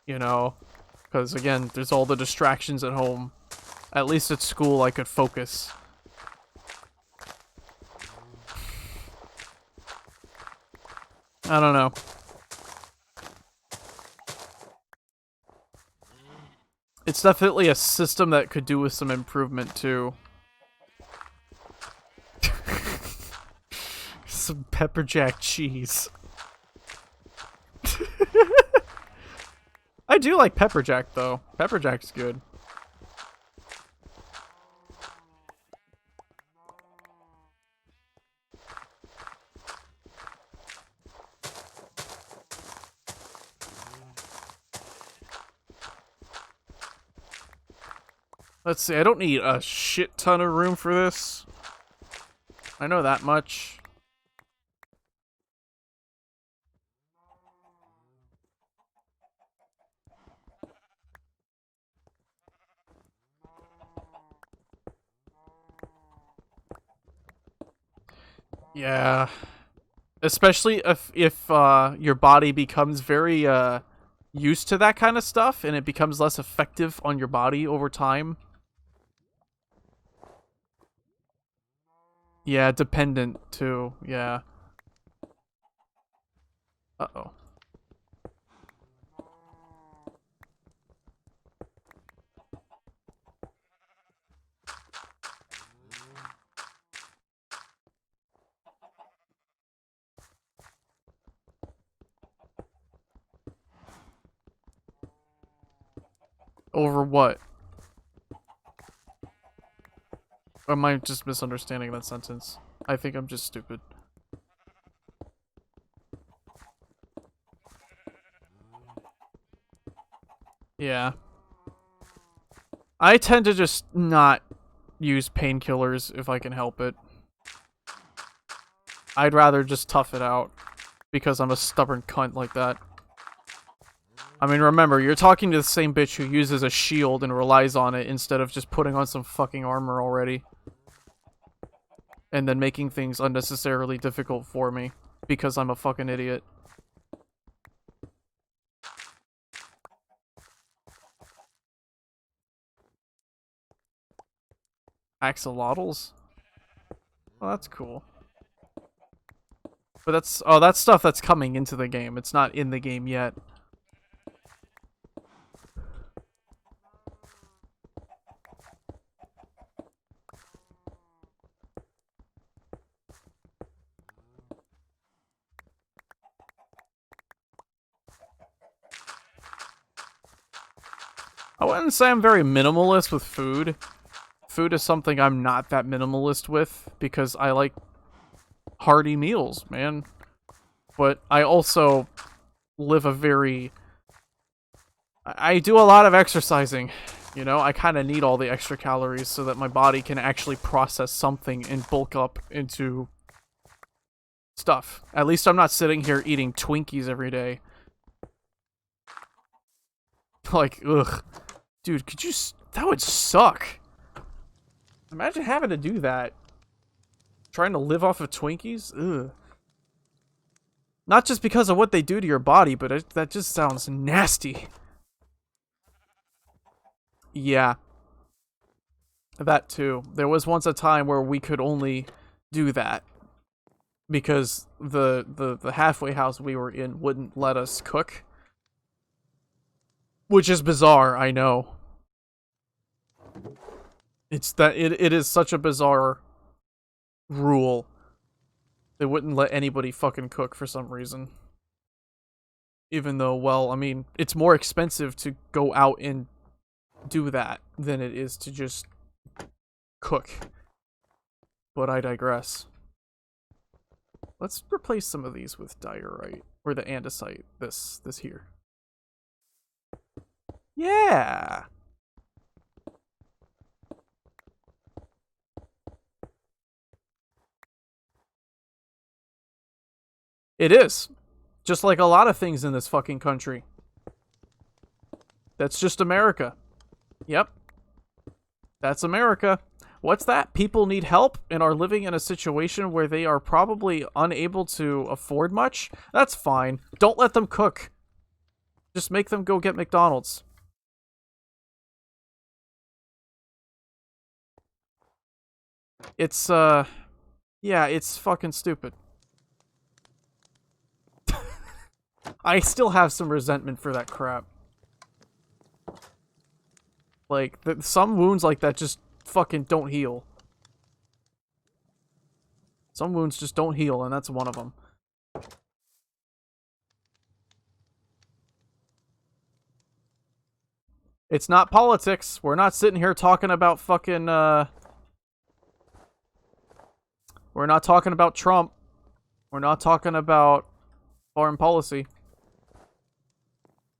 You know? Because, again, there's all the distractions at home. At least at school, I could focus. I don't know. It's definitely a system that could do with some improvement, too. Some pepper jack cheese. I do like pepper jack, though. Pepper jack's good. Let's see, I don't need a shit ton of room for this. I know that much. Yeah. Especially if your body becomes very used to that kind of stuff and it becomes less effective on your body over time. Yeah, dependent too. Yeah. Uh-oh. Over what? Or am I just misunderstanding that sentence? I think I'm just stupid. Yeah. I tend to just not use painkillers if I can help it. I'd rather just tough it out because I'm a stubborn cunt like that. I mean, remember, you're talking to the same bitch who uses a shield and relies on it instead of just putting on some fucking armor already. And then making things unnecessarily difficult for me because I'm a fucking idiot. Axolotls? Well, that's cool. But that's... Oh, that's stuff that's coming into the game. It's not in the game yet. I wouldn't say I'm very minimalist with food. Food is something I'm not that minimalist with because I like hearty meals, man. But I also live a very... I do a lot of exercising, you know? I kind of need all the extra calories so that my body can actually process something and bulk up into stuff. At least I'm not sitting here eating Twinkies every day. Like, ugh. Dude, could you... That would suck. Imagine having to do that. Trying to live off of Twinkies? Ugh. Not just because of what they do to your body, but that just sounds nasty. Yeah. That too. There was once a time where we could only do that. Because the halfway house we were in wouldn't let us cook. Which is bizarre, I know. It's that it is such a bizarre rule. They wouldn't let anybody fucking cook for some reason. Even though, well, I mean, it's more expensive to go out and do that than it is to just cook. But I digress. Let's replace some of these with diorite. Or the andesite. This here. Yeah! It is. Just like a lot of things in this fucking country. That's just America. Yep. That's America. What's that? People need help and are living in a situation where they are probably unable to afford much? That's fine. Don't let them cook. Just make them go get McDonald's. It's, yeah, it's fucking stupid. I still have some resentment for that crap. Like, some wounds like that just fucking don't heal. Some wounds just don't heal, and that's one of them. It's not politics. We're not sitting here talking about fucking, we're not talking about Trump. We're not talking about foreign policy.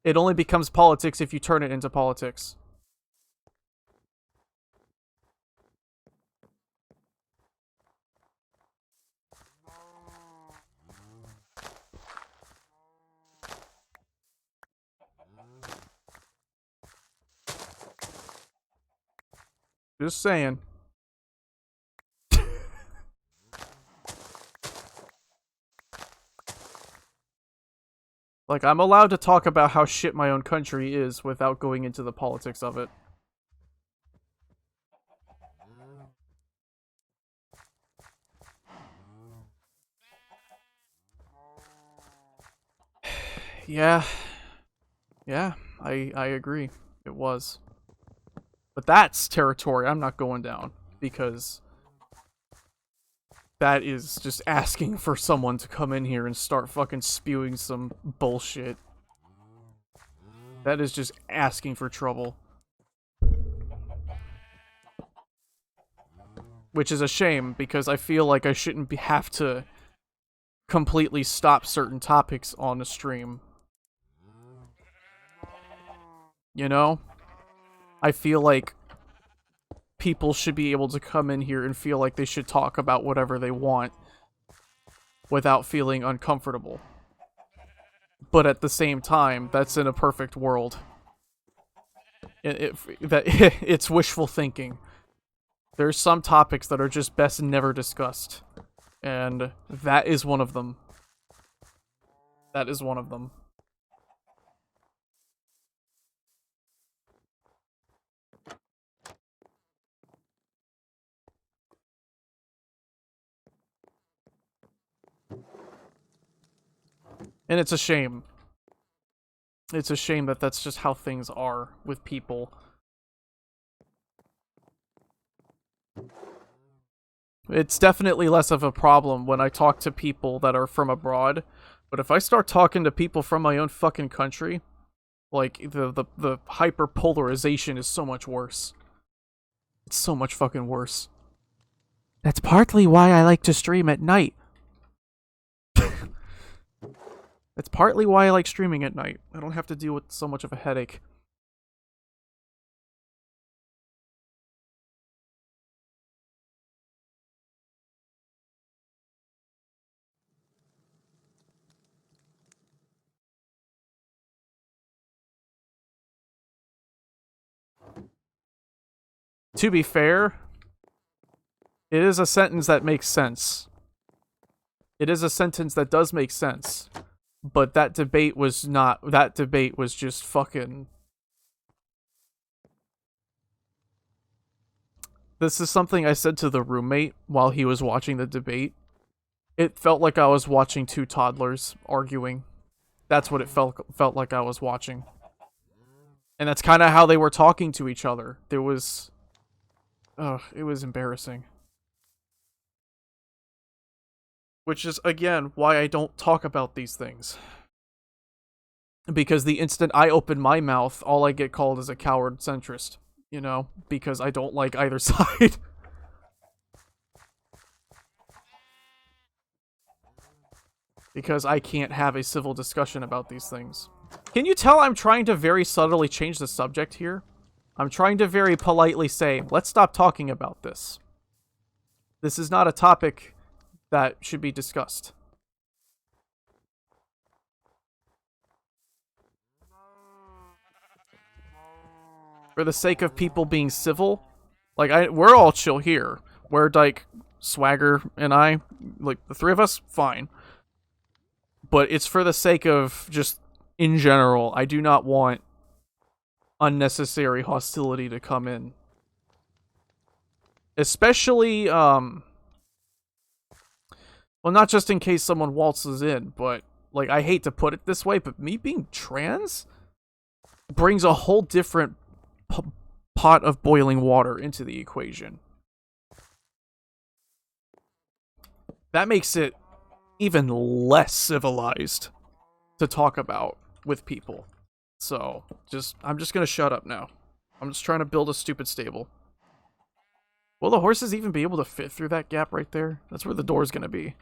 It only becomes politics if you turn it into politics. Just saying. Like, I'm allowed to talk about how shit my own country is without going into the politics of it. Yeah. Yeah, I agree. It was. But that's territory I'm not going down, because that is just asking for someone to come in here and start fucking spewing some bullshit. That is just asking for trouble. Which is a shame, because I feel like I shouldn't have to completely stop certain topics on a stream. You know? I feel like people should be able to come in here and feel like they should talk about whatever they want without feeling uncomfortable. But at the same time, that's in a perfect world. It's wishful thinking. There's some topics that are just best never discussed. And that is one of them. That is one of them. And it's a shame. It's a shame that that's just how things are with people. It's definitely less of a problem when I talk to people that are from abroad. But if I start talking to people from my own fucking country, like, the hyper-polarization is so much worse. It's so much fucking worse. That's partly why I like to stream at night. That's partly why I like streaming at night. I don't have to deal with so much of a headache. To be fair, it is a sentence that makes sense. It is a sentence that does make sense. But that debate was not... That debate was just fucking... This is something I said to the roommate while he was watching the debate. It felt like I was watching two toddlers arguing. That's what it felt like I was watching. And that's kind of how they were talking to each other. There was... Ugh, it was embarrassing. Which is, again, why I don't talk about these things. Because the instant I open my mouth, all I get called is a coward centrist. You know? Because I don't like either side. Because I can't have a civil discussion about these things. Can you tell I'm trying to very subtly change the subject here? I'm trying to very politely say, let's stop talking about this. This is not a topic that should be discussed. for the sake of people being civil. Like, we're all chill here. We're like Swagger and I, like the three of us, fine. But it's for the sake of just in general. I do not want unnecessary hostility to come in. Especially, well, not just in case someone waltzes in, but, like, I hate to put it this way, but me being trans brings a whole different pot of boiling water into the equation. That makes it even less civilized to talk about with people. So, I'm just gonna shut up now. I'm just trying to build a stupid stable. Will the horses even be able to fit through that gap right there? That's where the door's gonna be.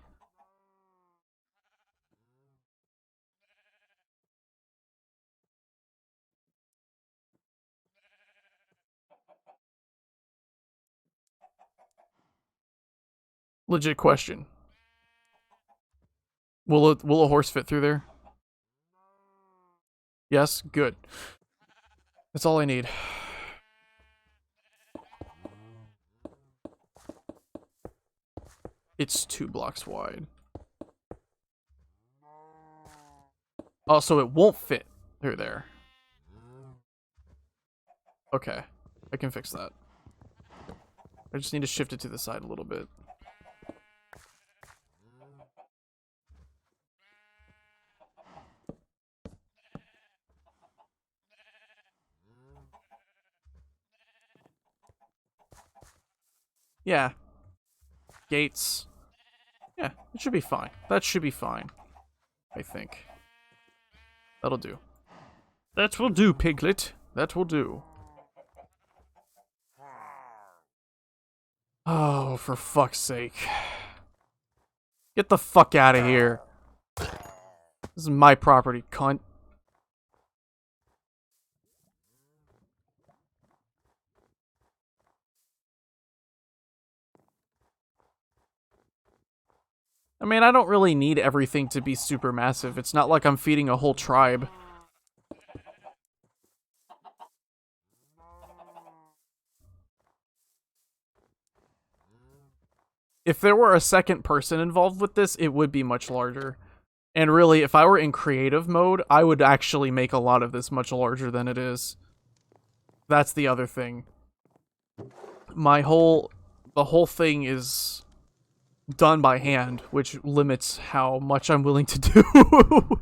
Legit question. Will a horse fit through there? Yes? Good. That's all I need. It's 2 blocks wide. Oh, so it won't fit through there. Okay. I can fix that. I just need to shift it to the side a little bit. Yeah. Gates. Yeah, it should be fine. That should be fine. I think. That'll do. That will do, Piglet. That will do. Oh, for fuck's sake. Get the fuck out of here. This is my property, cunt. I mean, I don't really need everything to be super massive. It's not like I'm feeding a whole tribe. If there were a second person involved with this, it would be much larger. And really, if I were in creative mode, I would actually make a lot of this much larger than it is. That's the other thing. The whole thing is done by hand, which limits how much I'm willing to do.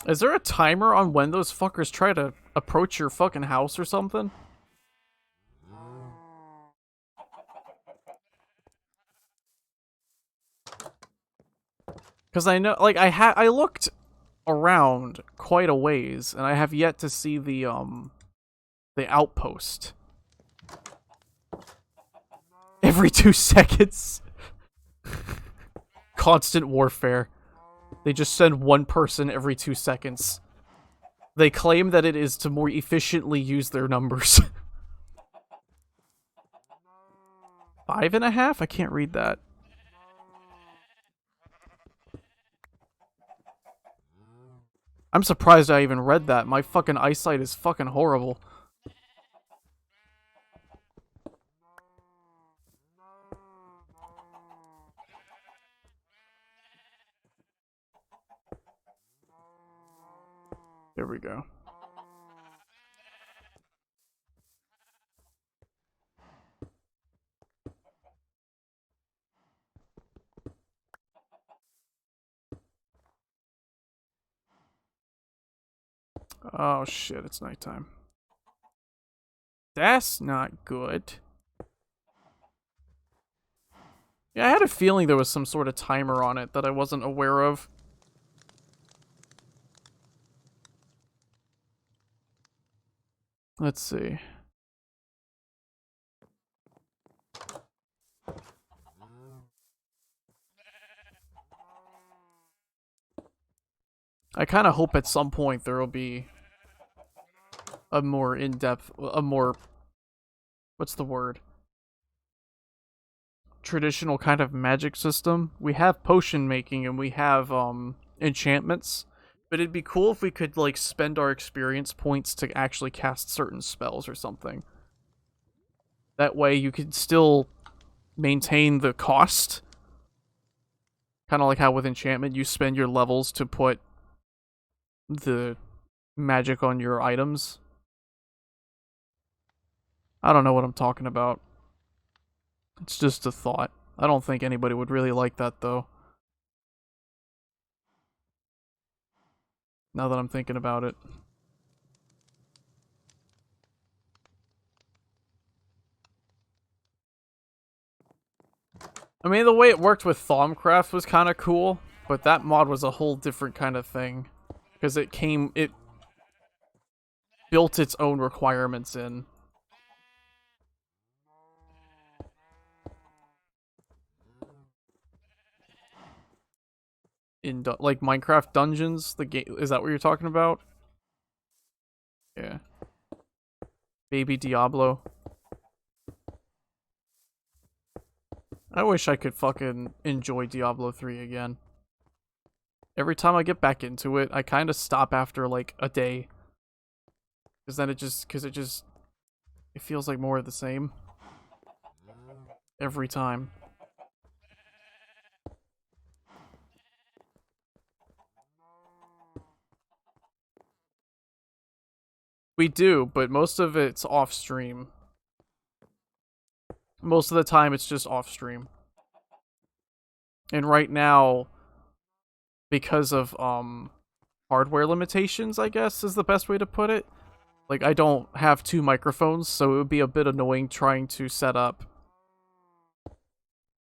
Is there a timer on when those fuckers try to approach your fucking house or something? Because I know, like, I looked around quite a ways, and I have yet to see the outpost. Every 2 seconds. Constant warfare. They just send one person every 2 seconds. They claim that it is to more efficiently use their numbers. 5.5? I can't read that. I'm surprised I even read that. My fucking eyesight is fucking horrible. There we go. Oh shit, it's nighttime. That's not good. Yeah, I had a feeling there was some sort of timer on it that I wasn't aware of. Let's see. I kind of hope at some point there will be a more in-depth, a more, what's the word? Traditional kind of magic system. We have potion making and we have enchantments, but it'd be cool if we could like spend our experience points to actually cast certain spells or something. That way you could still maintain the cost. Kind of like how with enchantment you spend your levels to put the magic on your items. I don't know what I'm talking about. It's just a thought. I don't think anybody would really like that though. Now that I'm thinking about it. I mean, the way it worked with Thaumcraft was kind of cool, but that mod was a whole different kind of thing. Because it built its own requirements in. Like Minecraft Dungeons, the game, is that what you're talking about? Yeah. Baby Diablo. I wish I could fucking enjoy Diablo 3 again. Every time I get back into it, I kind of stop after like a day. Because it feels like more of the same. Every time. We do, but most of it's off stream. Most of the time it's just off stream. And right now, because of hardware limitations, I guess is the best way to put it. Like I don't have two microphones, so it would be a bit annoying trying to set up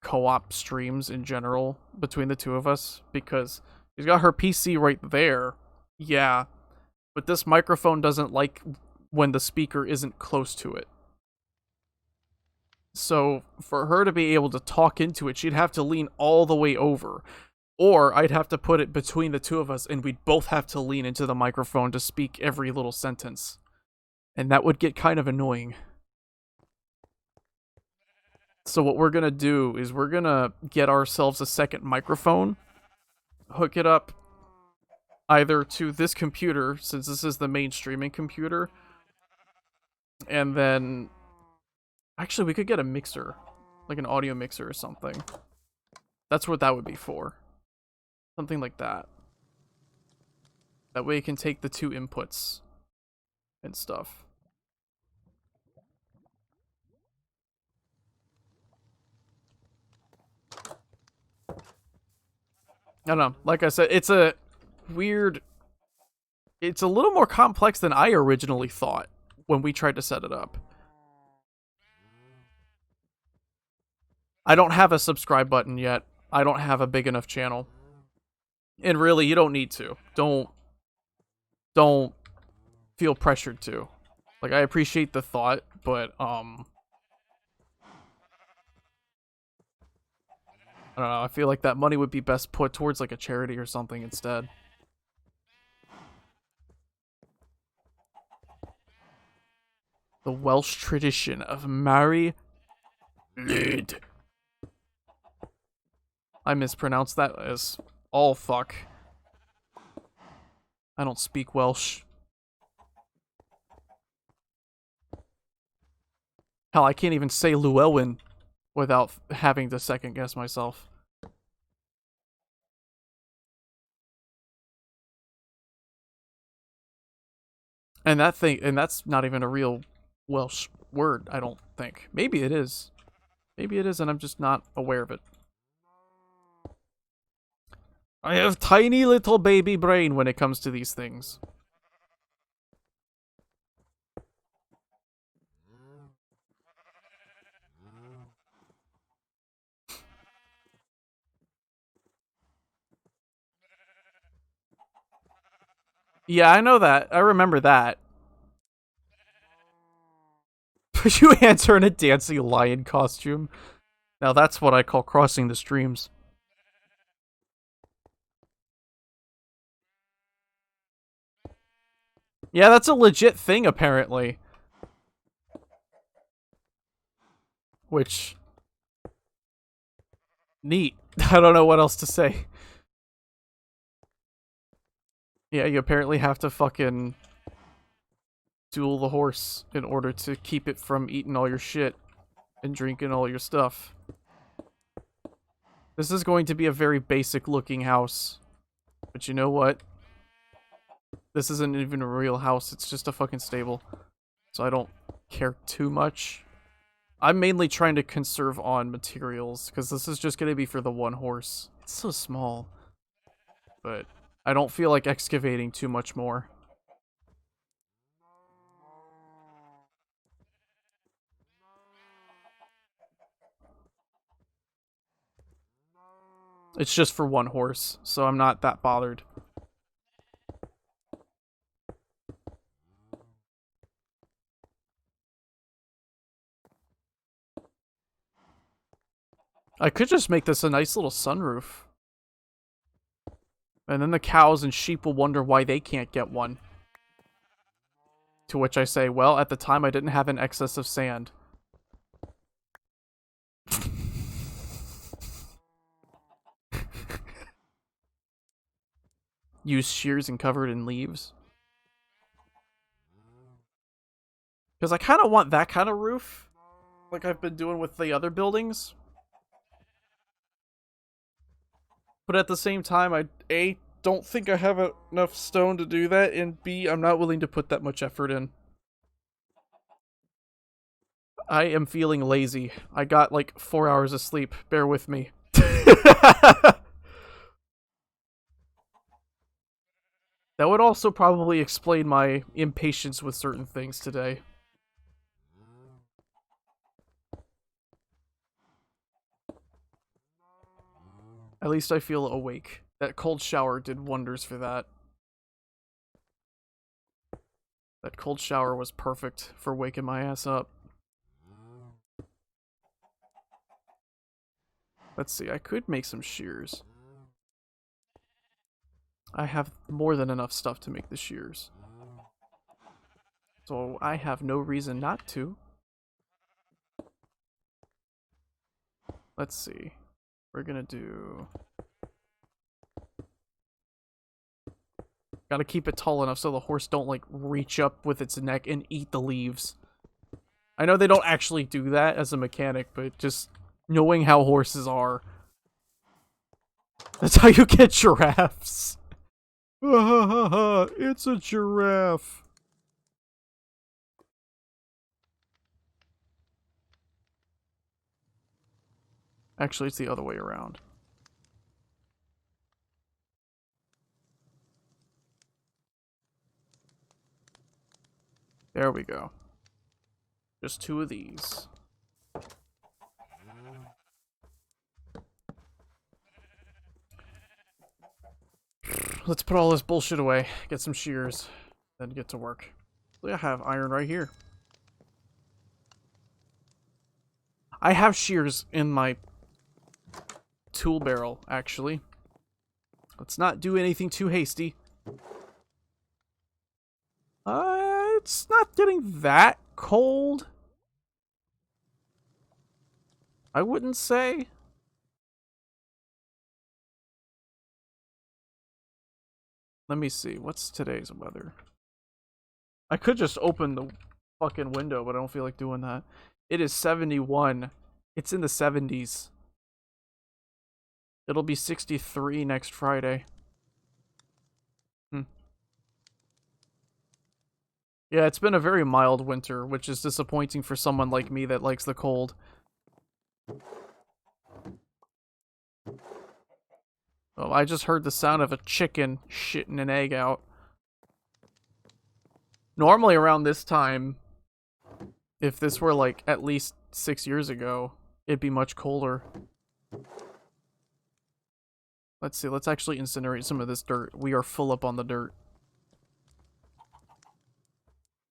co-op streams in general between the two of us because she's got her PC right there. Yeah, but this microphone doesn't like when the speaker isn't close to it. So for her to be able to talk into it, she'd have to lean all the way over. Or I'd have to put it between the two of us and we'd both have to lean into the microphone to speak every little sentence. And that would get kind of annoying. So what we're gonna do is we're gonna get ourselves a second microphone, hook it up either to this computer, since this is the main streaming computer, and then actually we could get a mixer, like an audio mixer or something. That's what that would be for. Something like that. That way it can take the two inputs and stuff. I don't know. Like I said, it's a weird... It's a little more complex than I originally thought when we tried to set it up. I don't have a subscribe button yet. I don't have a big enough channel. And really, you don't need to. Don't feel pressured to. Like, I appreciate the thought, but, I don't know, I feel like that money would be best put towards, like, a charity or something instead. The Welsh tradition of Mary Lyd. I mispronounced that as all fuck. I don't speak Welsh. Hell, I can't even say Llewellyn without having to second guess myself. And that's not even a real Welsh word, I don't think. Maybe it is. Maybe it is, and I'm just not aware of it. I have tiny little baby brain when it comes to these things. Yeah, I know that. I remember that. You enter in a dancing lion costume. Now that's what I call crossing the streams. Yeah, that's a legit thing, apparently. Which... neat. I don't know what else to say. Yeah, you apparently have to fucking duel the horse in order to keep it from eating all your shit and drinking all your stuff. This is going to be a very basic looking house. But you know what? This isn't even a real house, it's just a fucking stable. So I don't care too much. I'm mainly trying to conserve on materials, because this is just going to be for the one horse. It's so small. But I don't feel like excavating too much more. It's just for one horse, so I'm not that bothered. I could just make this a nice little sunroof. And then the cows and sheep will wonder why they can't get one. To which I say, well, at the time I didn't have an excess of sand. Use shears and covered in leaves. Because I kind of want that kind of roof. Like I've been doing with the other buildings. But at the same time, I A, don't think I have enough stone to do that, and B, I'm not willing to put that much effort in. I am feeling lazy. I got like 4 hours of sleep. Bear with me. That would also probably explain my impatience with certain things today. At least I feel awake. That cold shower did wonders for that. That cold shower was perfect for waking my ass up. Let's see, I could make some shears. I have more than enough stuff to make the shears. So I have no reason not to. Let's see. We're gonna do... Gotta keep it tall enough so the horse don't, like, reach up with its neck and eat the leaves. I know they don't actually do that as a mechanic, but just knowing how horses are. That's how you get giraffes. It's a giraffe. Actually, it's the other way around. There we go. Just 2 of these. Let's put all this bullshit away, get some shears, then get to work. I have iron right here. I have shears in my tool barrel, actually. Let's not do anything too hasty. It's not getting that cold. I wouldn't say. Let me see. What's today's weather? I could just open the fucking window, but I don't feel like doing that. It is 71. It's in the 70s. It'll be 63 next Friday. Yeah, it's been a very mild winter, which is disappointing for someone like me that likes the cold. Oh, I just heard the sound of a chicken shitting an egg out. Normally around this time, if this were like at least 6 years ago, it'd be much colder. Let's see, let's actually incinerate some of this dirt. We are full up on the dirt.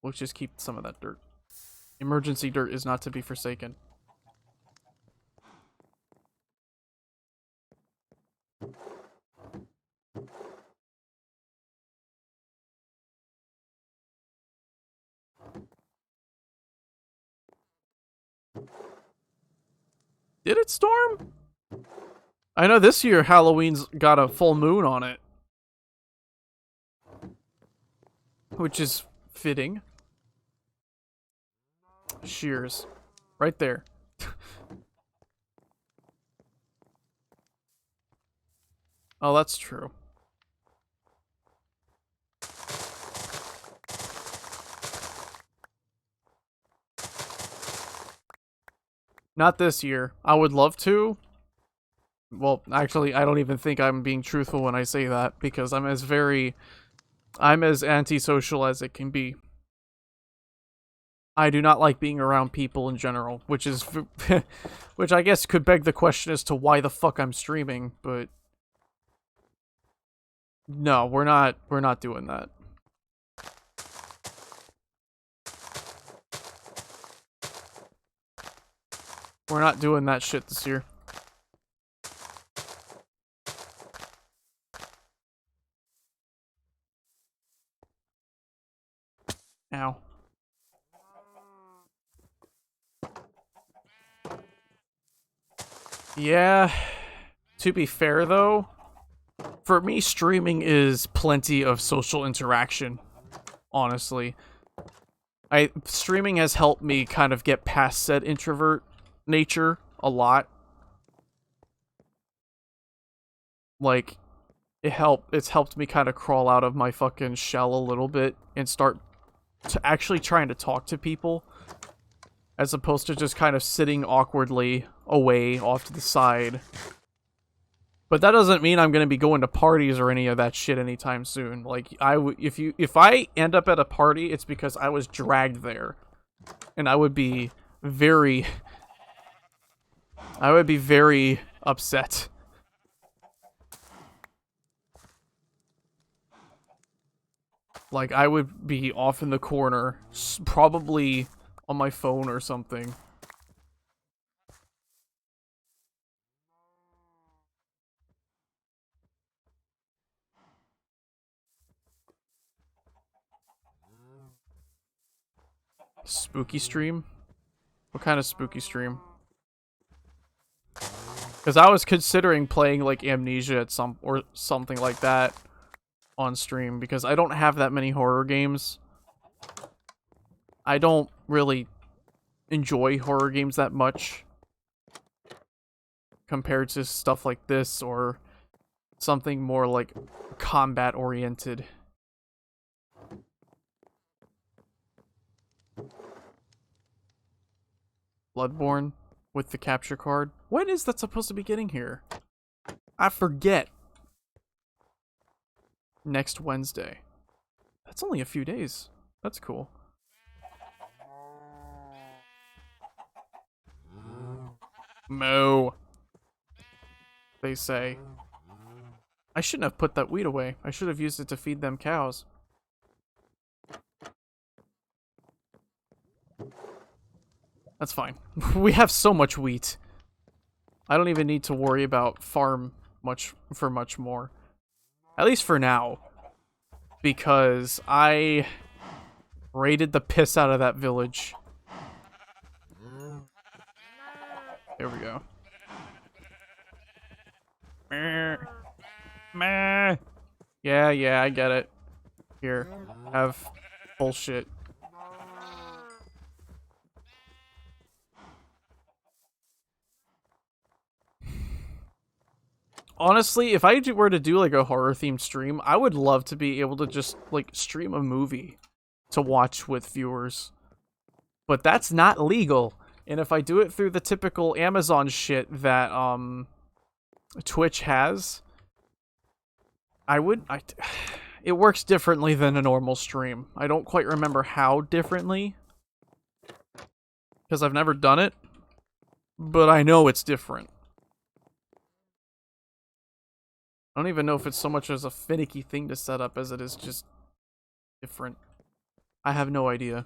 We'll just keep some of that dirt. Emergency dirt is not to be forsaken. Did it storm? I know this year Halloween's got a full moon on it. Which is fitting. Shears. Right there. Oh, that's true. Not this year. I would love to. Well, actually, I don't even think I'm being truthful when I say that, because I'm as antisocial as it can be. I do not like being around people in general, which is, which I guess could beg the question as to why the fuck I'm streaming, but no, we're not doing that. We're not doing that shit this year. Ow. Yeah, to be fair though, for me streaming is plenty of social interaction, honestly. Streaming has helped me kind of get past said introvert nature a lot. Like, it's helped me kind of crawl out of my fucking shell a little bit and start to actually trying to talk to people, as opposed to just kind of sitting awkwardly away off to the side. But that doesn't mean I'm gonna be going to parties or any of that shit anytime soon. Like, if I end up at a party, it's because I was dragged there, and I would be very upset. Like, I would be off in the corner, probably on my phone or something. Spooky stream? What kind of spooky stream? Because I was considering playing, like, Amnesia at something like that on stream, because I don't have that many horror games. I don't really enjoy horror games that much compared to stuff like this or something more, like, combat-oriented. Bloodborne with the capture card. When is that supposed to be getting here? I forget. Next Wednesday. That's only a few days. That's cool. Moo. They say. I shouldn't have put that wheat away. I should have used it to feed them cows. That's fine. We have so much wheat. I don't even need to worry about farm much more. At least for now. Because I raided the piss out of that village. There we go. Meh. Yeah, I get it. Here, have bullshit. Honestly, if I were to do like a horror themed stream, I would love to be able to just like stream a movie to watch with viewers. But that's not legal. And if I do it through the typical Amazon shit that Twitch has, it works differently than a normal stream. I don't quite remember how differently, because I've never done it, but I know it's different. I don't even know if it's so much as a finicky thing to set up as it is just different. I have no idea.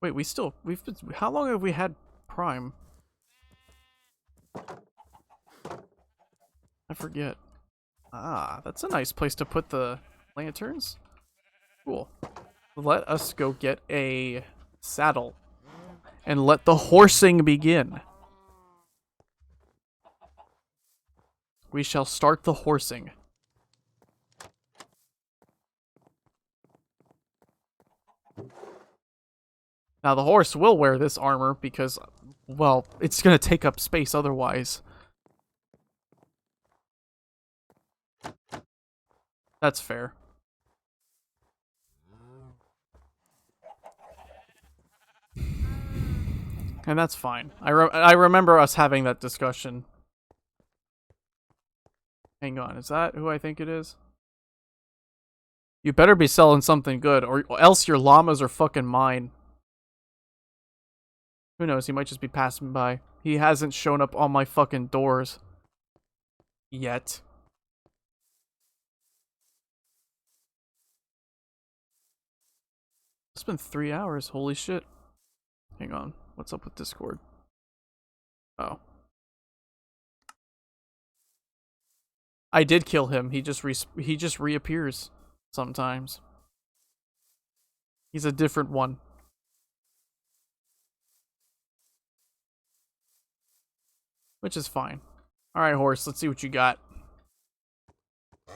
Wait, we've been, how long have we had Prime? I forget. Ah, that's a nice place to put the lanterns. Cool. Let us go get a saddle and let the horsing begin. We shall start the horsing. Now the horse will wear this armor because, well, it's gonna take up space otherwise. That's fair. And that's fine. I remember us having that discussion. Hang on, is that who I think it is? You better be selling something good, or else your llamas are fucking mine. Who knows, he might just be passing by. He hasn't shown up on my fucking doors. Yet. It's been 3 hours, holy shit. Hang on, what's up with Discord? Oh. I did kill him, he just reappears sometimes. He's a different one. Which is fine. Alright, horse, let's see what you got.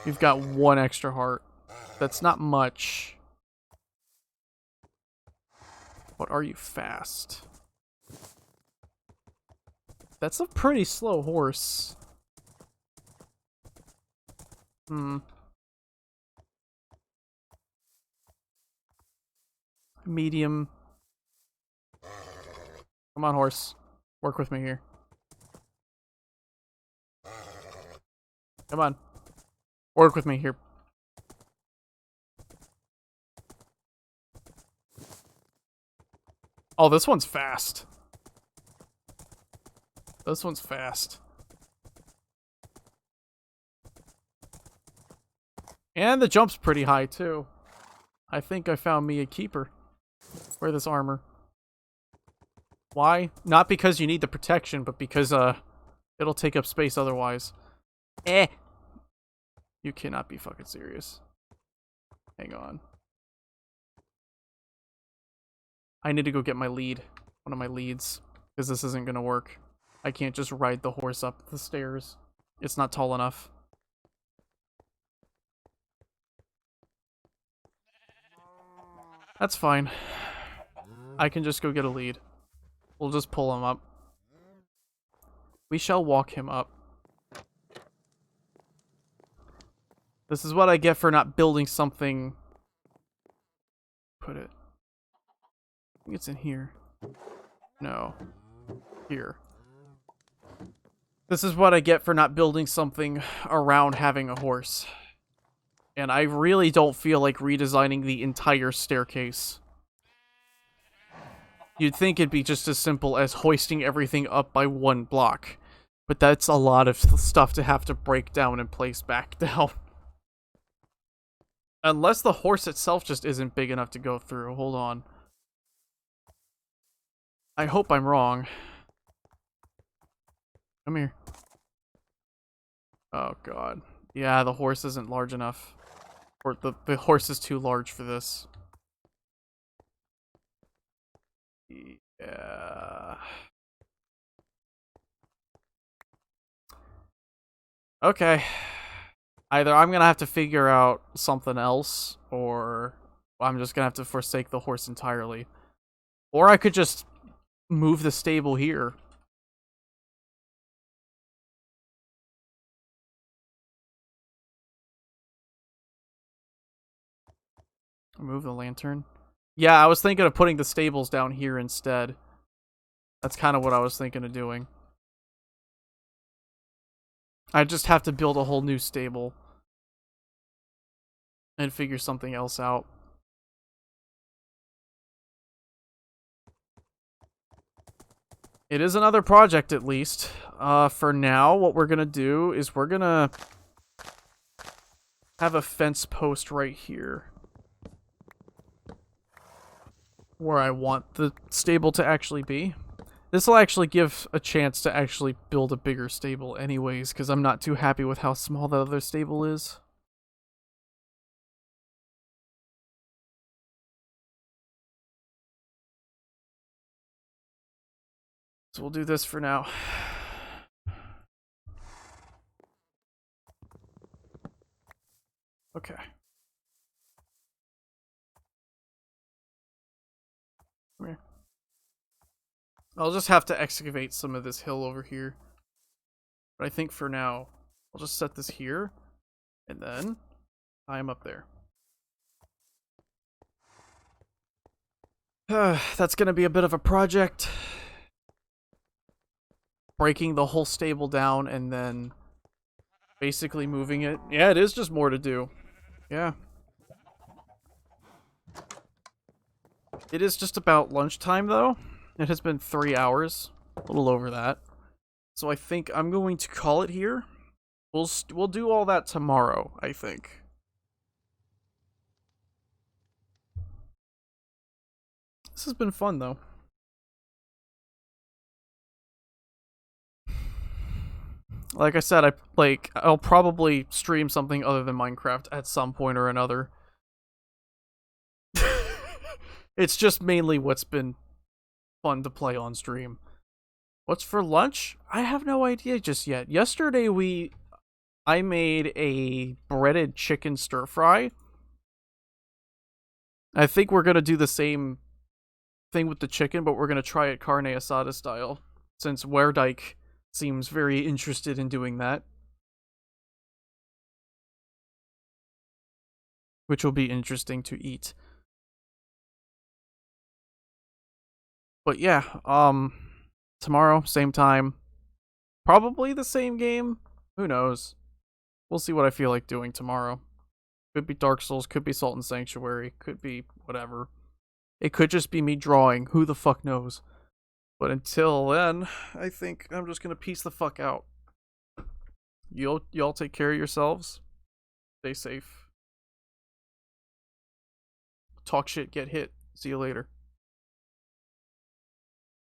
You've got 1 extra heart. That's not much. But are you fast? That's a pretty slow horse. Medium. Come on, horse. Work with me here. Come on. Work with me here. Oh, this one's fast. This one's fast. And the jump's pretty high, too. I think I found me a keeper. Wear this armor. Why? Not because you need the protection, but because, it'll take up space otherwise. You cannot be fucking serious. Hang on. I need to go get my lead. One of my leads. Because this isn't gonna work. I can't just ride the horse up the stairs. It's not tall enough. That's fine. I can just go get a lead. We'll just pull him up. We shall walk him up. This is what I get for not building something. Put it. I think it's in here. No. Here. This is what I get for not building something around having a horse. And I really don't feel like redesigning the entire staircase. You'd think it'd be just as simple as hoisting everything up by 1 block. But that's a lot of stuff to have to break down and place back down. Unless the horse itself just isn't big enough to go through. Hold on. I hope I'm wrong. Come here. Oh god. Yeah, the horse isn't large enough. Or the horse is too large for this. Yeah. Okay. Either I'm gonna have to figure out something else, or I'm just gonna have to forsake the horse entirely. Or I could just move the stable here. Move the lantern. Yeah, I was thinking of putting the stables down here instead. That's kind of what I was thinking of doing. I just have to build a whole new stable. And figure something else out. It is another project, at least. For now, what we're gonna do is we're gonna have a fence post right here. where I want the stable to actually be. This will actually give a chance to actually build a bigger stable anyways, because I'm not too happy with how small the other stable is. So we'll do this for now. Okay. Come here. I'll just have to excavate some of this hill over here. But I think for now, I'll just set this here, and then I'm up there. That's gonna be a bit of a project. Breaking the whole stable down and then basically moving it. Yeah, it is just more to do. Yeah. It is just about lunchtime, though. It has been 3 hours. A little over that. So I think I'm going to call it here. We'll do all that tomorrow, I think. This has been fun, though. Like I said, I'll probably stream something other than Minecraft at some point or another. It's just mainly what's been fun to play on stream. What's for lunch? I have no idea just yet. Yesterday I made a breaded chicken stir fry. I think we're gonna do the same thing with the chicken, but we're gonna try it carne asada style, since Werdyke seems very interested in doing that. Which will be interesting to eat. But yeah, tomorrow, same time. Probably the same game. Who knows? We'll see what I feel like doing tomorrow. Could be Dark Souls, could be Salt and Sanctuary, could be whatever. It could just be me drawing. Who the fuck knows? But until then, I think I'm just gonna peace the fuck out. Y'all take care of yourselves. Stay safe. Talk shit, get hit. See you later.